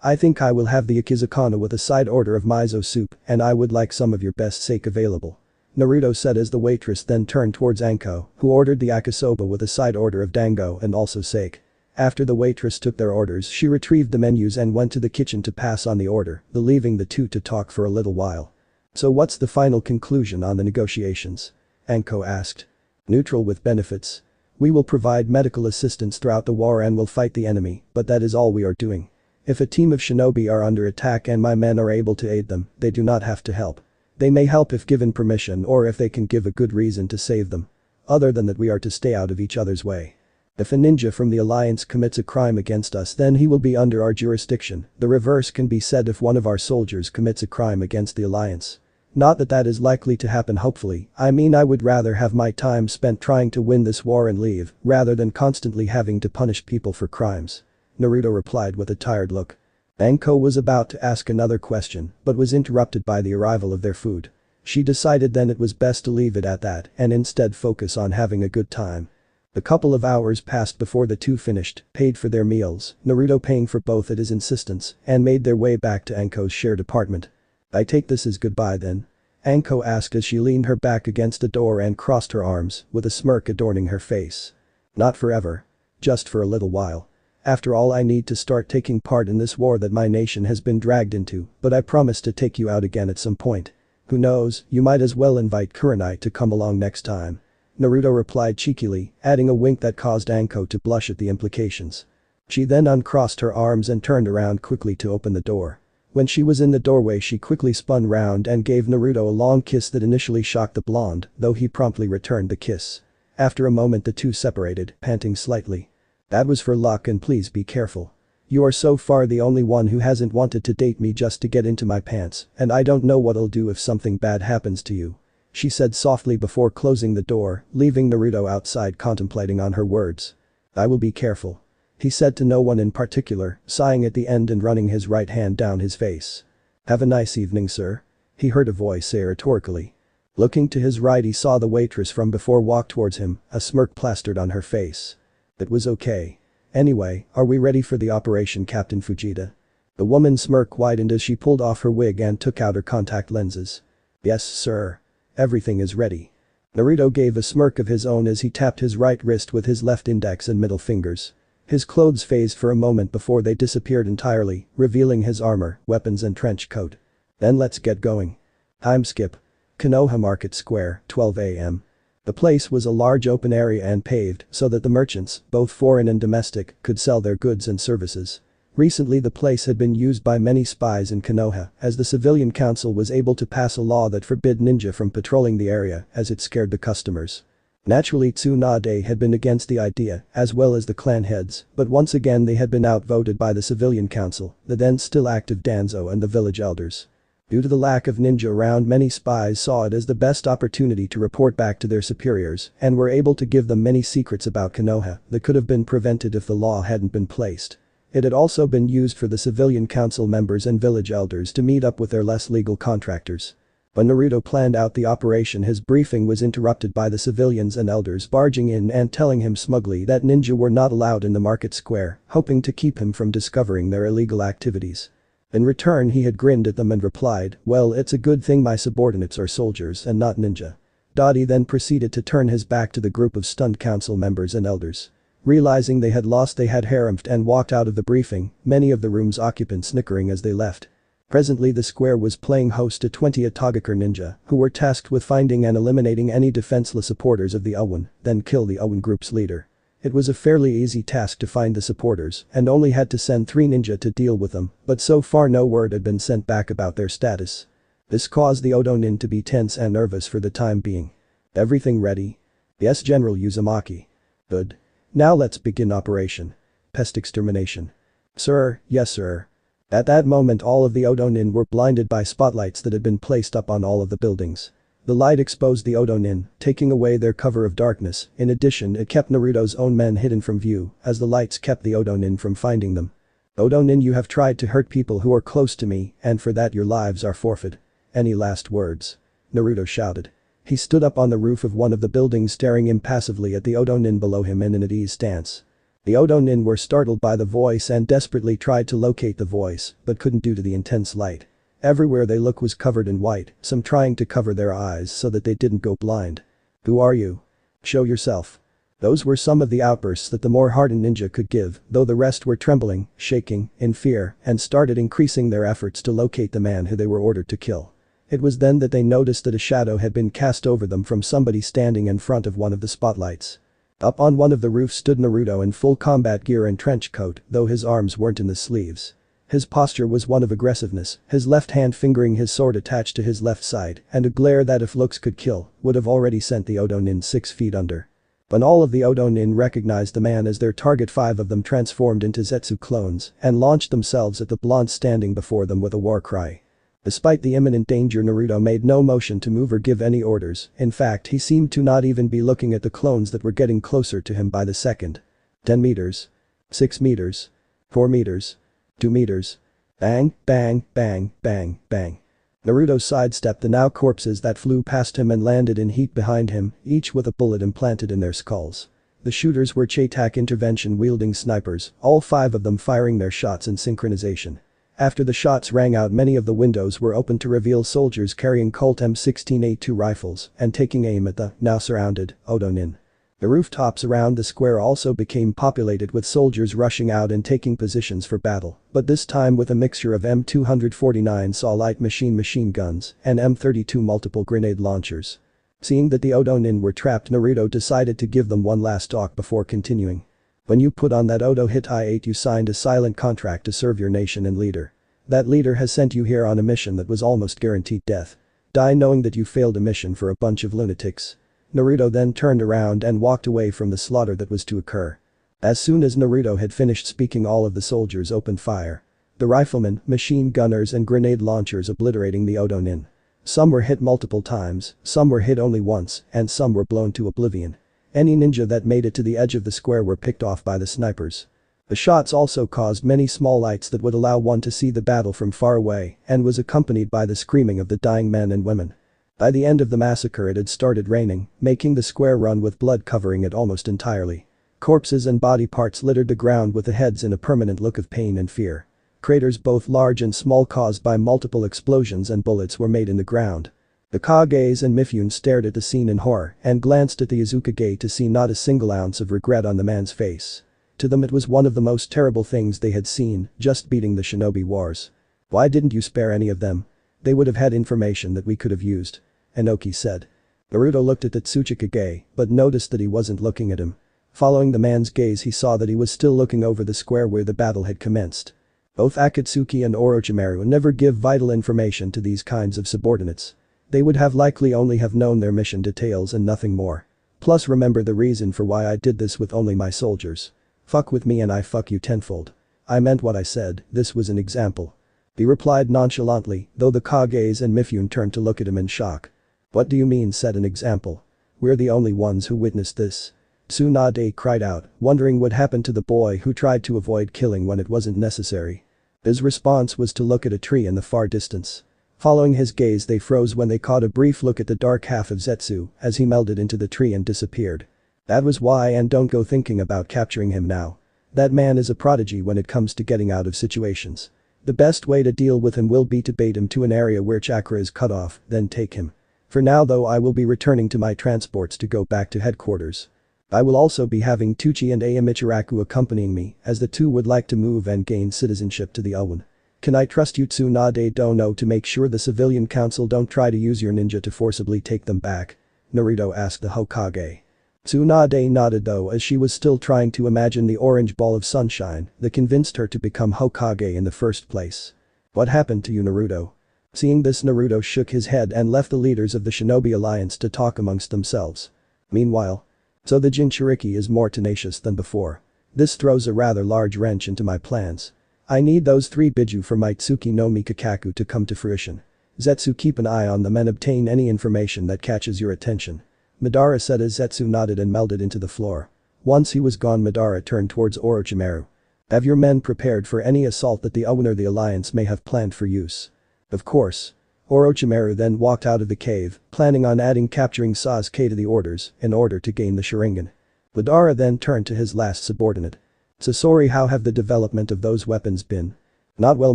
Speaker 1: I think I will have the yakizakana with a side order of miso soup, and I would like some of your best sake available. Naruto said as the waitress then turned towards Anko, who ordered the yakisoba with a side order of dango and also sake. After the waitress took their orders, she retrieved the menus and went to the kitchen to pass on the order, leaving the two to talk for a little while. So what's the final conclusion on the negotiations? Anko asked. Neutral with benefits. We will provide medical assistance throughout the war and will fight the enemy, but that is all we are doing. If a team of shinobi are under attack and my men are able to aid them, they do not have to help. They may help if given permission or if they can give a good reason to save them. Other than that, we are to stay out of each other's way. If a ninja from the Alliance commits a crime against us, then he will be under our jurisdiction. The reverse can be said if one of our soldiers commits a crime against the Alliance. Not that that is likely to happen, hopefully. I mean, I would rather have my time spent trying to win this war and leave, rather than constantly having to punish people for crimes. Naruto replied with a tired look. Anko was about to ask another question, but was interrupted by the arrival of their food. She decided then it was best to leave it at that and instead focus on having a good time. A couple of hours passed before the two finished, paid for their meals, Naruto paying for both at his insistence, and made their way back to Anko's shared apartment. I take this as goodbye then? Anko asked as she leaned her back against the door and crossed her arms, with a smirk adorning her face. Not forever. Just for a little while. After all, I need to start taking part in this war that my nation has been dragged into, but I promise to take you out again at some point. Who knows, you might as well invite Kurenai to come along next time. Naruto replied cheekily, adding a wink that caused Anko to blush at the implications. She then uncrossed her arms and turned around quickly to open the door. When she was in the doorway, she quickly spun round and gave Naruto a long kiss that initially shocked the blonde, though he promptly returned the kiss. After a moment, the two separated, panting slightly. That was for luck, and please be careful. You are so far the only one who hasn't wanted to date me just to get into my pants, and I don't know what I'll do if something bad happens to you. She said softly before closing the door, leaving Naruto outside contemplating on her words. I will be careful. He said to no one in particular, sighing at the end and running his right hand down his face. Have a nice evening, sir. He heard a voice say rhetorically. Looking to his right, he saw the waitress from before walk towards him, a smirk plastered on her face. It was okay. Anyway, are we ready for the operation, Captain Fujita? The woman's smirk widened as she pulled off her wig and took out her contact lenses. Yes, sir. Everything is ready. Naruto gave a smirk of his own as he tapped his right wrist with his left index and middle fingers. His clothes phased for a moment before they disappeared entirely, revealing his armor, weapons and trench coat. Then let's get going. Time skip. Konoha Market Square, 12 a.m. The place was a large open area and paved so that the merchants, both foreign and domestic, could sell their goods and services. Recently the place had been used by many spies in Konoha, as the civilian council was able to pass a law that forbid ninja from patrolling the area as it scared the customers. Naturally, Tsunade had been against the idea, as well as the clan heads, but once again they had been outvoted by the civilian council, the then still active Danzo and the village elders. Due to the lack of ninja around, many spies saw it as the best opportunity to report back to their superiors and were able to give them many secrets about Konoha that could have been prevented if the law hadn't been placed. It had also been used for the civilian council members and village elders to meet up with their less legal contractors. When Naruto planned out the operation, his briefing was interrupted by the civilians and elders barging in and telling him smugly that ninja were not allowed in the market square, hoping to keep him from discovering their illegal activities. In return, he had grinned at them and replied, "Well, it's a good thing my subordinates are soldiers and not ninja." Dottie then proceeded to turn his back to the group of stunned council members and elders. Realizing they had lost, they had haremed and walked out of the briefing, many of the room's occupants snickering as they left. Presently the square was playing host to 20 Otogakure ninja, who were tasked with finding and eliminating any defenseless supporters of the Owen, then kill the Owen group's leader. It was a fairly easy task to find the supporters and only had to send 3 ninja to deal with them, but so far no word had been sent back about their status. This caused the Odo nin to be tense and nervous for the time being. "Everything ready?" "Yes, General Uzumaki." "Good. Now let's begin Operation Pest Extermination." "Sir, yes sir." At that moment all of the Odo nin were blinded by spotlights that had been placed up on all of the buildings. The light exposed the Odo nin, taking away their cover of darkness. In addition, it kept Naruto's own men hidden from view, as the lights kept the Odo nin from finding them. "Odo nin, you have tried to hurt people who are close to me, and for that your lives are forfeit. Any last words?" Naruto shouted. He stood up on the roof of one of the buildings, staring impassively at the Odo nin below him in an at ease stance. The Odo nin were startled by the voice and desperately tried to locate the voice, but couldn't due to the intense light. Everywhere they looked was covered in white, some trying to cover their eyes so that they didn't go blind. "Who are you? Show yourself." Those were some of the outbursts that the more hardened ninja could give, though the rest were trembling, shaking, in fear, and started increasing their efforts to locate the man who they were ordered to kill. It was then that they noticed that a shadow had been cast over them from somebody standing in front of one of the spotlights. Up on one of the roofs stood Naruto in full combat gear and trench coat, though his arms weren't in the sleeves. His posture was one of aggressiveness, his left hand fingering his sword attached to his left side, and a glare that if looks could kill, would have already sent the Odo nin 6 feet under. When all of the Odo nin recognized the man as their target, 5 of them transformed into Zetsu clones and launched themselves at the blonde standing before them with a war cry. Despite the imminent danger, Naruto made no motion to move or give any orders. In fact, he seemed to not even be looking at the clones that were getting closer to him by the second. 10 meters. 6 meters. 4 meters. 2 meters. Bang, bang, bang, bang, bang. Naruto sidestepped the now corpses that flew past him and landed in heat behind him, each with a bullet implanted in their skulls. The shooters were Chaitak intervention wielding snipers, all 5 of them firing their shots in synchronization. After the shots rang out, many of the windows were opened to reveal soldiers carrying Colt M16A2 rifles and taking aim at the, now surrounded, Odo nin. The rooftops around the square also became populated with soldiers rushing out and taking positions for battle, but this time with a mixture of M249 saw light machine guns and M32 multiple grenade launchers. Seeing that the Odo nin were trapped, Naruto decided to give them one last talk before continuing. "When you put on that Odo hit I-8, you signed a silent contract to serve your nation and leader. That leader has sent you here on a mission that was almost guaranteed death. Die knowing that you failed a mission for a bunch of lunatics." Naruto then turned around and walked away from the slaughter that was to occur. As soon as Naruto had finished speaking, all of the soldiers opened fire. The riflemen, machine gunners and grenade launchers obliterating the Odo nin. Some were hit multiple times, some were hit only once, and some were blown to oblivion. Any ninja that made it to the edge of the square were picked off by the snipers. The shots also caused many small lights that would allow one to see the battle from far away and was accompanied by the screaming of the dying men and women. By the end of the massacre, it had started raining, making the square run with blood covering it almost entirely. Corpses and body parts littered the ground with the heads in a permanent look of pain and fear. Craters both large and small caused by multiple explosions and bullets were made in the ground. The Kages and Mifune stared at the scene in horror and glanced at the Uzukage to see not a single ounce of regret on the man's face. To them it was one of the most terrible things they had seen, just beating the shinobi wars. "Why didn't you spare any of them? They would have had information that we could have used," Inoki said. Naruto looked at the Tsuchikage, but noticed that he wasn't looking at him. Following the man's gaze, he saw that he was still looking over the square where the battle had commenced. Both Akatsuki and Orochimaru never give vital information to these kinds of subordinates. They would have likely only have known their mission details and nothing more. Plus, remember the reason for why I did this with only my soldiers. Fuck with me and I fuck you tenfold. I meant what I said, this was an example. He replied nonchalantly, though the Kages and Mifune turned to look at him in shock. "What do you mean, set an example? We're the only ones who witnessed this." Tsunade cried out, wondering what happened to the boy who tried to avoid killing when it wasn't necessary. His response was to look at a tree in the far distance. Following his gaze, they froze when they caught a brief look at the dark half of Zetsu as he melded into the tree and disappeared. That was why, and don't go thinking about capturing him now. That man is a prodigy when it comes to getting out of situations. The best way to deal with him will be to bait him to an area where chakra is cut off, then take him. For now though, I will be returning to my transports to go back to headquarters. I will also be having Tuchi and Michiraku accompanying me, as the two would like to move and gain citizenship to the Owen. Can I trust you, Tsunade Dono, to make sure the civilian council don't try to use your ninja to forcibly take them back? Naruto asked the Hokage. Tsunade nodded though, as she was still trying to imagine the orange ball of sunshine that convinced her to become Hokage in the first place. What happened to you, Naruto? Seeing this, Naruto shook his head and left the leaders of the Shinobi Alliance to talk amongst themselves. Meanwhile, so the Jinchuriki is more tenacious than before. This throws a rather large wrench into my plans. I need those 3 Biju for my Tsuki no Mikakaku to come to fruition. Zetsu, keep an eye on them and obtain any information that catches your attention. Madara said as Zetsu nodded and melded into the floor. Once he was gone, Madara turned towards Orochimaru. Have your men prepared for any assault that the Owen or the Alliance may have planned for use? Of course. Orochimaru then walked out of the cave, planning on capturing Sasuke to the orders in order to gain the Sharingan. Madara then turned to his last subordinate. Sasori, how have the development of those weapons been? Not well,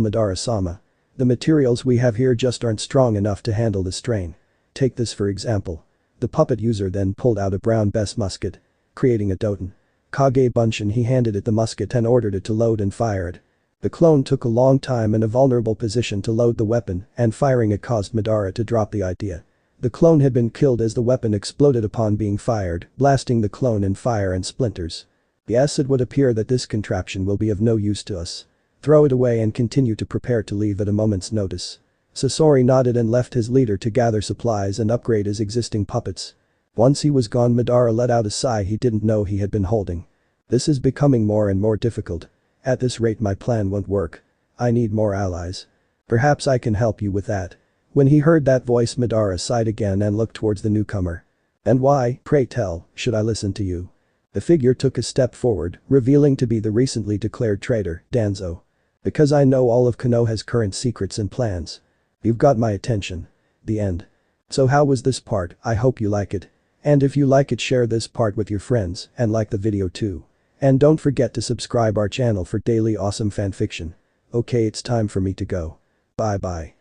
Speaker 1: Madara-sama. The materials we have here just aren't strong enough to handle the strain. Take this for example. The puppet user then pulled out a brown bess musket, creating a Doton Kage Bunshin. He handed it the musket and ordered it to load and fire it. The clone took a long time in a vulnerable position to load the weapon, and firing it caused Madara to drop the idea. The clone had been killed as the weapon exploded upon being fired, blasting the clone in fire and splinters. Yes, it would appear that this contraption will be of no use to us. Throw it away and continue to prepare to leave at a moment's notice. Sasori nodded and left his leader to gather supplies and upgrade his existing puppets. Once he was gone, Madara let out a sigh he didn't know he had been holding. This is becoming more and more difficult. At this rate my plan won't work. I need more allies. Perhaps I can help you with that. When he heard that voice, Madara sighed again and looked towards the newcomer. And why, pray tell, should I listen to you? The figure took a step forward, revealing to be the recently declared traitor, Danzo. Because I know all of Konoha's current secrets and plans. You've got my attention. The end. So how was this part? I hope you like it. And if you like it, share this part with your friends and like the video too. And don't forget to subscribe our channel for daily awesome fanfiction. Okay, it's time for me to go. Bye bye.